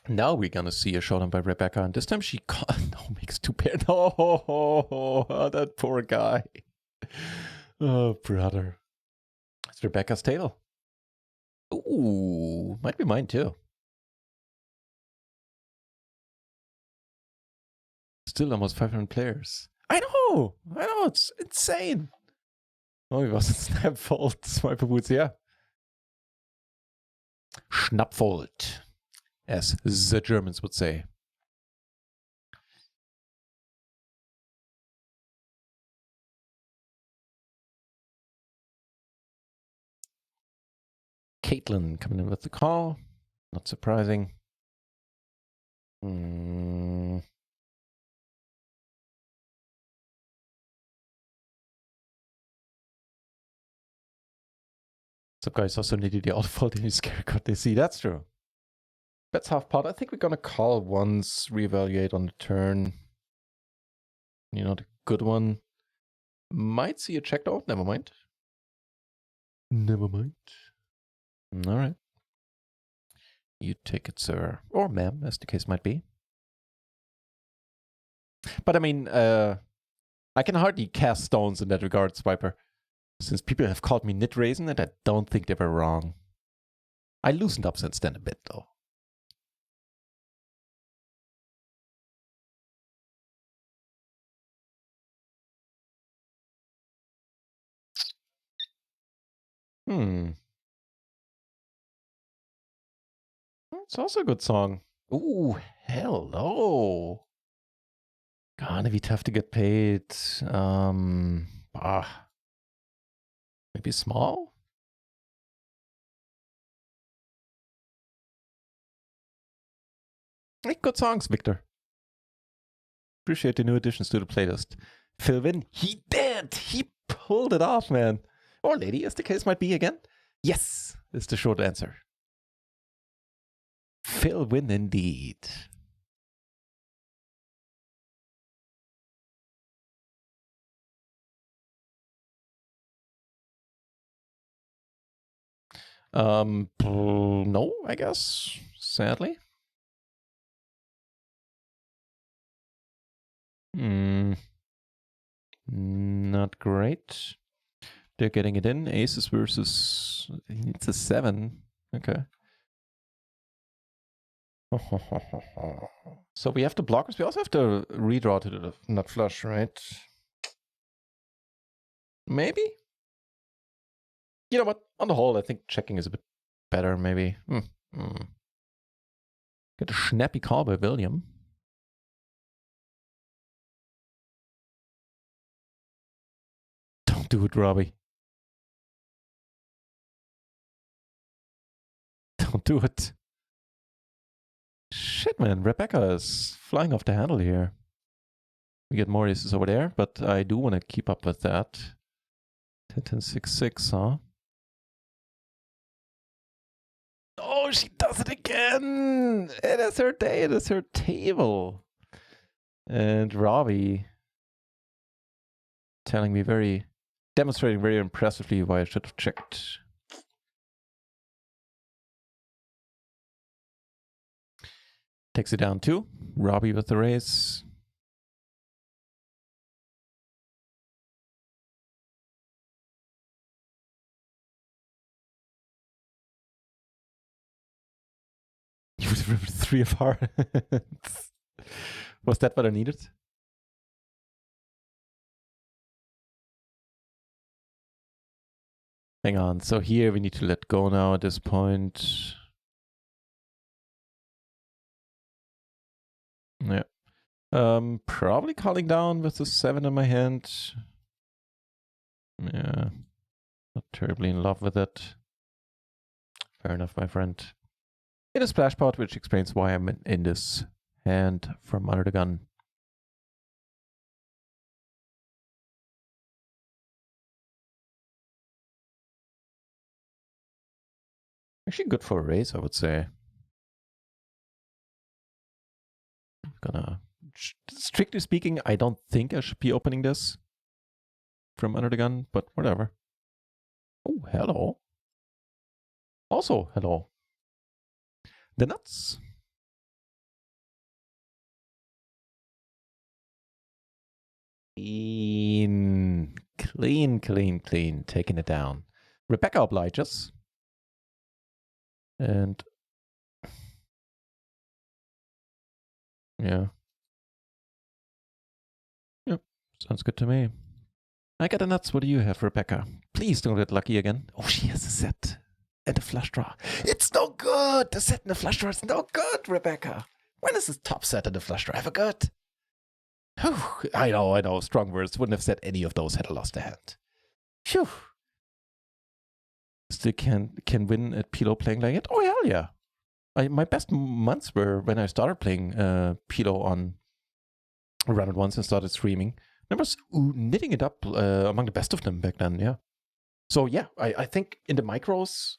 Now we're gonna see a showdown by Rebecca, and this time she makes 2 pair. No, that poor guy. Oh, brother. It's Rebecca's table. Ooh, might be mine too. Still almost 500 players. I know, it's insane. Oh, it was a Snapfold, Swiper Boots, yeah. Schnappfold. as the Germans would say. Caitlin coming in with the call. Not surprising. What's up, guys? Also needed the outfall in his character. They see that's true. That's half pot. I think we're gonna call once, reevaluate on the turn. You know, the good one. Might see a check though. Never mind. Never mind. All right. You take it, sir. Or ma'am, as the case might be. But I mean, I can hardly cast stones in that regard, Swiper. Since people have called me NutRaisin, and I don't think they were wrong. I loosened up since then a bit, though. It's also a good song. Ooh, hello. Gonna be tough to get paid. Maybe small? Hey, good songs, Victor. Appreciate the new additions to the playlist. Phil Wynn, he did! He pulled it off, man. Or lady, as the case might be again. Yes, is the short answer. Phil Wynn indeed. No, I guess. Sadly. Not great. They're getting it in. Aces versus... It's a 7. Okay. So we have the blockers. We also have to redraw to the nut flush, right? Maybe? You know what? On the whole, I think checking is a bit better, maybe. Get a snappy call by William. Don't do it, Robbie. Don't do it. Shit, man. Rebecca is flying off the handle here. We get more aces over there, but I do want to keep up with that. 10-10-6-6, huh? Oh, she does it again! It is her day, it is her table. And Robbie telling me demonstrating very impressively why I should have checked. Takes it down 2. Robbie with the raise. You would have ripped 3 of hearts. Was that what I needed? Hang on. So here we need to let go now at this point. Yeah. Probably calling down with the 7 in my hand. Yeah. Not terribly in love with it. Fair enough, my friend. In a splash pot, which explains why I'm in this hand from under the gun. Actually good for a raise, I would say. Strictly speaking, I don't think I should be opening this from under the gun, but whatever. Oh, hello. Also, hello. The nuts. Clean. Taking it down. Rebecca obliges. And yeah. Yep, sounds good to me. I got the nuts. What do you have, Rebecca? Please don't get lucky again. Oh, she has a set. and a flush draw. It's no good. The set and the flush draw is no good, Rebecca. When is this top set and the flush draw ever good? Whew. I know. Strong words. Wouldn't have said any of those had I lost a hand. Phew. Still can win at PLO playing like it? Oh, hell yeah. My best months were when I started playing PLO on Run It Once and started streaming. I was knitting it up among the best of them back then, yeah. So yeah, I think in the micros,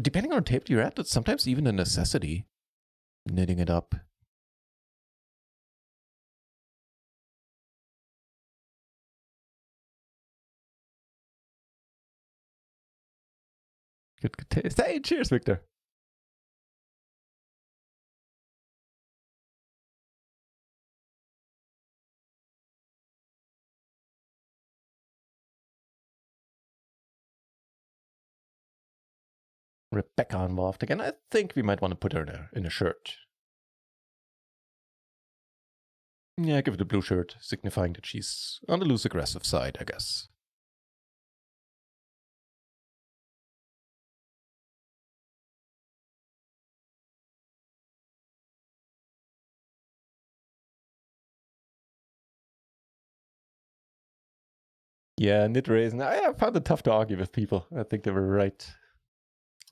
depending on the table you're at, it's sometimes even a necessity, knitting it up. Good taste. Hey, cheers, Victor. Rebecca involved again. I think we might want to put her in a shirt. Yeah, give it a blue shirt, signifying that she's on the loose aggressive side, I guess. Yeah, NutRaisin. I found it tough to argue with people. I think they were right.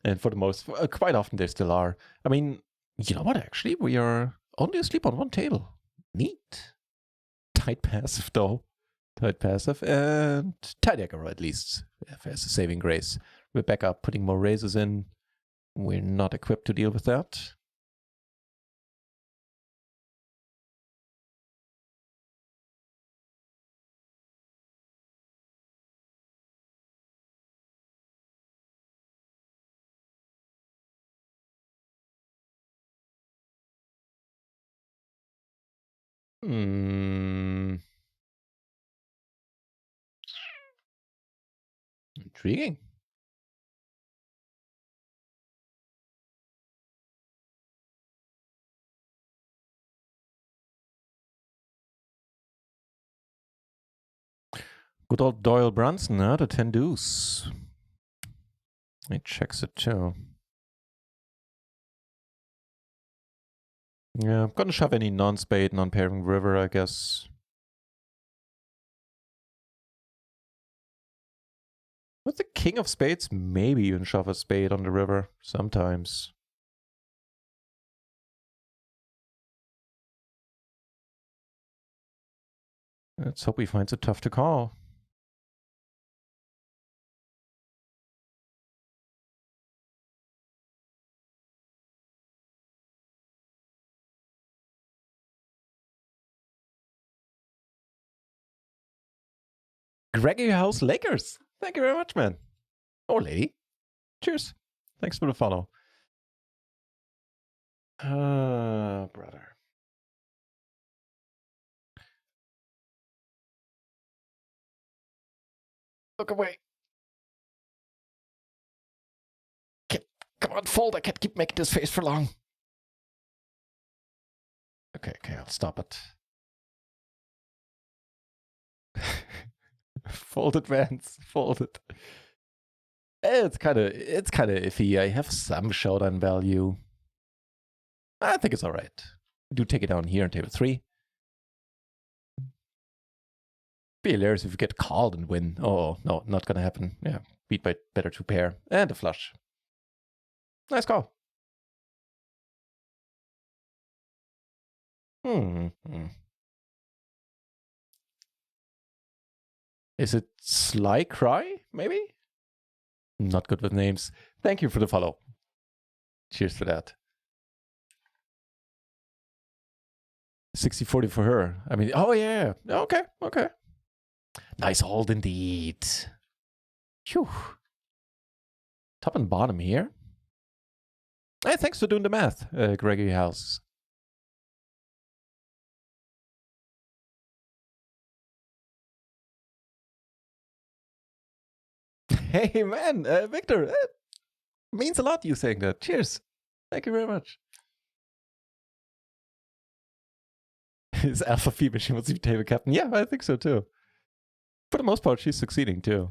And for the most, quite often they still are. I mean, you know what, actually? We are only asleep on one table. Neat. Tight passive, though. Tight passive. And tight aggro, at least, as a saving grace. Rebecca putting more raises in. We're not equipped to deal with that. Intriguing. Good old Doyle Brunson, huh? The 10 deuce. He checks it too. Yeah, I'm gonna shove any non-spade, non-pairing river, I guess. With the king of spades, maybe even shove a spade on the river. Sometimes. Let's hope he finds it tough to call. Gregory House Lakers. Thank you very much, man. Or lady. Cheers. Thanks for the follow. Brother. Look away. Come on, fold. I can't keep making this face for long. Okay, I'll stop it. Fold it, Vance. Fold it. It's kind of iffy. I have some showdown value. I think it's all right. Do take it down here on table 3. Be hilarious if you get called and win. Oh, no, not gonna happen. Yeah, beat by better 2 pair. And a flush. Nice call. Is it Sly Cry, maybe? Not good with names. Thank you for the follow. Cheers for that. 60-40 for her. I mean, oh yeah. Okay. Nice hold indeed. Phew. Top and bottom here. Hey, thanks for doing the math, Gregory House. Hey, man, Victor, it means a lot you saying that. Cheers. Thank you very much. Is Alpha Phoebe, she wants to be table captain? Yeah, I think so too. For the most part, she's succeeding too.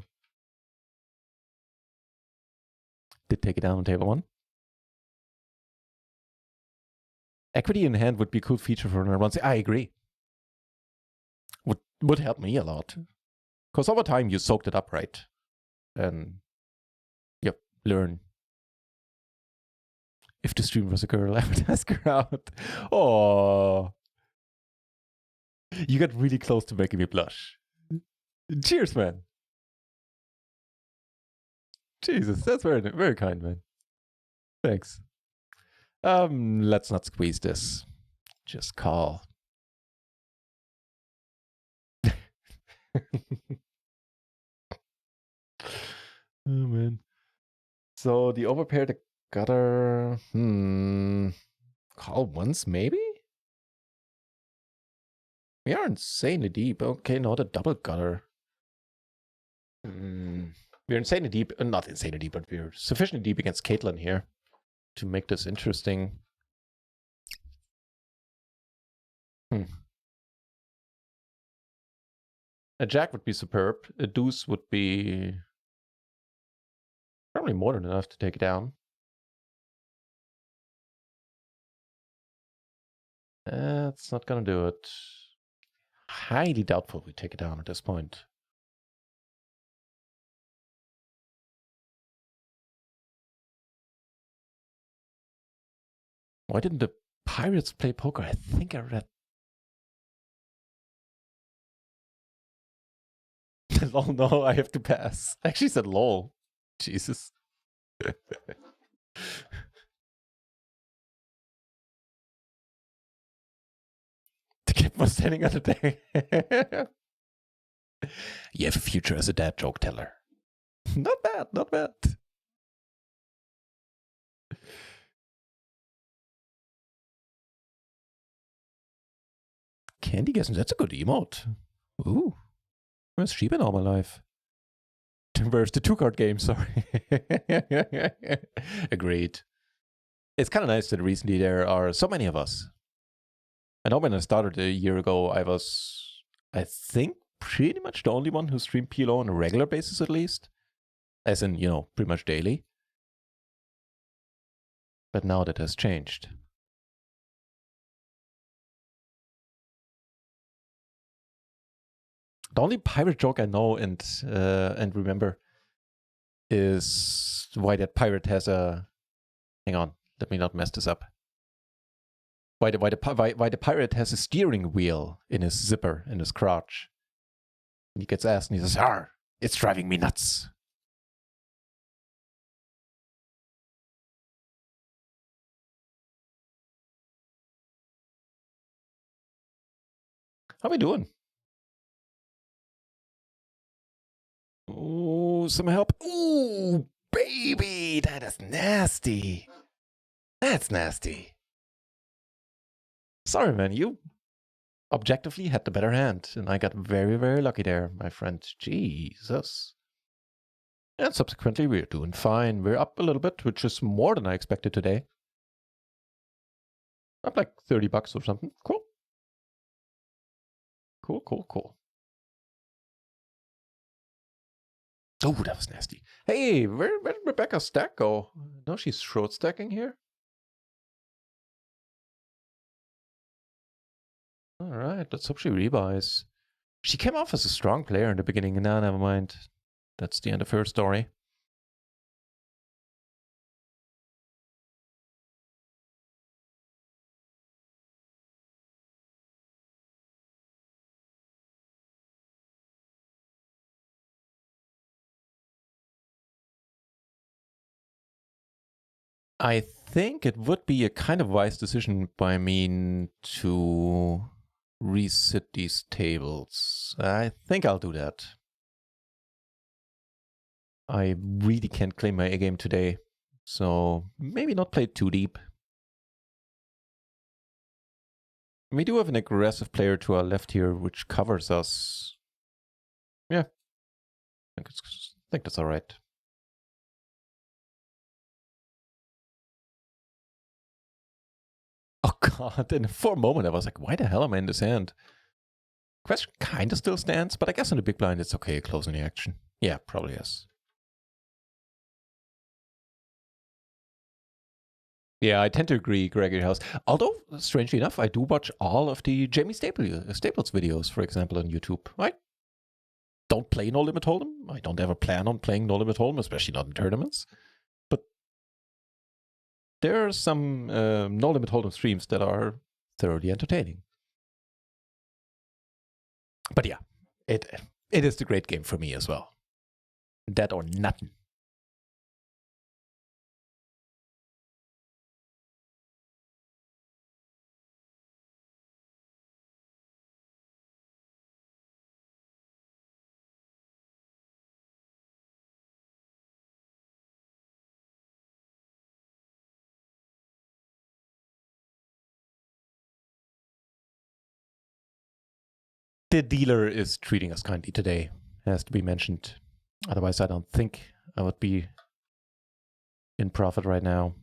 Did take it down on table 1. Equity in hand would be a cool feature for another one. I agree. Would help me a lot. Because over time you soaked it up, right? And yep, learn. If the stream was a girl, I would ask her out. Oh, you got really close to making me blush. Cheers, man. Jesus, that's very, very kind, man. Thanks. Let's not squeeze this. Just call. Oh man. So the overpair, the gutter. Call once, maybe? We are insanely deep. Okay, no, the double gutter. We're insanely deep. Not insanely deep, but we're sufficiently deep against Caitlyn here to make this interesting. A jack would be superb. A deuce would be probably more than enough to take it down. That's not gonna do it. Highly doubtful we take it down at this point. Why didn't the Pirates play poker? I think I read. Lol, no, I have to pass. I actually said lol. Jesus. The kid was standing on the day. You have a future as a dad joke teller. Not bad, not bad. Candy guessing, that's a good emote. Ooh. Where's she been all my life? Where's the 2-card game? Sorry. Agreed. It's kind of nice that recently there are so many of us. I know when I started a year ago, I was, I think, pretty much the only one who streamed PLO on a regular basis at least. As in, you know, pretty much daily. But now that has changed. The only pirate joke I know and remember is why that pirate has a. Hang on, let me not mess this up. Why the pirate has a steering wheel in his zipper in his crotch. And he gets asked and he says, "Arr, it's driving me nuts." How we doing? Oh, some help. Ooh, baby, that is nasty. That's nasty. Sorry, man, you objectively had the better hand, and I got very, very lucky there, my friend. Jesus. And subsequently, we're doing fine. We're up a little bit, which is more than I expected today. Up like $30 or something. Cool. Cool, cool, cool. Oh, that was nasty. Hey, where did Rebecca's stack go? No, she's short stacking here. All right, let's hope she rebuys. She came off as a strong player in the beginning. Now, never mind. That's the end of her story. I think it would be a kind of wise decision by me to resit these tables. I think I'll do that. I really can't claim my A game today, so maybe not play too deep. We do have an aggressive player to our left here, which covers us. Yeah, I think that's all right. Oh god, and for a moment I was like, why the hell am I in this hand? Question kind of still stands, but I guess on the big blind it's okay closing the action. Yeah, probably is. Yeah, I tend to agree, Gregory House. Although, strangely enough, I do watch all of the Jamie Staples videos, for example, on YouTube. I don't play No Limit Hold'em. I don't ever plan on playing No Limit Hold'em, especially not in tournaments. But there are some No Limit Hold'em streams that are thoroughly entertaining. But yeah, it is the great game for me as well. That or nothing. The dealer is treating us kindly today, has to be mentioned. Otherwise, I don't think I would be in profit right now.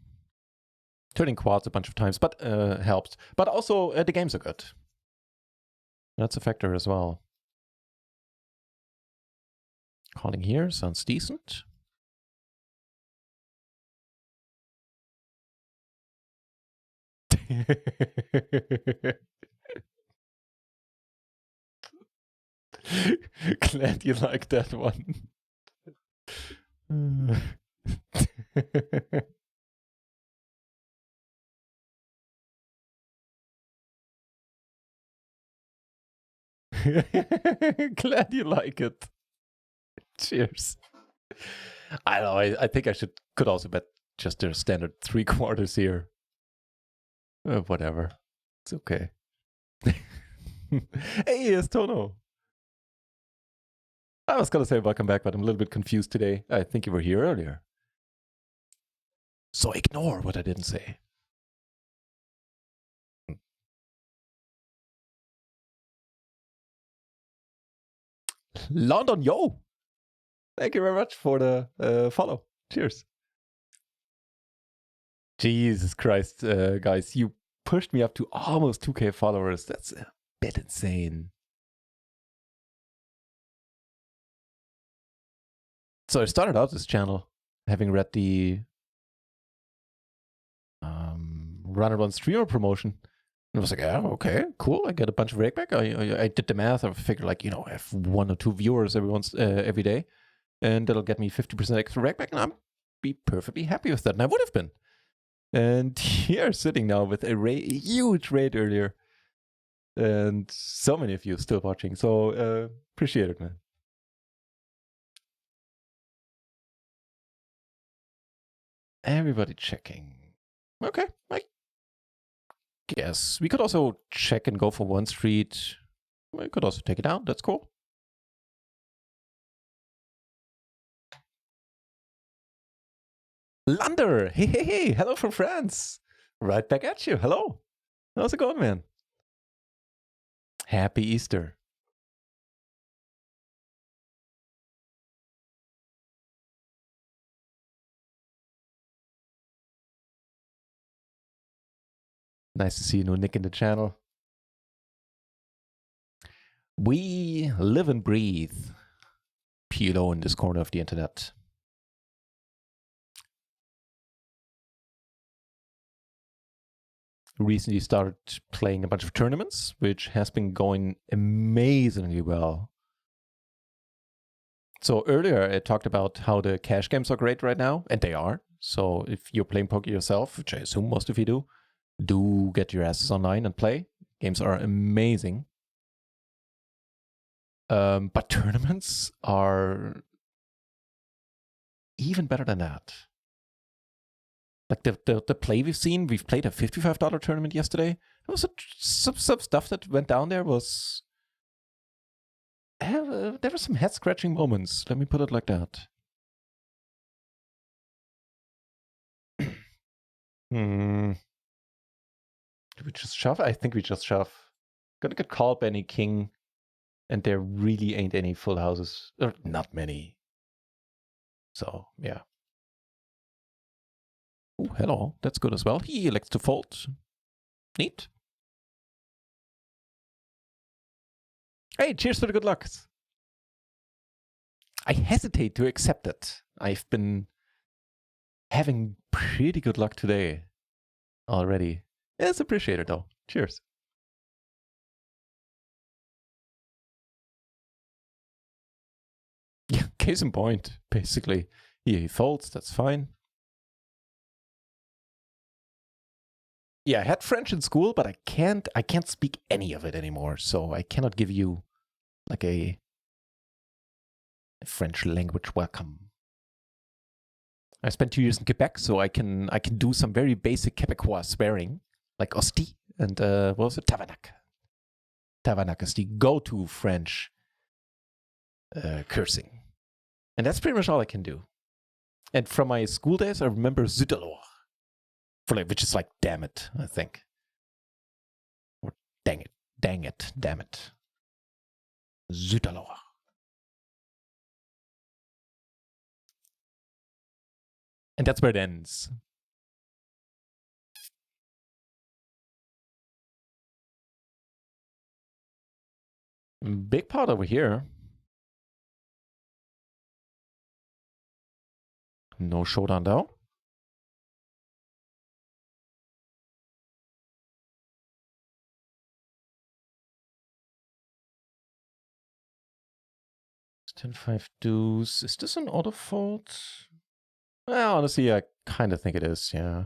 Turning quads a bunch of times, but helps. But also, the games are good. That's a factor as well. Calling here sounds decent. Glad you like that one. Glad you like it. Cheers. I don't know. I think I could also bet just their standard 3/4 here. Whatever. It's okay. Hey, it's Tono. I was gonna say welcome back, but I'm a little bit confused today. I think you were here earlier. So ignore what I didn't say. London, yo! Thank you very much for the follow. Cheers. Jesus Christ, guys, you pushed me up to almost 2K followers. That's a bit insane. So I started out this channel having read the Runner One streamer promotion. And I was like, yeah, okay, cool. I get a bunch of rakeback. I did the math. I figured, like, I have 1 or 2 viewers every day, and that'll get me 50% extra rakeback, and I'd be perfectly happy with that. And I would have been. And here, sitting now with a huge raid earlier, and so many of you still watching. So appreciate it, man. Everybody checking. Okay, I guess we could also check and go for 1 street. We could also take it out. That's cool. Lander, hey, hello from France. Right back at you. Hello. How's it going, man? Happy Easter. Nice to see you, new Nick in the channel. We live and breathe PLO in this corner of the internet. Recently started playing a bunch of tournaments, which has been going amazingly well. So earlier I talked about how the cash games are great right now, and they are. So if you're playing poker yourself, which I assume most of you do get your asses online and play. Games are amazing. But tournaments are even better than that. Like the play we've played a $55 tournament yesterday. There was some stuff that went down there was... there were some head-scratching moments. Let me put it like that. Do we just shove? I think we just shove. Gonna get called by any king, and there really ain't any full houses. Or not many. So, yeah. Oh, hello. That's good as well. He elects to fold. Neat. Hey, cheers to the good luck. I hesitate to accept it. I've been having pretty good luck today. already. Yeah, it's appreciated though. Cheers. Yeah, case in point, basically. He folds, that's fine. Yeah, I had French in school, but I can't speak any of it anymore, so I cannot give you like a French language welcome. I spent 2 years in Quebec, so I can do some very basic Quebecois swearing, like hostie and what was it? Tabarnak. Tabarnak is the go-to French cursing. And that's pretty much all I can do. And from my school days, I remember zut alors, which is like damn it, I think. Or dang it, damn it. Zut alors. And that's where it ends. Big pot over here. No showdown though. It's 10-5 deuce. Is this an auto fold? Well, honestly, I kind of think it is, yeah.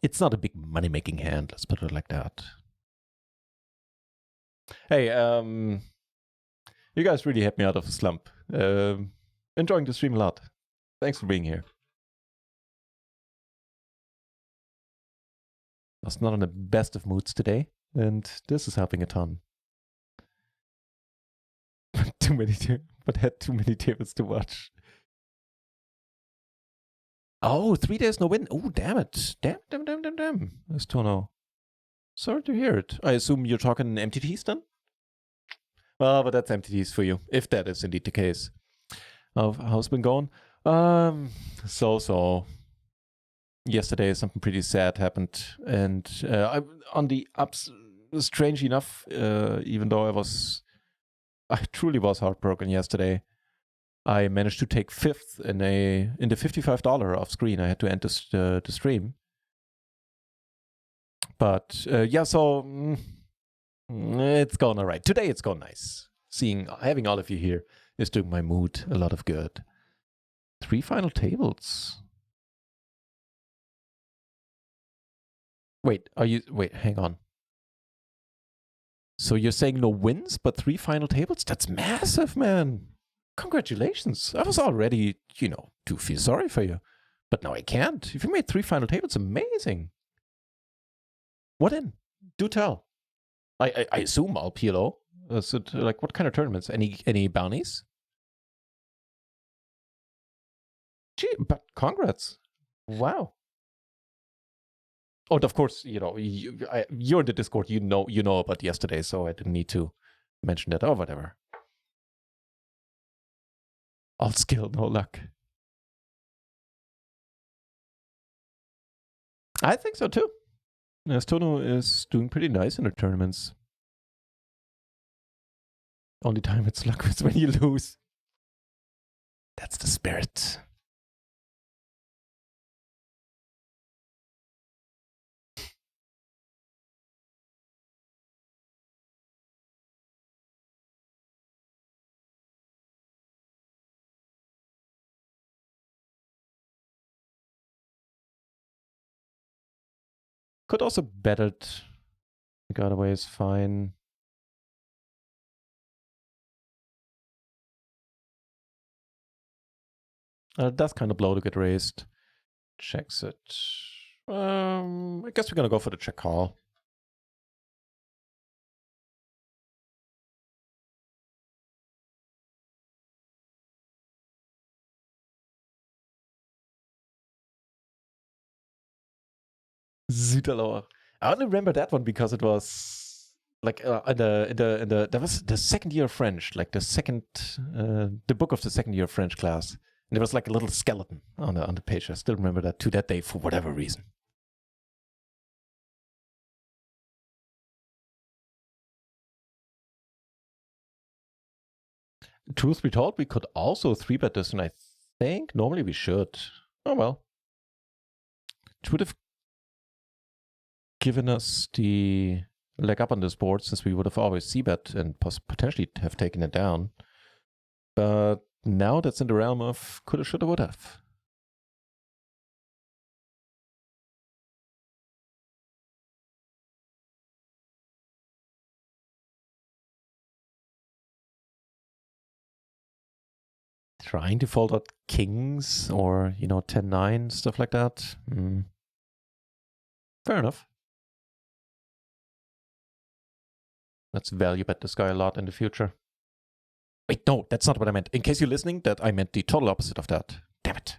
It's not a big money-making hand, let's put it like that. Hey, you guys really helped me out of the slump. Enjoying the stream a lot. Thanks for being here. I was not in the best of moods today, and this is helping a ton. But had too many tables to watch. Oh, 3 days no win. Oh, damn it. Damn. That's Tono. Sorry to hear it. I assume you're talking MTTs then? Well, but that's MTTs for you, if that is indeed the case. How's it been going? So. Yesterday, something pretty sad happened, and on the ups. Strange enough, even though I truly was heartbroken yesterday. I managed to take fifth in the $55 off screen. I had to end the stream, but yeah. So it's going all right. Today it's going nice. Having all of you here is doing my mood a lot of good. 3 final tables. Wait, hang on. So you're saying no wins, but 3 final tables? That's massive, man. Congratulations. I was already, to feel sorry for you. But now I can't. If you made 3 final tables, amazing. What in? Do tell. I assume all PLO. So like what kind of tournaments? Any bounties? Gee, but congrats. Wow. Oh, of course, you're in the Discord. You know about yesterday, so I didn't need to mention that. Oh, whatever. All skill, no luck. I think so too. Tono is doing pretty nice in the tournaments. Only time it's luck is when you lose. That's the spirit. Could also bet it. Got away is fine. That's kind of low to get raised. Checks it. I guess we're gonna go for the check call. Süderlauer. I only remember that one because it was like that was the second year of French, like the book of the second year of French class. And there was like a little skeleton on the page. I still remember that to that day for whatever reason. Truth be told, we could also 3-bet this, and I think normally we should. Oh well. It would have given us the leg up on this board since we would have always c-bet and potentially have taken it down. But now that's in the realm of coulda, shoulda, would have. Trying to fold out kings or, 10-9, stuff like that. Fair enough. Let's value bet this guy a lot in the future. Wait, no, that's not what I meant. In case you're listening, that I meant the total opposite of that. Damn it.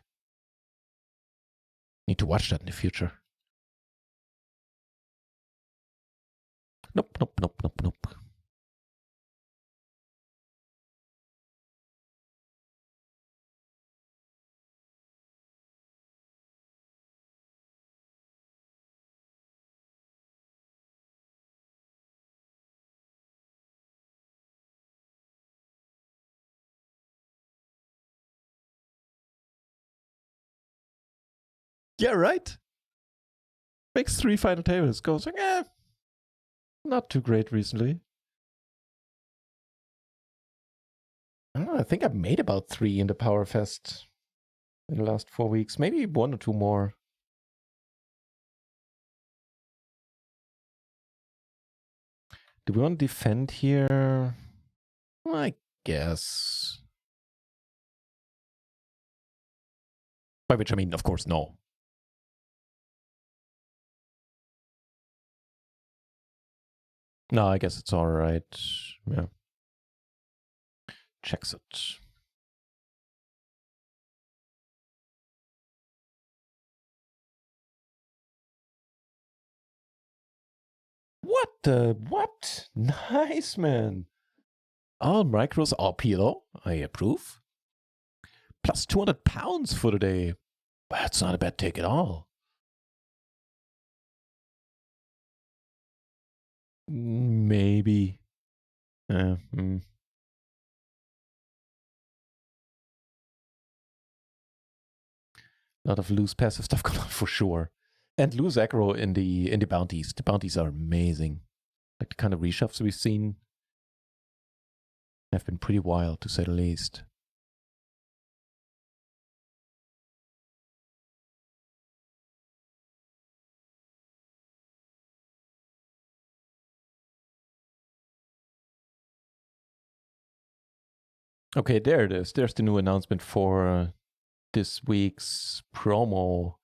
Need to watch that in the future. Nope. Yeah, right. Makes 3 final tables. Goes like, not too great recently. I don't know, I think I've made about 3 in the Power Fest in the last 4 weeks. Maybe 1 or 2 more. Do we want to defend here? I guess. By which I mean, of course, no. No, I guess it's all right. Yeah. Checks it. What? Nice, man. All micros, all PLO. I approve. Plus 200 pounds for today. That's not a bad take at all. Maybe. A lot of loose passive stuff going on for sure. And loose aggro in the bounties. The bounties are amazing. Like the kind of reshuffles we've seen have been pretty wild, to say the least. Okay, there it is. There's the new announcement for this week's promo.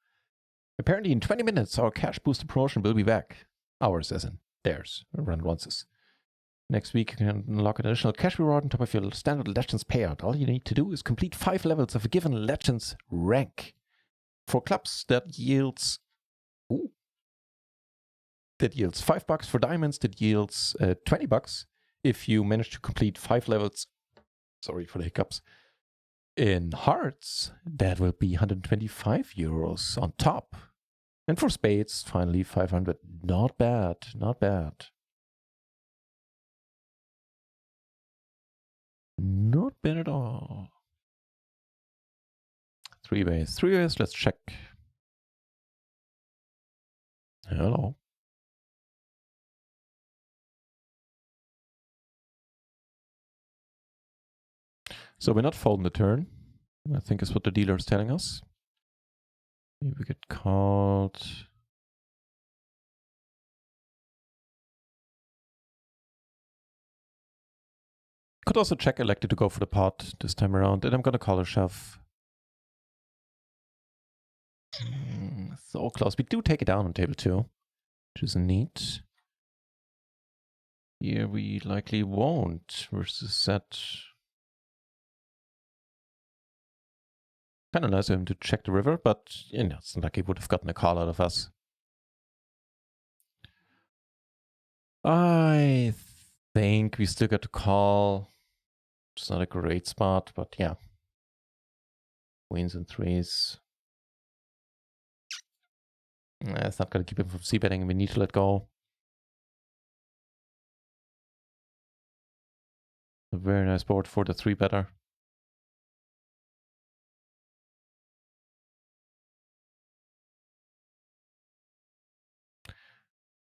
Apparently in 20 minutes, our cash booster promotion will be back. Ours, as in theirs, run onces. Next week, you can unlock an additional cash reward on top of your standard Legends payout. All you need to do is complete 5 levels of a given Legends rank. For clubs, that yields... That yields $5. For diamonds, that yields $20 if you manage to complete 5 levels. Sorry for the hiccups. In hearts, that will be 125 euros on top. And for spades, finally 500. Not bad, not bad. Not bad at all. 3 ways. Let's check. Hello. So we're not folding the turn, I think is what the dealer is telling us. Maybe we get called. Could also check elected to go for the pot this time around, and I'm gonna call a shove. So close. We do take it down on table 2, which is neat. Here we likely won't versus set. Kind of nice of him to check the river, but it's not like he would have gotten a call out of us. I think we still got to call. It's not a great spot, but yeah. Queens and 3s. It's not going to keep him from c-betting. We need to let go. A very nice board for the 3-better.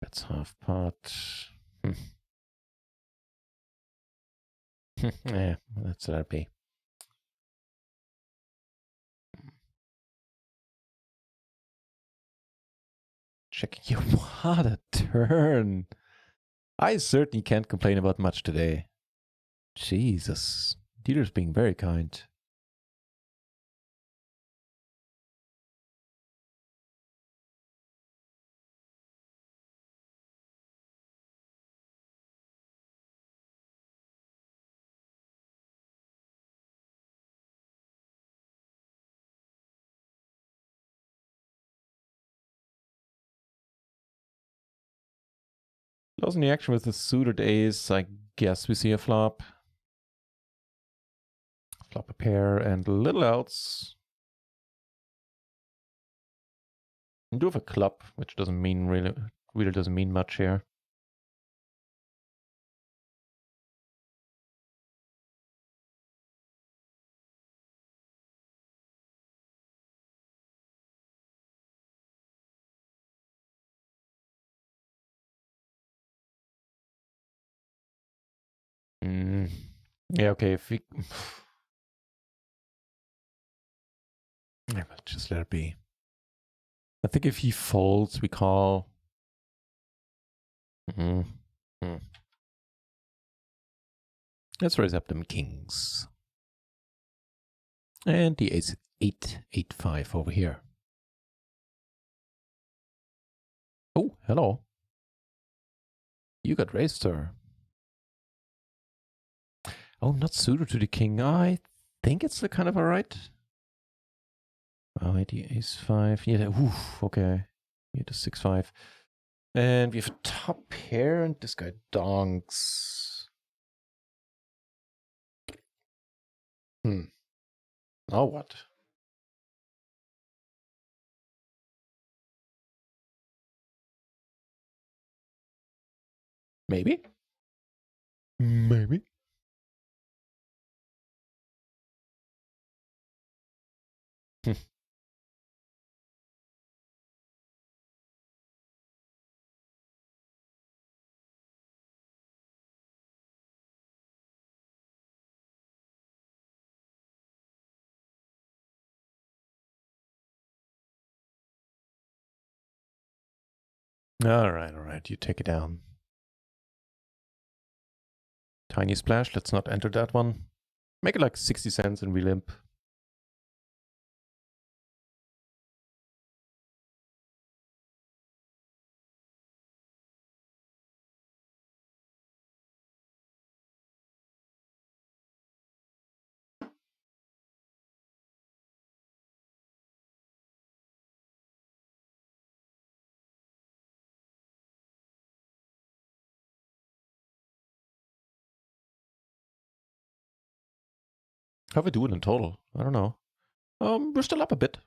That's half pot. Yeah, that's what I'd be. Checking you. What a turn. I certainly can't complain about much today. Jesus. Dealer's being very kind. Losing the action with the suited ace. I guess we see a flop. Flop a pair and little else. We do have a club, which doesn't mean really doesn't mean much here. Yeah, okay, if we... Yeah, but just let it be. I think if he folds, we call... Let's raise up them kings. And the ace 8-8-5 over here. Oh, hello. You got raised, sir. Oh, not suited to the king. I think it's the kind of alright. Oh, the ace 5. Yeah, oof, okay. Yeah, the 6-5. And we have a top pair, and this guy donks. Now what? Maybe? Maybe. All right. You take it down. Tiny splash. Let's not enter that one. Make it like 60 cents and we limp. How we doing in total? I don't know. We're still up a bit.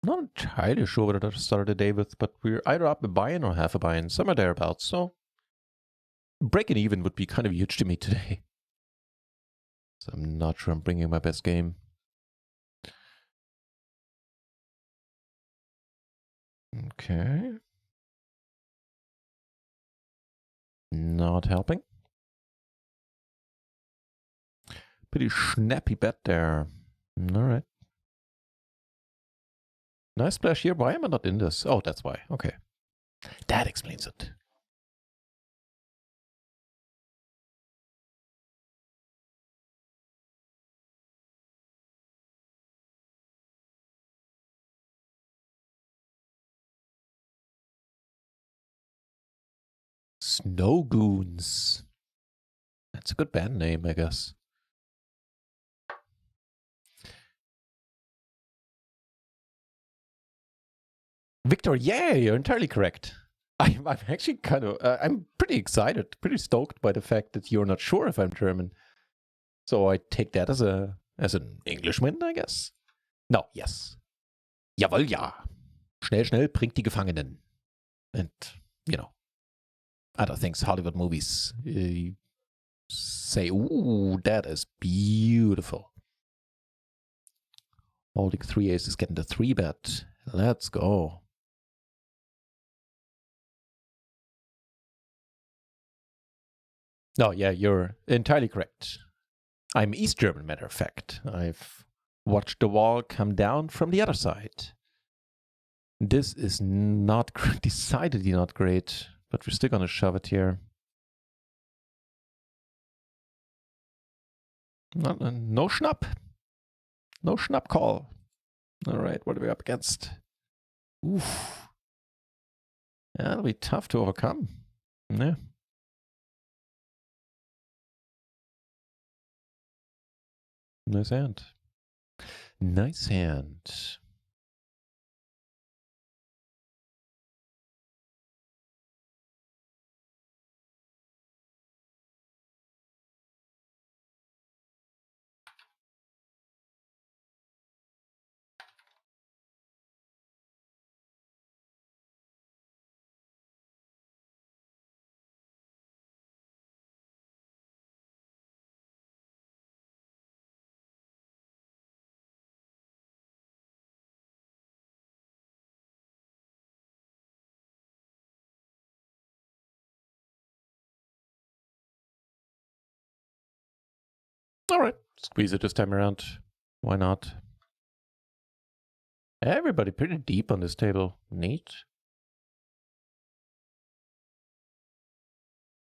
Not entirely sure what I started the day with, but we're either up a buy-in or half a buy-in, somewhere thereabouts. So breaking even would be kind of huge to me today. So I'm not sure I'm bringing my best game. Okay. Not helping. Pretty snappy bet there. All right. Nice splash here. Why am I not in this? Oh, that's why. Okay. That explains it. Snow Goons. That's a good band name, I guess. Victor, yeah, you're entirely correct. I'm actually kind of, I'm pretty excited, pretty stoked by the fact that you're not sure if I'm German. So I take that as an Englishman, I guess. No, yes. Jawohl, ja. Schnell, schnell, bringt die Gefangenen. And, you know, other things, Hollywood movies say, ooh, that is beautiful. Holding 3 aces, getting the 3 bet. Let's go. No, yeah, you're entirely correct. I'm East German, matter of fact. I've watched the wall come down from the other side. This is not decidedly not great, but we're still gonna shove it here. No schnapp. No schnapp call. All right, what are we up against? Oof. Yeah, it'll be tough to overcome. Yeah. Nice hand. Nice hand. All right, squeeze it this time around. Why not? Everybody pretty deep on this table. Neat.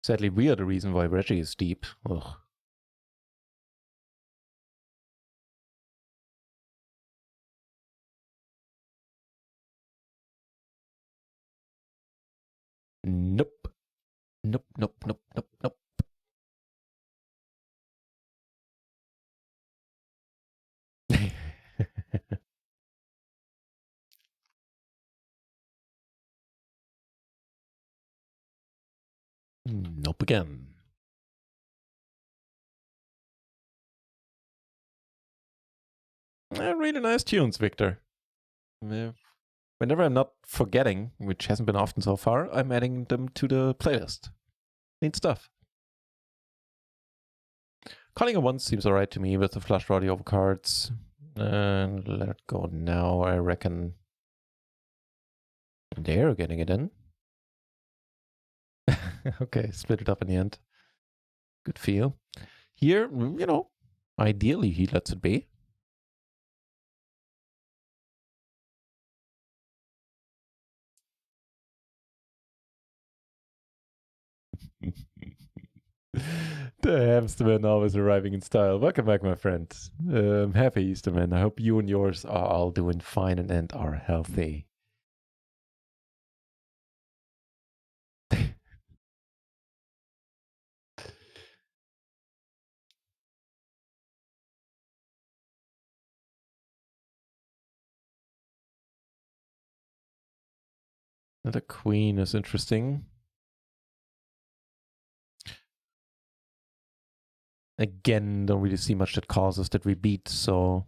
Sadly, we are the reason why Reggie is deep. Ugh. Nope. Nope, nope, nope, nope, nope. Nope again. Really nice tunes, Victor. Whenever I'm not forgetting, which hasn't been often so far, I'm adding them to the playlist. Neat stuff. Calling a one seems alright to me with the flush draw the over cards. And let it go now, I reckon. They're getting it in. Okay, split it up in the end. Good feel. Here, you know, ideally he lets it be. The Hamsterman always arriving in style. Welcome back, my friend. Happy Easterman. I hope you and yours are all doing fine and are healthy. The queen is interesting. Again, don't really see much that causes that we beat, so...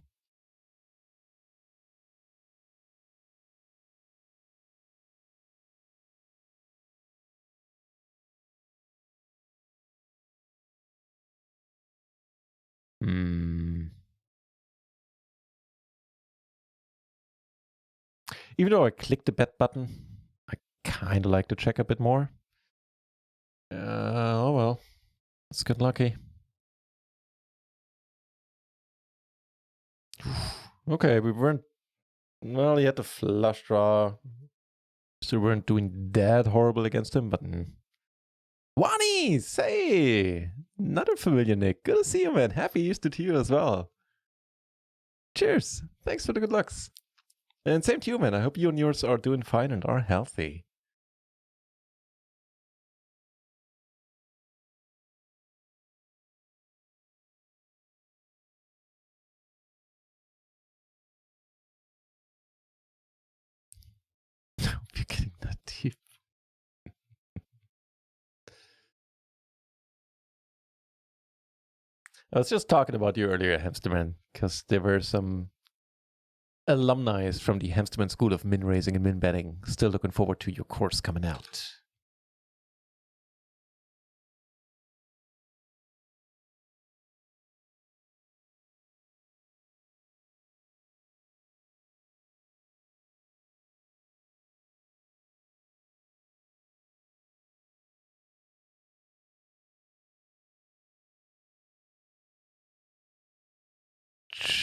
Even though I clicked the bet button, I kind of like to check a bit more. Oh well. Let's get lucky. Okay, we weren't... Well, he had the flush draw. So we weren't doing that horrible against him, but... Wani! Say! Another familiar Nick. Good to see you, man. Happy Easter to you as well. Cheers. Thanks for the good lucks. And same to you, man. I hope you and yours are doing fine and are healthy. You're getting that deep. I was just talking about you earlier, Hamsterman, because there were some alumni from the Hamsterman School of Min Raising and Min Betting. Still looking forward to your course coming out.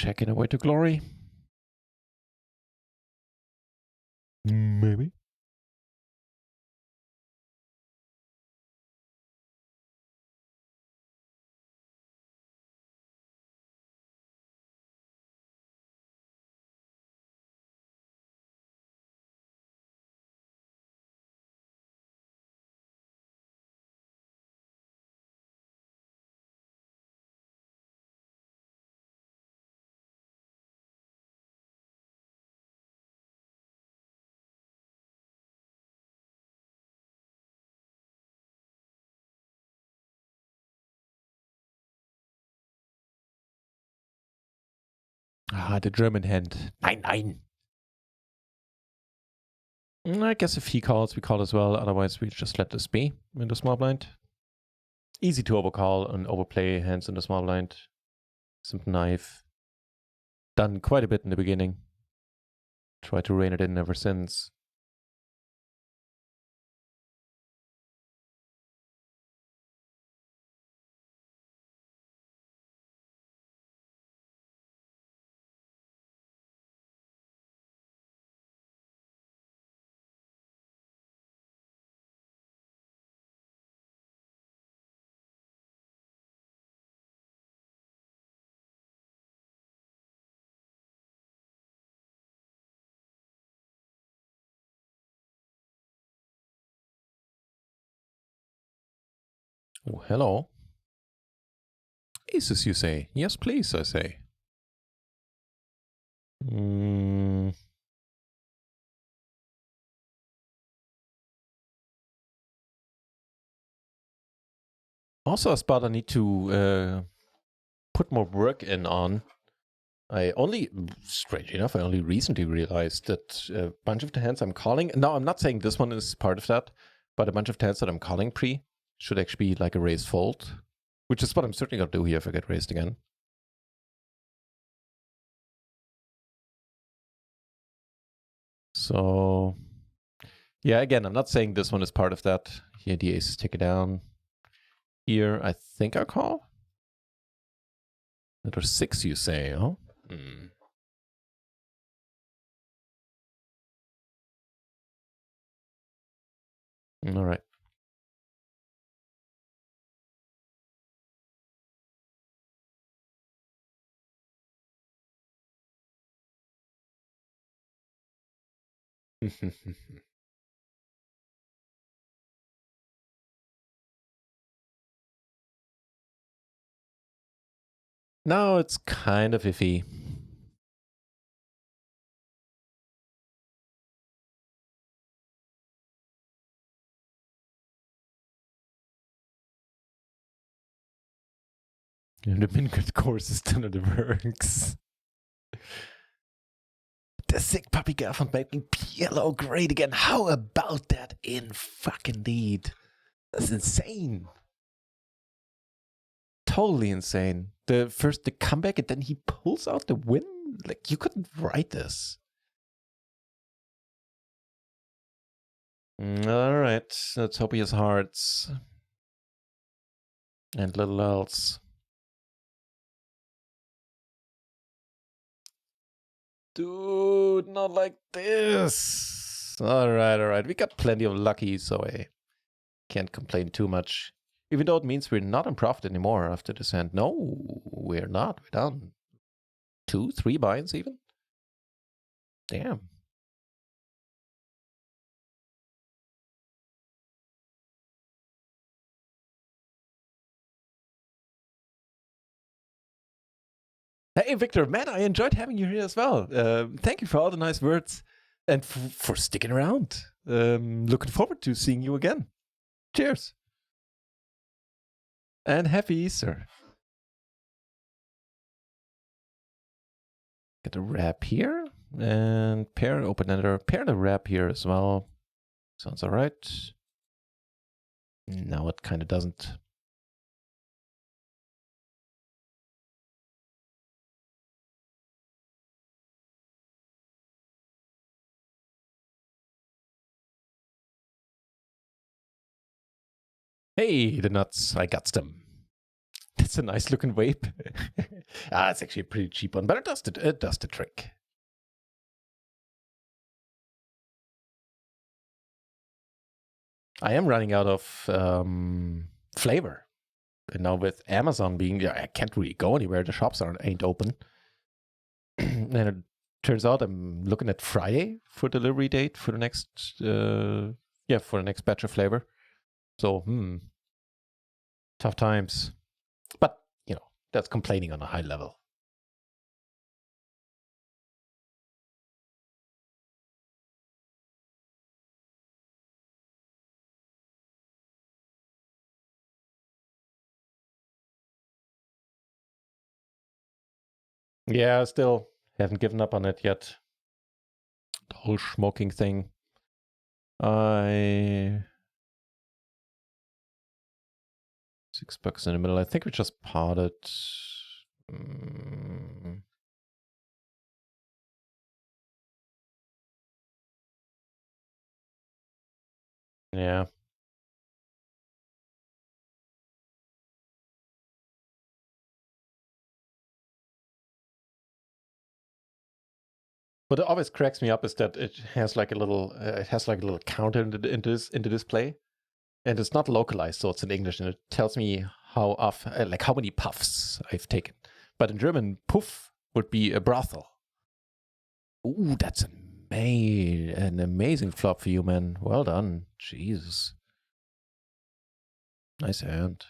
checking away to glory. Maybe. Ah, the German hand. Nein, nein. I guess if he calls, we call as well. Otherwise, we just let this be in the small blind. Easy to overcall and overplay hands in the small blind. Simple knife. Done quite a bit in the beginning. Try to rein it in ever since. Oh, hello. Aces, you say? Yes, please, I say. Also a spot I need to put more work in on. Strange enough, I only recently realized that a bunch of the hands I'm calling, now I'm not saying this one is part of that, but a bunch of the hands that I'm calling pre should actually be like a raise fold, which is what I'm certainly going to do here if I get raised again. So, yeah, again, I'm not saying this one is part of that. Here, the aces take it down. Here, I think I call. That was 6, you say, huh? All right. Now it's kind of iffy. And the min-cut course is still in the works. The sick puppy girl from making PLO great again. How about that in fucking indeed? That's insane. Totally insane. The comeback and then he pulls out the win. Like, you couldn't write this. All right. Let's hope he has hearts. And little else. Dude, not like this. All right. We got plenty of lucky, so I can't complain too much. Even though it means we're not in profit anymore after this hand. No, we're not. We're down 2, 3 binds even. Damn. Hey, Victor, man, I enjoyed having you here as well. Thank you for all the nice words and for sticking around. Looking forward to seeing you again. Cheers. And happy Easter. Get a wrap here. And pair, open ender, pair the wrap here as well. Sounds all right. No, it kind of doesn't. Hey, the nuts, I got them. It's a nice looking vape. It's actually a pretty cheap one, but it does the trick. I am running out of flavor. And now with Amazon being, I can't really go anywhere. The shops ain't open. And it turns out I'm looking at Friday for delivery date for the next, for the next batch of flavor. So, tough times. But, that's complaining on a high level. Yeah, still haven't given up on it yet. The whole smoking thing. $6 in the middle. I think we just parted. Yeah. What always cracks me up is that it has like a little counter into display, and it's not localized, so it's in English, and it tells me how many puffs I've taken. But in German, puff would be a brothel. Ooh, that's an amazing flop for you, man. Well done. Jesus. Nice hand.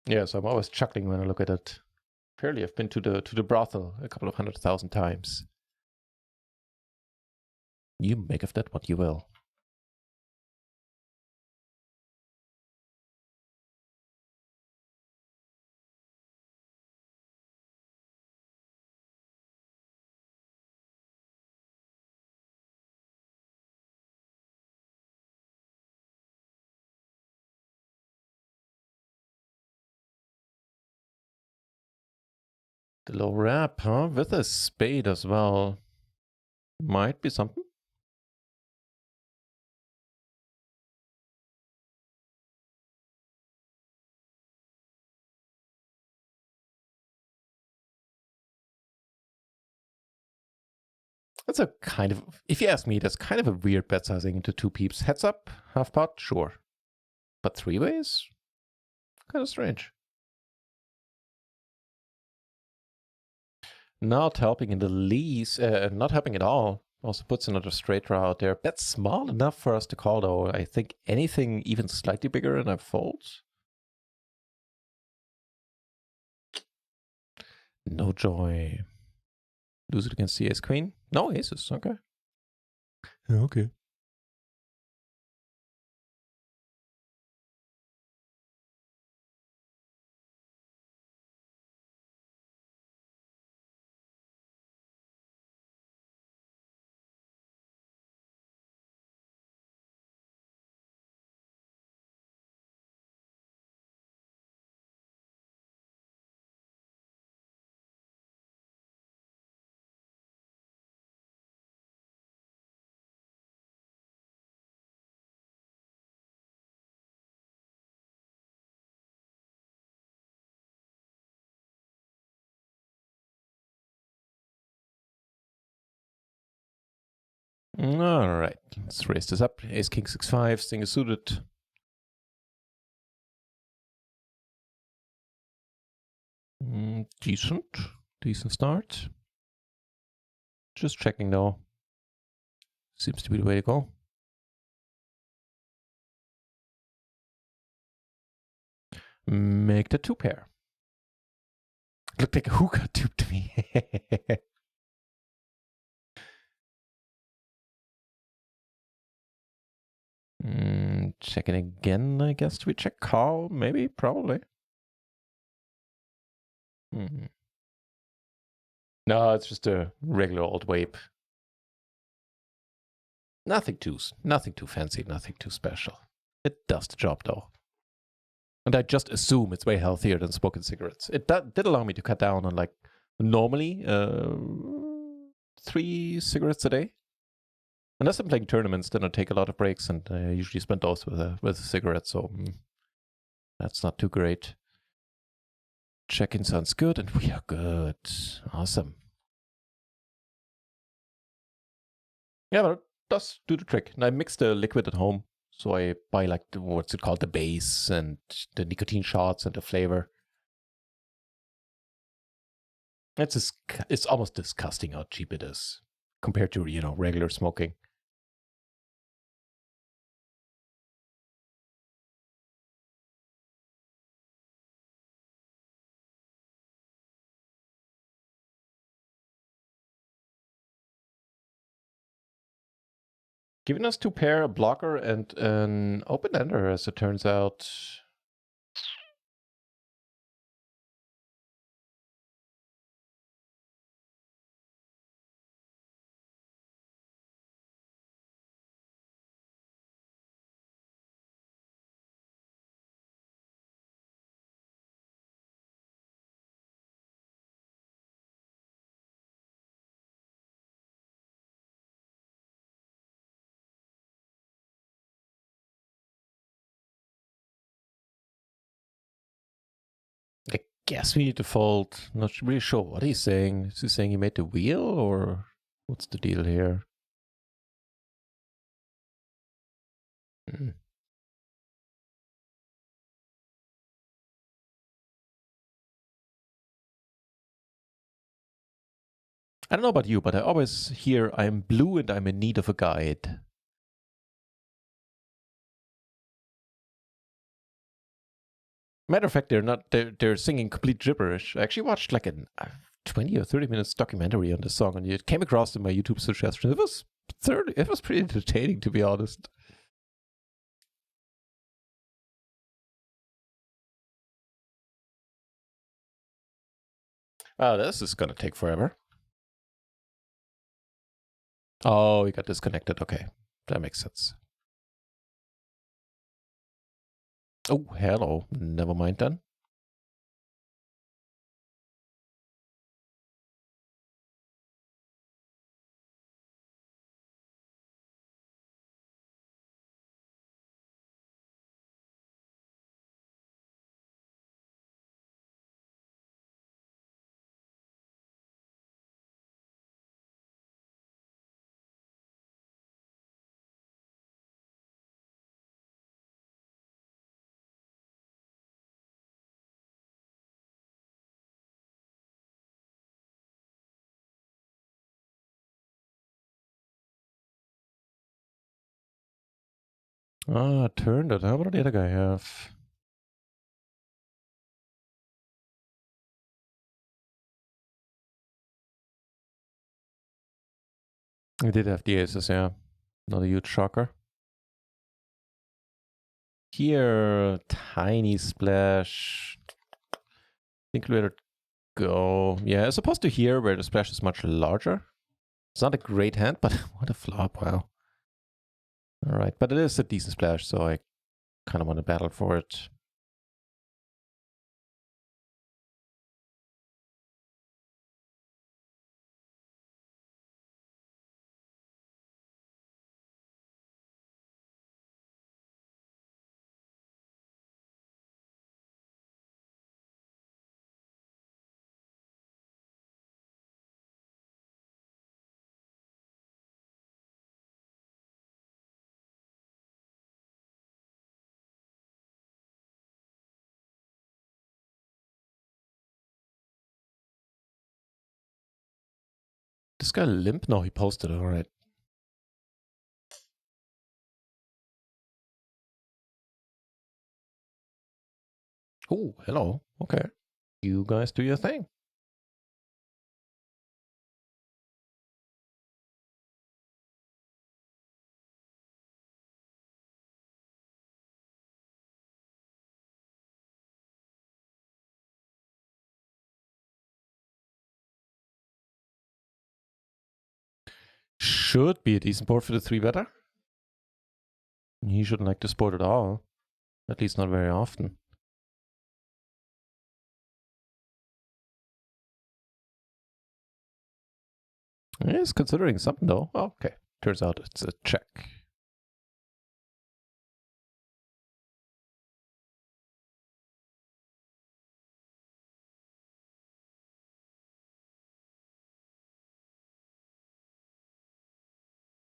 Yeah, so I'm always chuckling when I look at it. Apparently, I've been to the brothel a couple of 100,000 times. You make of that what you will. The low wrap, huh? With a spade as well. Might be something. That's a kind of, if you ask me, that's kind of a weird bet sizing into two peeps. Heads up, half pot, sure. But three ways? Kind of strange. Not helping in the least, not helping at all. Also puts another straight draw out there. Bet small enough for us to call, though. I think anything even slightly bigger and I fold. No joy. Lose it against the ace queen? No aces, okay. Okay. All right, let's raise this up. Ace, king, 6-5, single suited. Decent start. Just checking though. Seems to be the way to go. Make the two pair. Looked like a hookah tube to me. Checking again, I guess. Do we check call? Maybe, probably. No, it's just a regular old wape. Nothing too fancy, nothing too special. It does the job though. And I just assume it's way healthier than smoking cigarettes. It did allow me to cut down on like normally 3 cigarettes a day. Unless I'm playing tournaments, then I take a lot of breaks, and I usually spend those with a cigarette, so that's not too great. Check-in sounds good, and we are good. Awesome. Yeah, but it does do the trick. And I mix the liquid at home, so I buy like what's it called, the base and the nicotine shots and the flavor. It's almost disgusting how cheap it is compared to regular smoking. Giving us 2 pair, a blocker and an open-ender, as it turns out. I guess we need to fold. Not really sure what he's saying. Is he saying he made the wheel, or what's the deal here? I don't know about you, but I always hear I'm blue and I'm in need of a guide. Matter of fact, they're singing complete gibberish. I actually watched like a 20 or 30 minutes documentary on this song, and it came across in my YouTube suggestion. It was pretty entertaining, to be honest. Oh, this is gonna take forever. Oh, we got disconnected. Okay, that makes sense. Oh, hello. Never mind then. Ah, turned it. How about the other guy have? We did have the aces, yeah. Not a huge shocker. Here, tiny splash. I think we better go. Yeah, as opposed to here, where the splash is much larger. It's not a great hand, but what a flop, wow. Alright, but it is a decent splash, so I kind of want to battle for it. This guy limp? No, he posted, alright. Oh, hello. Okay. You guys do your thing. Should be a decent board for the 3-better. He shouldn't like this board at all. At least not very often. He's considering something though. Oh, okay. Turns out it's a check.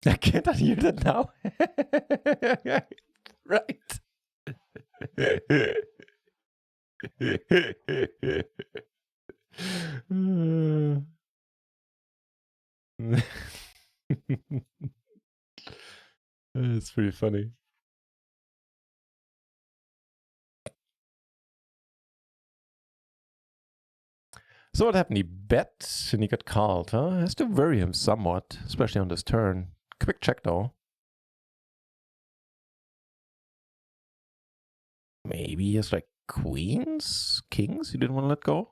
I can't unhear that now. Right. It's pretty funny. So what happened? He bet and he got called, huh? Has to worry him somewhat, especially on this turn. Quick check though. Maybe he has like queens, kings he didn't want to let go.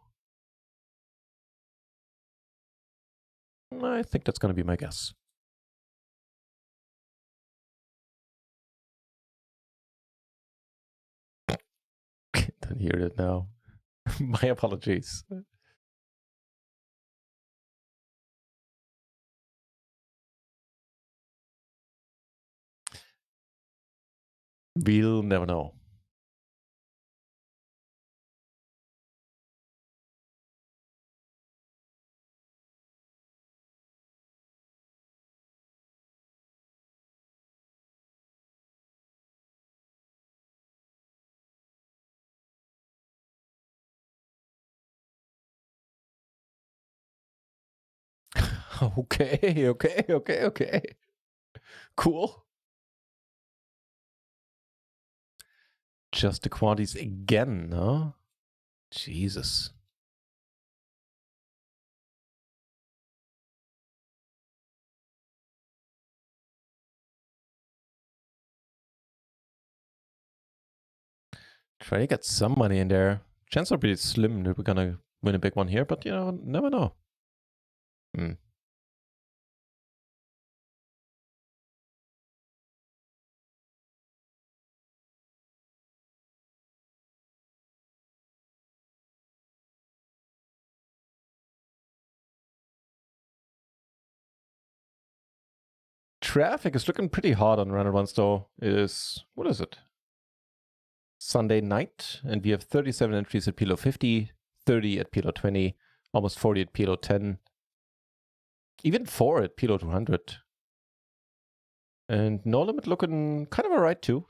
I think that's going to be my guess. Can't hear it now. My apologies. We'll never know. Okay. Cool. Just the quantities again, huh? Jesus. Try to get some money in there. Chances are pretty slim that we're gonna win a big one here, but you know, never know. Traffic is looking pretty hot on Runner Ones though. What is it? Sunday night, and we have 37 entries at PLO 50, 30 at PLO 20, almost 40 at PLO 10, even 4 at PLO 200. And no limit looking kind of alright too.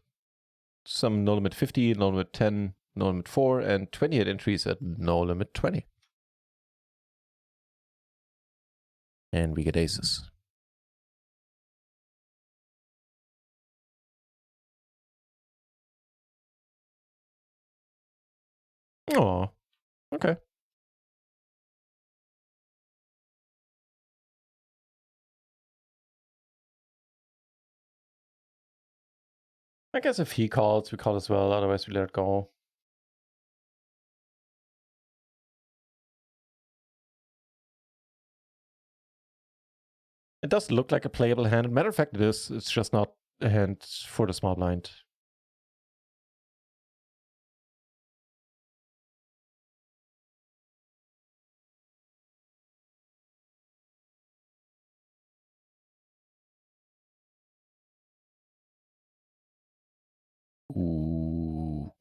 Some no limit 50, no limit 10, no limit 4, and 28 entries at no limit 20. And we get aces. Oh, okay. I guess if he calls, we call as well. Otherwise, we let it go. It does look like a playable hand. Matter of fact, it is. It's just not a hand for the small blind.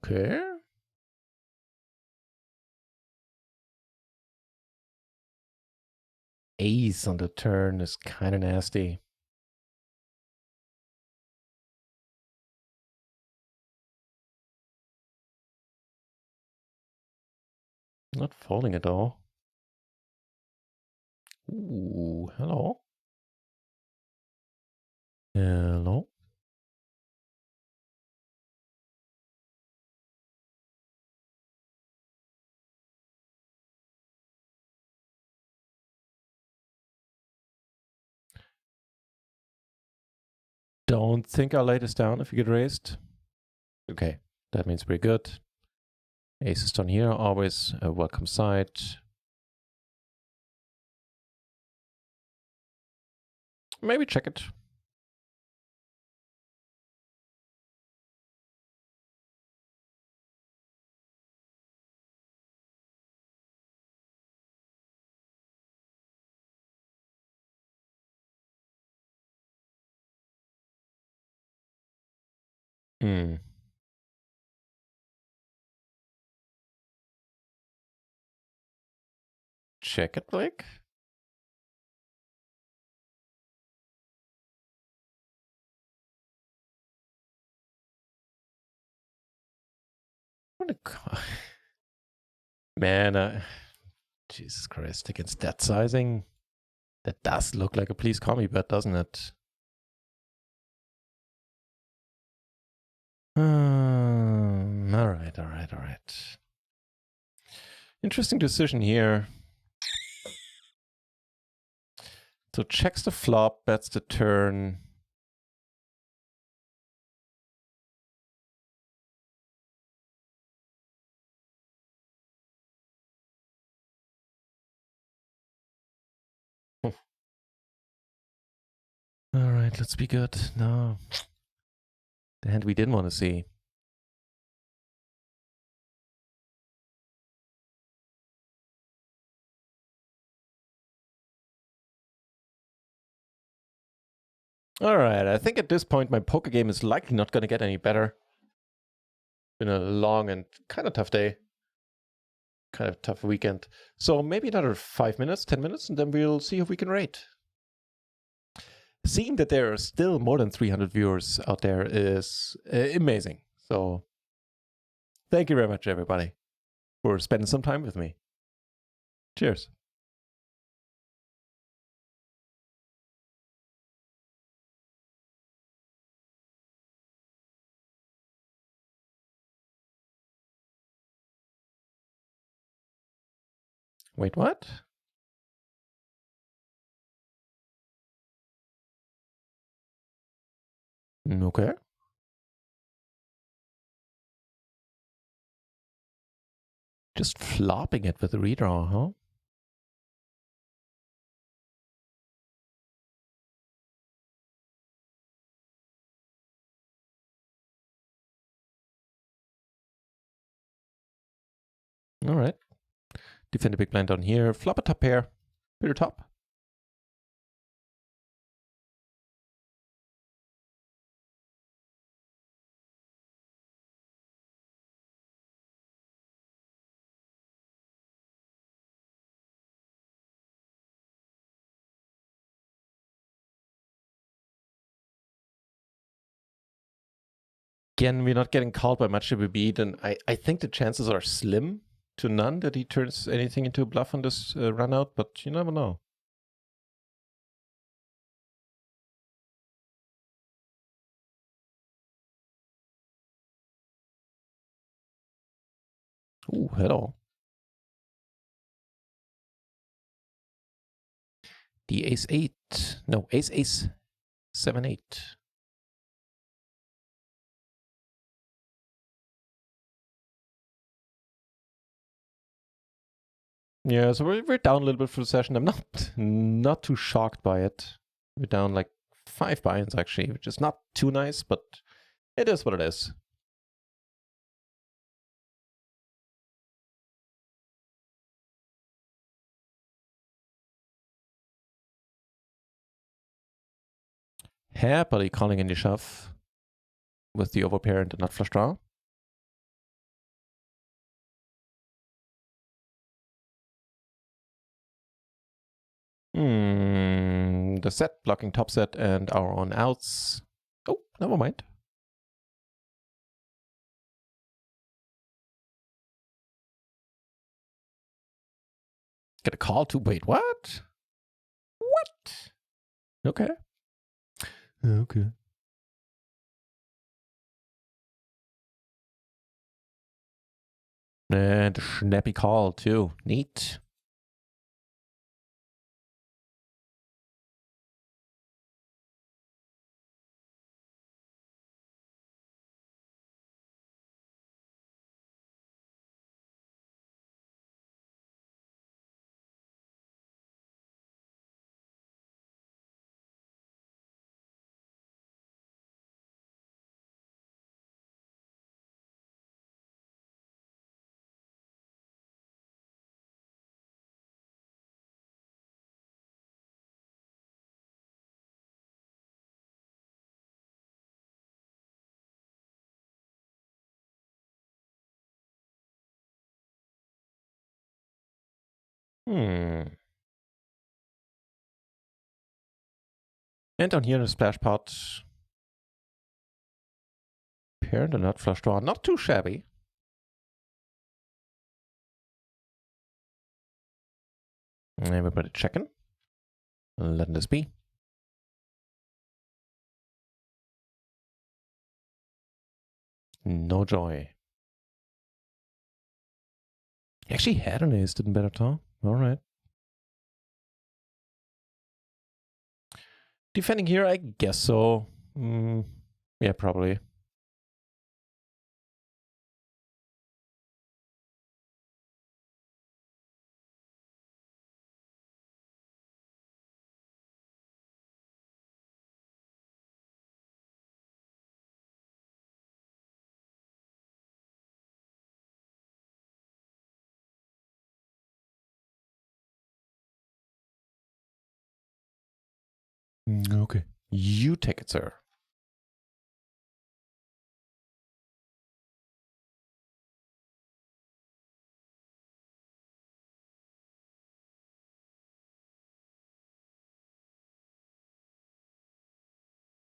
Okay. Ace on the turn is kind of nasty. Not folding at all. Ooh, hello. Hello. Don't think I'll lay this down if you get raised. Okay, that means we're good. Ace is down here, always a welcome side. Maybe check it. Hmm. Check it, Blake. Man, Jesus Christ, against that sizing, that does look like a please call me bet, doesn't it? All right. Interesting decision here. So checks the flop, bets the turn. All right, let's be good. No. The hand we didn't want to see. All right, I think at this point my poker game is likely not going to get any better. Been a long and kind of tough day. Kind of tough weekend. So maybe another 5 minutes, 10 minutes, and then we'll see if we can rate. Seeing that there are still more than 300 viewers out there is amazing. So thank you very much, everybody, for spending some time with me. Cheers. Wait, what? Okay. Just flopping it with a redraw, huh? All right. Defend a big blind down here. Flop a top pair. Bigger top. Again, we're not getting called by much WB, then I think the chances are slim to none that he turns anything into a bluff on this run out, but you never know. Ooh, hello. The ace 8. No, ace 7 8. Yeah, so we're down a little bit for the session. I'm not too shocked by it. We're down like 5 buy-ins actually, which is not too nice, but it is what it is. Happily calling in the shove with the overpair and the nut flush draw. The set blocking top set and our own outs. Oh, never mind. Get a call to wait, what? What? Okay. Okay. And a snappy call too. Neat. And down here in the splash pot, parent and nut flush draw, not too shabby. Everybody checking. Letting this be. No joy. He actually had an ace, didn't bet at all. Alright. Defending here, I guess so. Yeah, probably. Okay. You take it, sir.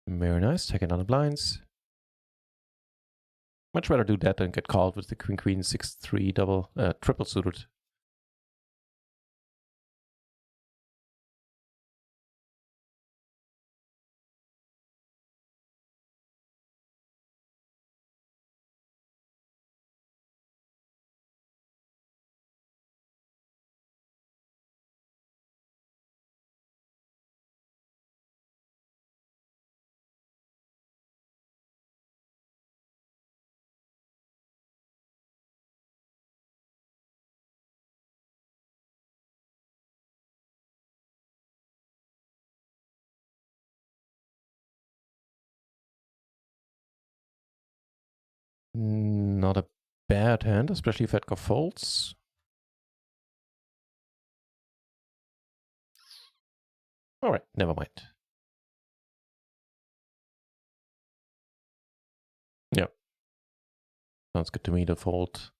Very nice. Taking on the blinds. Much rather do that than get called with the queen 6-3 double triple suited. Not a bad hand, especially if Edgar folds. Alright, never mind. Yeah. Sounds good to me to fold.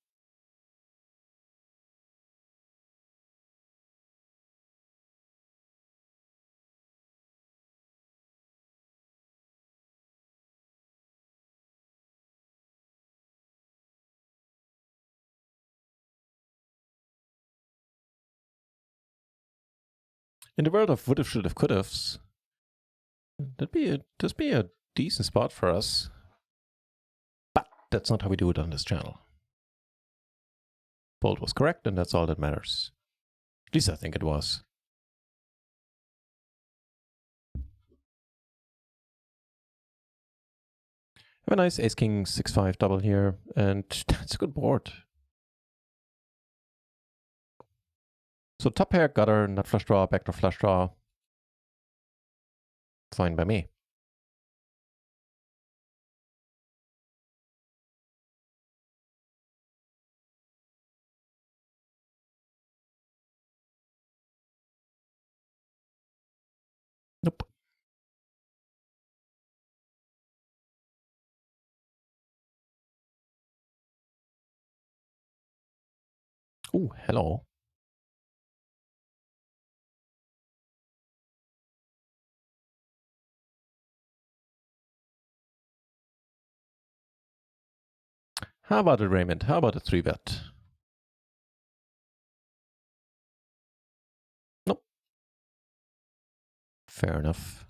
In the world of would have, should have, could have's, that'd be a decent spot for us. But that's not how we do it on this channel. Fold was correct, and that's all that matters. At least I think it was. Have a nice ace-king 6-5 double here, and that's a good board. So top pair, gutter, nut flush draw, backdoor flush draw. Fine by me. Nope. Oh, hello. How about it, Raymond? How about a 3-bet? Nope. Fair enough.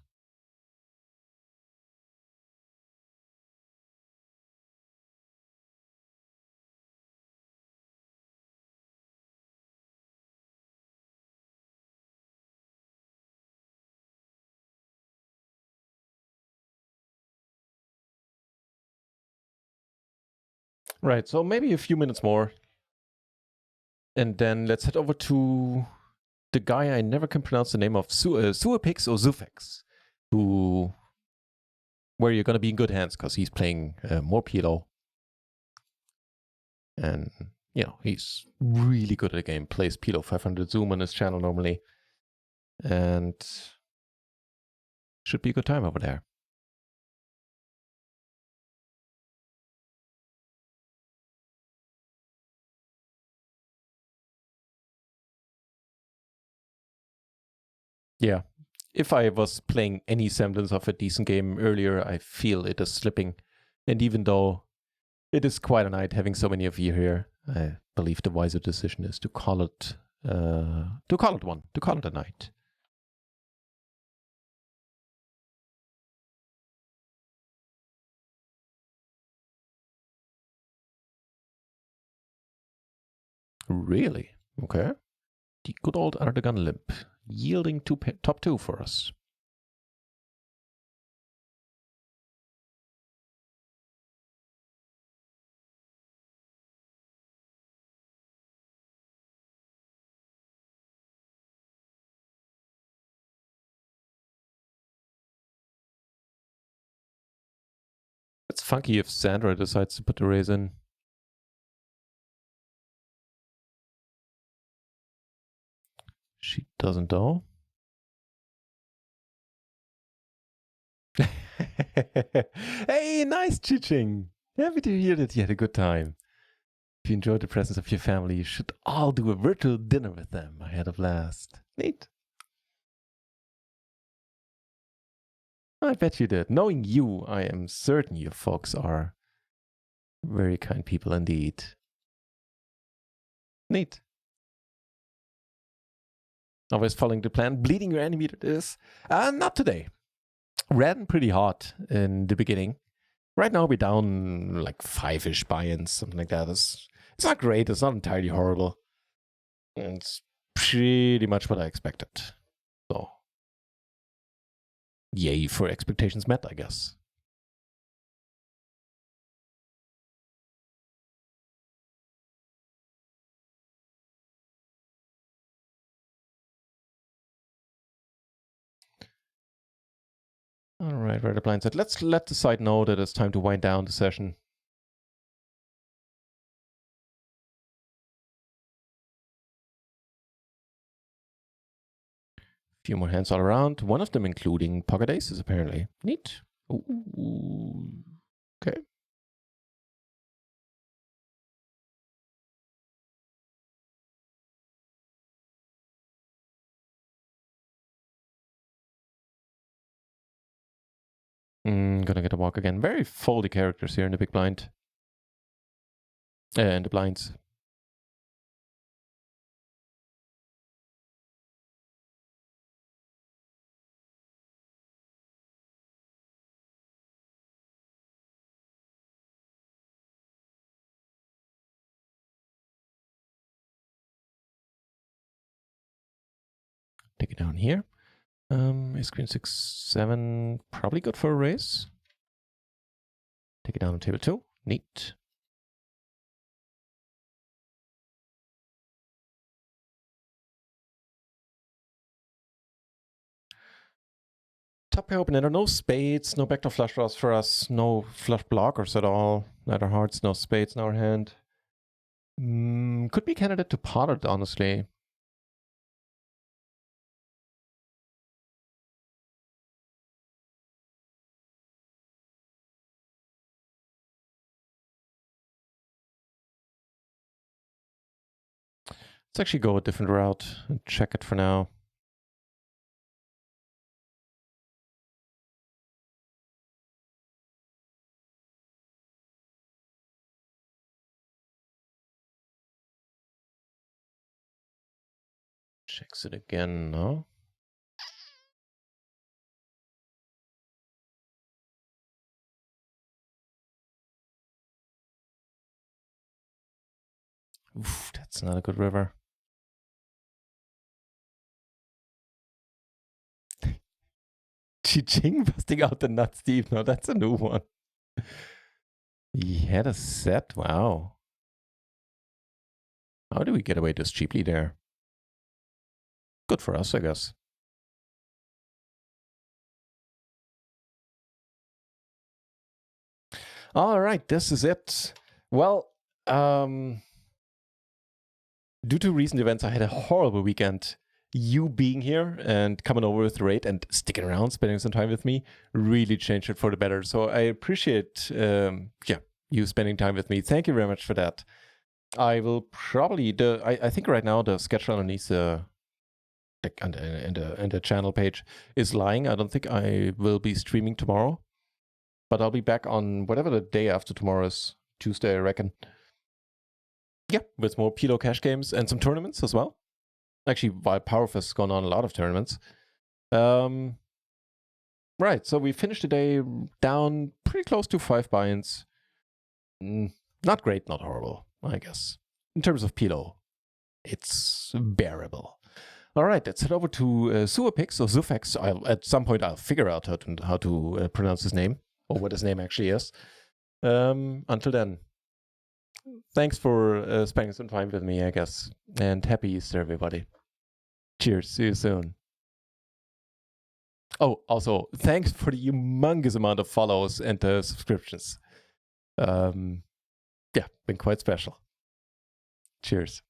Right, so maybe a few minutes more. And then let's head over to the guy I never can pronounce the name of, Suapix or Zufex, where you're going to be in good hands because he's playing more PLO. And, you know, he's really good at the game, plays PLO 500 Zoom on his channel normally. And should be a good time over there. Yeah. If I was playing any semblance of a decent game earlier, I feel it is slipping. And even though it is quite a night having so many of you here, I believe the wiser decision is to call it a night. Really? Okay. The good old under the gun limp, yielding to top 2 for us. It's funky if Sandra decides to put the raise in. She doesn't though. Hey, nice Chiching. Happy to hear that you had a good time. If you enjoyed the presence of your family, you should all do a virtual dinner with them ahead of last. Neat. I bet you did. Knowing you, I am certain you folks are very kind people indeed. Neat. Always following the plan. Bleeding your enemy it is. Not today. Ran pretty hot in the beginning. Right now we're down like 5-ish buy-ins, something like that. It's not great. It's not entirely horrible. And it's pretty much what I expected. So, yay for expectations met, I guess. All right, Red Blind said, let's let the site know that it's time to wind down the session. Few more hands all around, one of them including pocket aces, apparently. Neat. Ooh. Okay. Gonna get a walk again. Very foldy characters here in the big blind. And the blinds. Take it down here. Ace queen 6, 7, probably good for a raise. Take it down on table 2. Neat. Top pair open ender, no spades, no backdoor flush draws for us, no flush blockers at all. Neither hearts, no spades in our hand. Could be candidate to pot it, honestly. Let's actually go a different route and check it for now. Checks it again, no? Oof, that's not a good river. Chi-Ching busting out the nuts, Steve. No, that's a new one. He had a set? Wow. How do we get away this cheaply there? Good for us, I guess. All right, this is it. Well, due to recent events, I had a horrible weekend. You being here and coming over with the raid and sticking around, spending some time with me, really changed it for the better. So I appreciate, you spending time with me. Thank you very much for that. I will probably, I think right now the schedule underneath the in the channel page is lying. I don't think I will be streaming tomorrow, but I'll be back on whatever the day after tomorrow is, Tuesday, I reckon. Yeah, with more PLO cash games and some tournaments as well. Actually, while Powerfest has gone on, a lot of tournaments. Right, so we finished the day down pretty close to 5 buy-ins. Not great, not horrible, I guess. In terms of PLO, it's bearable. All right, let's head over to Suapix or Zufex. At some point, I'll figure out how to pronounce his name, or what his name actually is. Until then, thanks for spending some time with me, I guess. And happy Easter, everybody. Cheers. See you soon. Oh, also, thanks for the humongous amount of follows and subscriptions. Yeah, been quite special. Cheers.